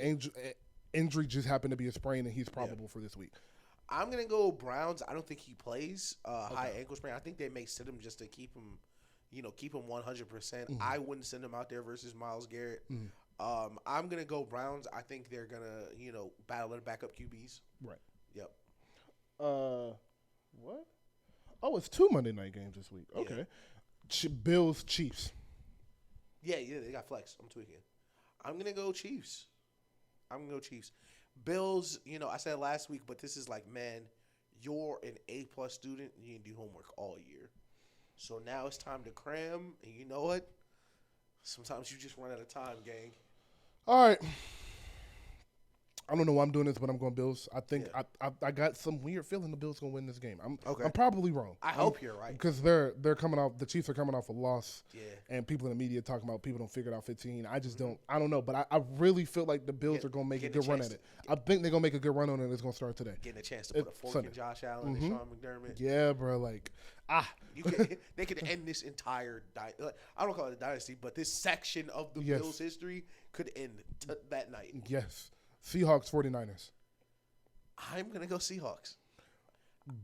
[SPEAKER 2] injury just happened to be a sprain, and he's probable for this week.
[SPEAKER 1] I'm going to go Browns. I don't think he plays high ankle sprain. I think they may sit him just to keep him, keep him 100%. I wouldn't send him out there versus Myles Garrett. I'm going to go Browns. I think they're going to, battle their backup QBs.
[SPEAKER 2] Right.
[SPEAKER 1] Yep.
[SPEAKER 2] What? Oh, it's 2 Monday night games this week. Okay. Yeah. Bills, Chiefs.
[SPEAKER 1] Yeah, they got flex. I'm tweaking. I'm going to go Chiefs. Bills, I said last week, but this is like, man, you're an A+ student. You didn't do homework all year. So now it's time to cram. And you know what? Sometimes you just run out of time, gang.
[SPEAKER 2] All right. I don't know why I'm doing this, but I'm going Bills. I think I got some weird feeling the Bills going to win this game. I'm probably wrong.
[SPEAKER 1] I hope you're right.
[SPEAKER 2] Because they're coming off, the Chiefs are coming off a loss.
[SPEAKER 1] Yeah.
[SPEAKER 2] And people in the media talking about people don't figure it out 15. I just don't. I don't know. But I really feel like the Bills are going to make a good run at it. I think they're going to make a good run on it, and it's going to start today.
[SPEAKER 1] Getting a chance to put a fork in Josh Allen and Sean McDermott.
[SPEAKER 2] Yeah, bro.
[SPEAKER 1] They could end this entire I don't call it a dynasty, but this section of the Bills history could end that night.
[SPEAKER 2] Yes. Seahawks, 49ers.
[SPEAKER 1] I'm going to go Seahawks.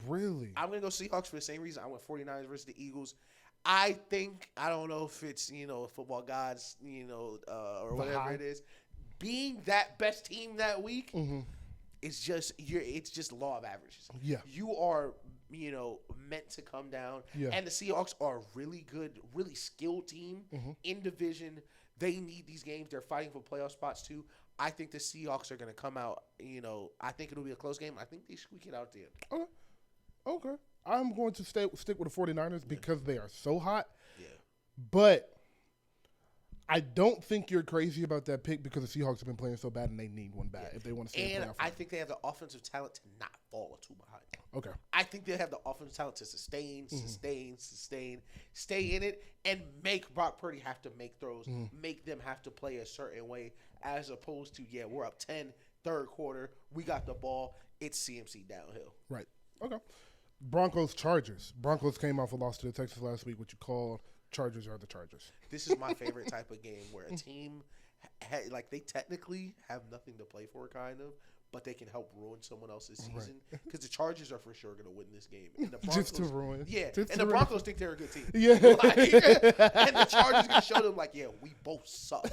[SPEAKER 2] Really?
[SPEAKER 1] I'm going to go Seahawks for the same reason I went 49ers versus the Eagles. I don't know if it's, football gods, or whatever it is. Being that best team that week, it's just law of averages.
[SPEAKER 2] Yeah.
[SPEAKER 1] You are, meant to come down. Yeah. And the Seahawks are a really good, really skilled team in division. They need these games. They're fighting for playoff spots too. I think the Seahawks are going to come out, I think it'll be a close game. I think they squeak it out at the end.
[SPEAKER 2] Okay. I'm going to stick with the 49ers because they are so hot.
[SPEAKER 1] Yeah.
[SPEAKER 2] But I don't think you're crazy about that pick because the Seahawks have been playing so bad and they need one bad if they want to stay in the playoff.
[SPEAKER 1] I think they have the offensive talent to not fall too behind.
[SPEAKER 2] Okay.
[SPEAKER 1] I think they have the offensive talent to sustain, stay in it, and make Brock Purdy have to make throws, make them have to play a certain way, as opposed to, we're up 10, third quarter, we got the ball, it's CMC downhill.
[SPEAKER 2] Right. Okay. Broncos, Chargers. Broncos came off a loss to the Texans last week, what you call Chargers are the Chargers.
[SPEAKER 1] This is my favorite type of game where a team, they technically have nothing to play for, kind of, but they can help ruin someone else's season. Because the Chargers are for sure going to win this game. And the Broncos,
[SPEAKER 2] just to ruin.
[SPEAKER 1] Yeah, and the Broncos think they're a good team.
[SPEAKER 2] Yeah.
[SPEAKER 1] And the Chargers going to show them, we both suck.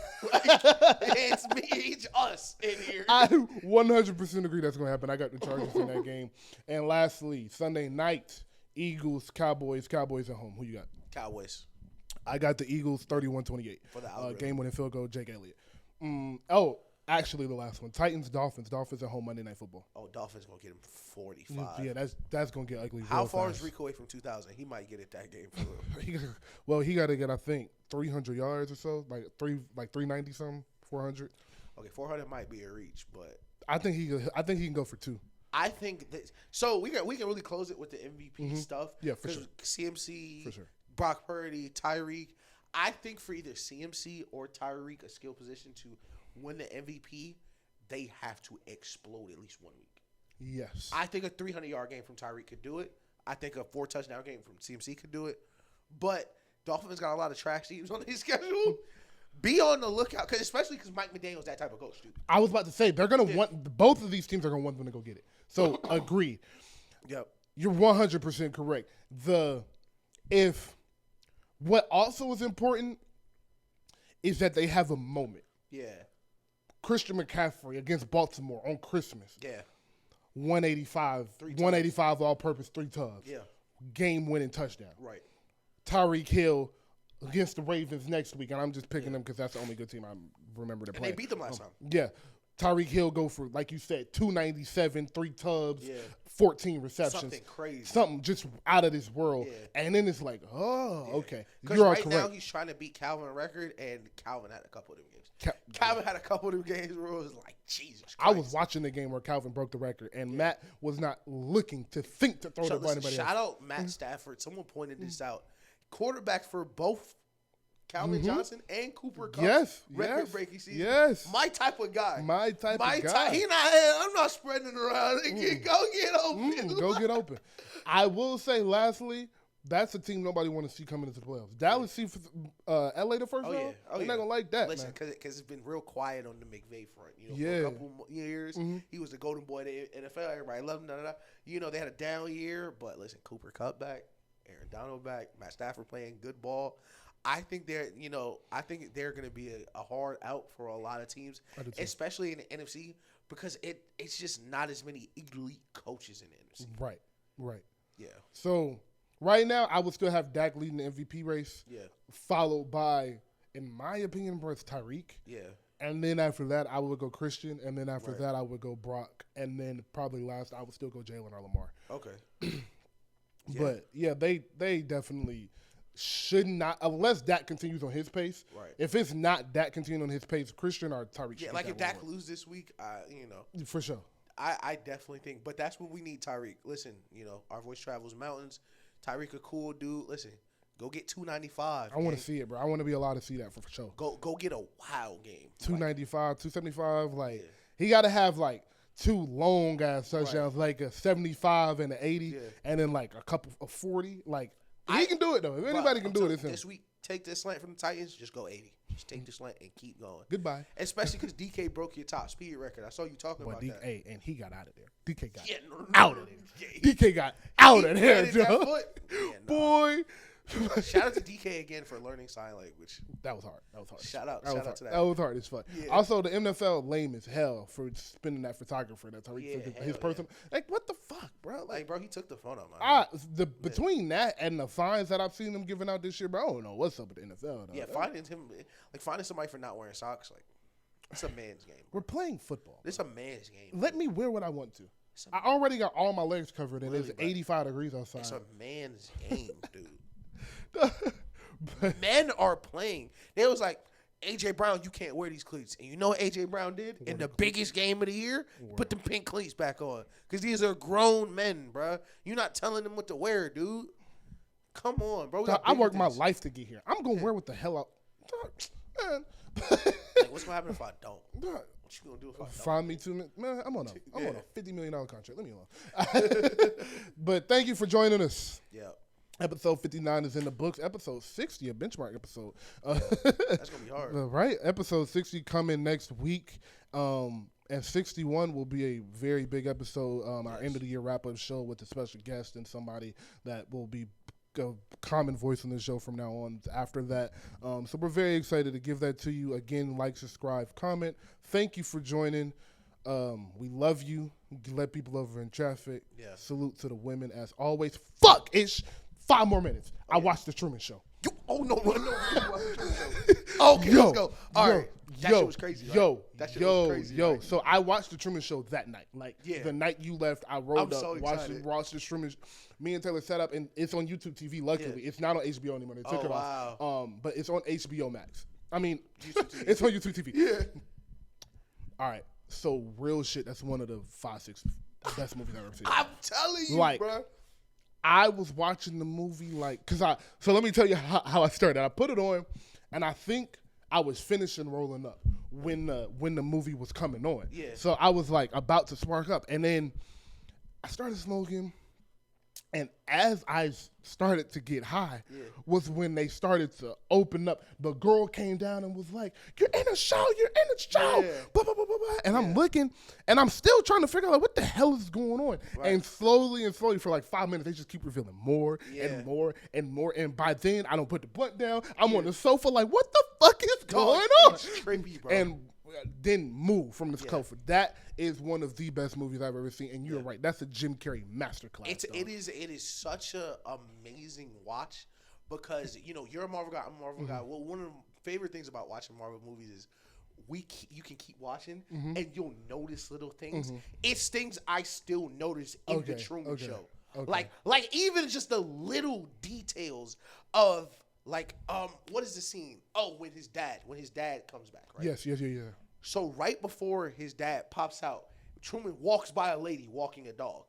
[SPEAKER 1] It's me, it's us in here.
[SPEAKER 2] I 100% agree that's going to happen. I got the Chargers in that game. And lastly, Sunday night, Eagles, Cowboys at home. Who you got?
[SPEAKER 1] Cowboys.
[SPEAKER 2] I got the Eagles 31-28.
[SPEAKER 1] For the
[SPEAKER 2] game-winning field goal, Jake Elliott. Actually, the last one. Titans, Dolphins. Dolphins at home Monday Night Football.
[SPEAKER 1] Oh, Dolphins going to get him 45.
[SPEAKER 2] Yeah, that's going to get ugly.
[SPEAKER 1] How far is Rico away from 2,000? He might get it that game for
[SPEAKER 2] real. He got to get, I think, 300 yards or so, like 390 something, 400.
[SPEAKER 1] Okay, 400 might be a reach, but
[SPEAKER 2] I think he can go for 2.
[SPEAKER 1] I think that, so we can really close it with the MVP stuff.
[SPEAKER 2] Yeah, for sure.
[SPEAKER 1] CMC,
[SPEAKER 2] for sure.
[SPEAKER 1] Brock Purdy, Tyreek. I think for either CMC or Tyreek, a skill position to win the MVP, they have to explode at least 1 week.
[SPEAKER 2] Yes.
[SPEAKER 1] I think a 300-yard game from Tyreek could do it. I think a 4-touchdown game from CMC could do it. But Dolphins got a lot of trash teams on their schedule. Be on the lookout, especially because Mike McDaniel's that type of coach, dude.
[SPEAKER 2] I was about to say, they're going to want – both of these teams are going to want them to go get it. So, agreed.
[SPEAKER 1] Yep.
[SPEAKER 2] You're 100% correct. What also is important is that they have a moment.
[SPEAKER 1] Yeah.
[SPEAKER 2] Christian McCaffrey against Baltimore on Christmas.
[SPEAKER 1] Yeah.
[SPEAKER 2] 185 all-purpose, 3 tubs.
[SPEAKER 1] Yeah.
[SPEAKER 2] Game-winning touchdown.
[SPEAKER 1] Right.
[SPEAKER 2] Tyreek Hill against the Ravens next week, and I'm just picking them because that's the only good team I remember to play.
[SPEAKER 1] And they beat them last time.
[SPEAKER 2] Yeah. Tyreek Hill go for, like you said, 297, 3 tubs, 14 receptions.
[SPEAKER 1] Something crazy.
[SPEAKER 2] Something just out of this world.
[SPEAKER 1] Yeah.
[SPEAKER 2] And then it's like, okay.
[SPEAKER 1] Because right now he's trying to beat Calvin's record, and Calvin had a couple of them games. Calvin had a couple of them games where it was like, Jesus Christ.
[SPEAKER 2] I was watching the game where Calvin broke the record, and Matt was not looking to think to throw the ball anybody else.
[SPEAKER 1] Shout out Matt Stafford. Someone pointed this out. Quarterback for both Calvin Johnson and Cooper Kupp's record-breaking season.
[SPEAKER 2] Yes.
[SPEAKER 1] My type of guy.
[SPEAKER 2] My type of guy.
[SPEAKER 1] I'm not spreading it around. Go get open.
[SPEAKER 2] Go get open. I will say, lastly, that's a team nobody want to see coming into the playoffs. Dallas see LA the first round. They're not gonna like that.
[SPEAKER 1] Listen, because it's been real quiet on the McVay front. For a couple years, he was the golden boy of the NFL. Everybody loved him. They had a down year, but listen, Cooper Kupp back, Aaron Donald back, Matt Stafford playing good ball. I think they're going to be a hard out for a lot of teams, especially in the NFC, because it's just not as many elite coaches in the NFC.
[SPEAKER 2] Right.
[SPEAKER 1] Yeah.
[SPEAKER 2] So right now, I would still have Dak leading the MVP race.
[SPEAKER 1] Yeah.
[SPEAKER 2] Followed by, in my opinion, bro, it's Tyreek.
[SPEAKER 1] Yeah.
[SPEAKER 2] And then after that, I would go Christian. And then after that, I would go Brock. And then probably last, I would still go Jalen or Lamar.
[SPEAKER 1] Okay.
[SPEAKER 2] But yeah, they definitely should not, unless Dak continues on his pace.
[SPEAKER 1] Right.
[SPEAKER 2] If it's not Dak continuing on his pace, Christian or Tyreek.
[SPEAKER 1] Yeah, like if Dak lose this week,
[SPEAKER 2] for sure.
[SPEAKER 1] I definitely think, but that's when we need Tyreek. Listen, our voice travels mountains. Tyreek a cool dude. Listen, go get 295.
[SPEAKER 2] I want to see it, bro. I want to be allowed to see that for sure.
[SPEAKER 1] Go get a wild game.
[SPEAKER 2] 295, 275. He got to have two long ass touchdowns, like a 75 and an 80, and then a couple of 40. He can do it though. If anybody can do it, it's him.
[SPEAKER 1] This week, take this slant from the Titans. Just go 80. Just take the slant and keep going.
[SPEAKER 2] Goodbye.
[SPEAKER 1] Especially because DK broke your top speed record. I saw you talking about that.
[SPEAKER 2] And he got out of there. DK got out of there. DK got out of there, Joe. Boy.
[SPEAKER 1] Shout out to DK again for learning sign language.
[SPEAKER 2] That was hard.
[SPEAKER 1] Shout out to that.
[SPEAKER 2] That was hard as fuck. Yeah. Also, the NFL lame as hell for spending that photographer. That Tyreek his person. What the fuck, bro?
[SPEAKER 1] Bro, he took the phone out, man.
[SPEAKER 2] Between that and the fines that I've seen them giving out this year, bro, I don't know what's up with the NFL. Though.
[SPEAKER 1] Yeah, finding somebody for not wearing socks, it's a man's game.
[SPEAKER 2] We're playing football.
[SPEAKER 1] It's a man's game.
[SPEAKER 2] Let me wear what I want to. I already got all my legs covered, and it's 85 degrees outside.
[SPEAKER 1] It's a man's game, dude. Men are playing. They was like, AJ Brown, you can't wear these cleats. And you know what AJ Brown did in the biggest game of the year? Put them pink cleats back on. Because these are grown men, bro. You're not telling them what to wear, dude. Come on, bro.
[SPEAKER 2] I worked my life to get here. I'm going to wear what the hell I...
[SPEAKER 1] What's going to happen if I don't? What you going to do if I don't?
[SPEAKER 2] Find me 2 minutes. Man, I'm on a $50 million contract. Leave me alone. But thank you for joining us.
[SPEAKER 1] Yeah.
[SPEAKER 2] Episode 59 is in the books. Episode 60, a benchmark episode.
[SPEAKER 1] That's going to be hard.
[SPEAKER 2] Right. Episode 60 coming next week. And 61 will be a very big episode, our end of the year wrap-up show with a special guest and somebody that will be a common voice on the show from now on after that. So we're very excited to give that to you. Again, like, subscribe, comment. Thank you for joining. We love you. Let people over in traffic.
[SPEAKER 1] Yeah.
[SPEAKER 2] Salute to the women as always. Fuck-ish. 5 more minutes. I watched the Truman Show.
[SPEAKER 1] No. Okay, let's go. All right. That shit was crazy. Right? That shit was crazy. Right?
[SPEAKER 2] So I watched the Truman Show that night. The night you left, I rolled up, watched the Truman Show. Me and Taylor sat up, and it's on YouTube TV. Luckily, it's not on HBO anymore. They took it off. But it's on HBO Max. I mean, it's on YouTube TV.
[SPEAKER 1] Yeah.
[SPEAKER 2] All right. So real shit. That's one of the 5-6 best movies I've ever seen.
[SPEAKER 1] I'm telling you, bro.
[SPEAKER 2] I was watching the movie so let me tell you how I started. I put it on, and I think I was finishing rolling up when the movie was coming on.
[SPEAKER 1] Yeah.
[SPEAKER 2] So I was about to spark up, and then I started smoking, and as I started to get high was when they started to open up. The girl came down and was like, "You're in a show,
[SPEAKER 1] Yeah.
[SPEAKER 2] Blah, blah, blah, blah, blah. And I'm looking, and I'm still trying to figure out what the hell is going on. Right. And slowly for 5 minutes, they just keep revealing more and more and more. And by then, I don't put the blunt down. I'm on the sofa what the fuck is going on?
[SPEAKER 1] It's trippy, bro.
[SPEAKER 2] And then move from this cover. That is one of the best movies I've ever seen. And you're right. That's a Jim Carrey masterclass.
[SPEAKER 1] It is such a amazing watch because, you're a Marvel guy. I'm a Marvel guy. Well, one of the favorite things about watching Marvel movies is you can keep watching and you'll notice little things. It's things I still notice in the Truman Show. Like even just the little details of like what is the scene? Oh, when his dad comes back, right?
[SPEAKER 2] Yes.
[SPEAKER 1] So right before his dad pops out, Truman walks by a lady walking a dog.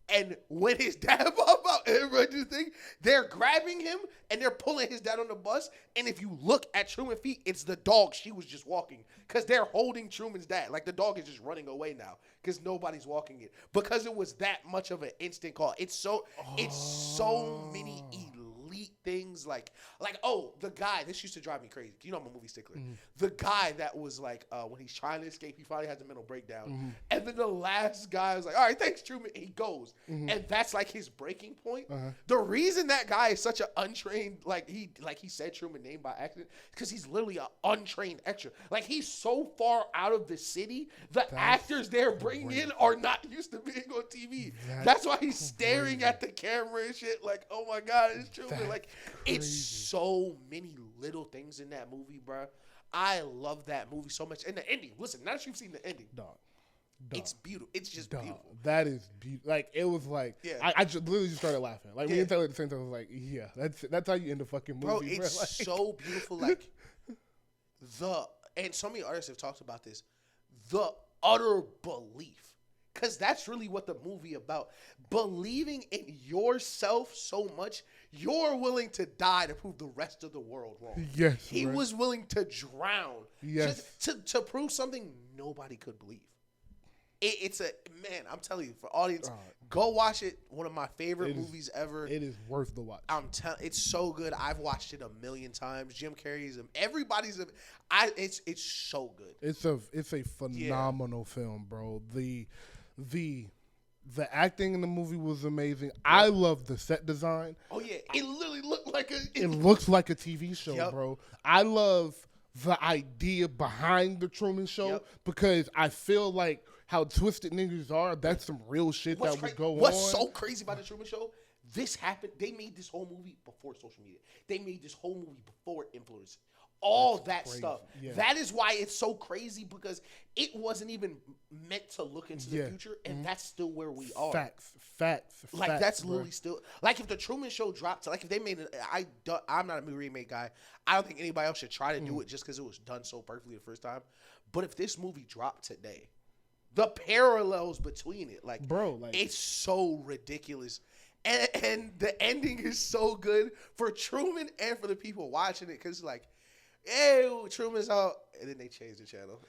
[SPEAKER 1] And when his dad pops out, everybody do the thing, they're grabbing him and they're pulling his dad on the bus. And if you look at Truman's feet, it's the dog she was just walking. Because they're holding Truman's dad. Like the dog is just running away now. Because nobody's walking it. Because it was that much of an instant call. It's so many elite things. Like the guy, this used to drive me crazy. You know I'm a movie stickler. The guy that was like, when he's trying to escape, he finally has a mental breakdown. And then the last guy was like, all right, thanks, Truman. And he goes. And that's like his breaking point. The reason that guy is such an untrained, like he said Truman name by accident, because he's literally an untrained extra. Like he's so far out of the city, the actors they're bringing in are not used to being on TV. That's why he's staring at the camera and shit like, oh my God, it's Truman. Like it's so many little things in that movie, bro. I love that movie so much. And the ending, listen, now that you've seen the ending,
[SPEAKER 2] dog.
[SPEAKER 1] It's beautiful. It's just beautiful.
[SPEAKER 2] That is beautiful. Like it was like I just literally just started laughing. Like we didn't tell it at the same time. I was like, yeah, that's how you end a fucking movie,
[SPEAKER 1] bro. It's like, so beautiful. Like and so many artists have talked about this. The utter belief, because that's really what the movie about. Believing in yourself so much, you're willing to die to prove the rest of the world wrong.
[SPEAKER 2] Yes,
[SPEAKER 1] he was willing to drown.
[SPEAKER 2] Yes,
[SPEAKER 1] just to prove something nobody could believe. It's a man. I'm telling you, for audience, go watch it. One of my favorite movies ever.
[SPEAKER 2] It is worth the watch.
[SPEAKER 1] It's so good. I've watched it a million times. Jim Carrey's. Everybody's. It's so good.
[SPEAKER 2] It's a phenomenal film, bro. The acting in the movie was amazing. I love the set design.
[SPEAKER 1] Oh yeah, it literally looked like
[SPEAKER 2] it looks like a TV show, bro. I love the idea behind the Truman Show because I feel like how twisted niggas are, that's some real shit that would go on.
[SPEAKER 1] What's so crazy about the Truman Show? This happened. They made this whole movie before social media. They made this whole movie before influencers. All that stuff. Yeah. That is why it's so crazy, because it wasn't even meant to look into the future, and that's still where we are.
[SPEAKER 2] Facts.
[SPEAKER 1] Like that's literally still like if the Truman Show dropped. Like if they made it, I'm not a remake guy. I don't think anybody else should try to do it just because it was done so perfectly the first time. But if this movie dropped today, the parallels between it, like, bro, like it's so ridiculous. And the ending is so good for Truman and for the people watching it, because like, hey, Truman's out, and then they change the channel.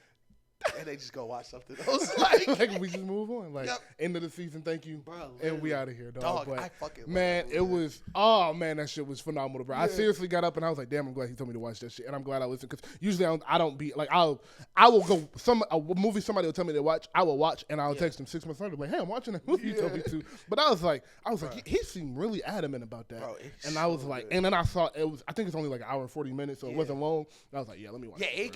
[SPEAKER 1] And they just go watch something else.
[SPEAKER 2] Like we just move on. Like end of the season, thank you, bro, and we out of here, dog. But
[SPEAKER 1] I fucking
[SPEAKER 2] man, it was that shit was phenomenal, bro. Yeah. I seriously got up and I was like, damn, I'm glad he told me to watch that shit, and I'm glad I listened, because usually I don't be like I will go a movie somebody will tell me to watch, I will watch, and I'll text him 6 months later like, hey, I'm watching that movie you told me to. But I was like, he seemed really adamant about that, bro, and I was so like, and then I saw I think it's only like an hour and 40 minutes, so it wasn't long. And I was like, yeah, let me watch.
[SPEAKER 1] Yeah, it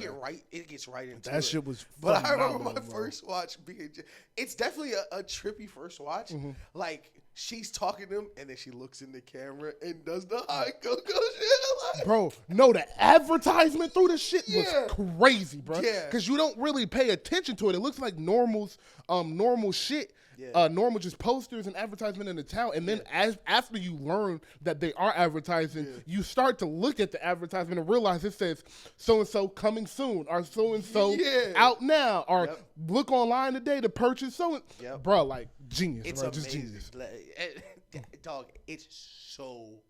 [SPEAKER 1] gets right into
[SPEAKER 2] that shit was.
[SPEAKER 1] But I remember my first watch being, it's definitely a trippy first watch. Like, she's talking to him, and then she looks in the camera and does the high go shit. Like,
[SPEAKER 2] bro, no, the advertisement through the shit was crazy, bro. Yeah. Because you don't really pay attention to it. It looks like normal shit. Yeah. Normal just posters and advertisement in the town, and then after you learn that they are advertising, you start to look at the advertisement and realize it says so and so coming soon, or so and so out now, or look online today to purchase bro, like genius,
[SPEAKER 1] it's
[SPEAKER 2] bro,
[SPEAKER 1] amazing.
[SPEAKER 2] Just genius.
[SPEAKER 1] Dog, it's so,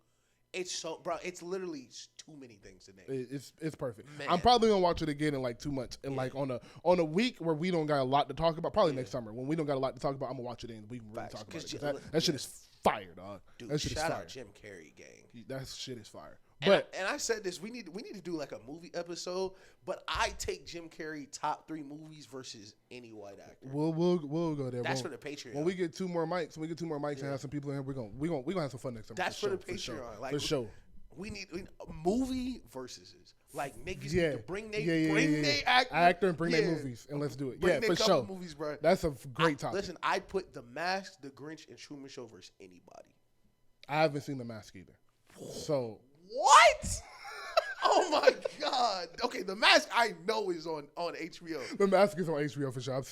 [SPEAKER 1] bro, it's literally too many things to name.
[SPEAKER 2] It's perfect. Man. I'm probably gonna watch it again in like 2 months, and like on a week where we don't got a lot to talk about. Probably next summer when we don't got a lot to talk about. I'm gonna watch it and we can really talk about it. That shit is fire, dog.
[SPEAKER 1] Dude,
[SPEAKER 2] that shit
[SPEAKER 1] shout
[SPEAKER 2] is fire.
[SPEAKER 1] Out Jim Carrey, gang.
[SPEAKER 2] That shit is fire.
[SPEAKER 1] But I said this, we need to do like a movie episode, but I take Jim Carrey top 3 movies versus any white actor.
[SPEAKER 2] We'll go there.
[SPEAKER 1] That's for the Patreon.
[SPEAKER 2] When we get 2 more mics, and have some people in here, we're gonna have some fun next time.
[SPEAKER 1] That's for the Patreon.
[SPEAKER 2] Sure.
[SPEAKER 1] Like,
[SPEAKER 2] for sure.
[SPEAKER 1] We need movie versus like niggas need to bring their
[SPEAKER 2] actor and bring their movies, and let's do it.
[SPEAKER 1] Bring
[SPEAKER 2] for sure.
[SPEAKER 1] Movies, bro.
[SPEAKER 2] That's a great topic.
[SPEAKER 1] Listen, I'd put The Mask, The Grinch, and Truman Show versus anybody.
[SPEAKER 2] I haven't seen The Mask either. So
[SPEAKER 1] what? Oh my God. Okay, The Mask I know is on HBO.
[SPEAKER 2] The Mask is on HBO for sure.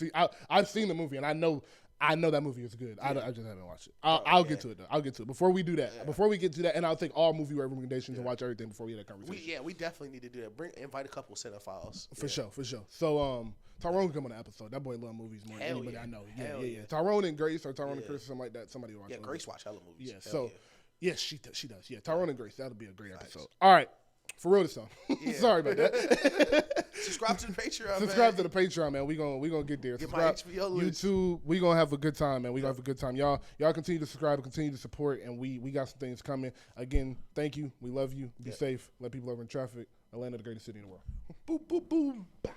[SPEAKER 2] I've seen the movie and I know that movie is good. I just haven't watched it. I'll get to it though. I'll get to it. Before we do that, before we get to that, and I'll take all movie recommendations and watch everything before we have that conversation.
[SPEAKER 1] We definitely need to do that. Invite a couple cinephiles.
[SPEAKER 2] For sure. So Tyrone come on the episode. That boy love movies more than anybody I know. Yeah. Tyrone and Grace or Tyrone and Chris or something like that. Somebody watch.
[SPEAKER 1] Yeah, Grace watch hella movies.
[SPEAKER 2] Yeah. So yes, she does. Yeah, Tyrone and Grace. That'll be a great episode. All right. For real this time. Sorry about that.
[SPEAKER 1] Subscribe to the Patreon,
[SPEAKER 2] Subscribe to the Patreon, man. We gonna get there.
[SPEAKER 1] Get my HBO list.
[SPEAKER 2] YouTube. We gonna have a good time, man. We gonna have a good time. Y'all continue to subscribe, continue to support, and we got some things coming. Again, thank you. We love you. Be safe. Let people over in traffic. Atlanta, the greatest city in the world. Boom, boom, boom. Bow.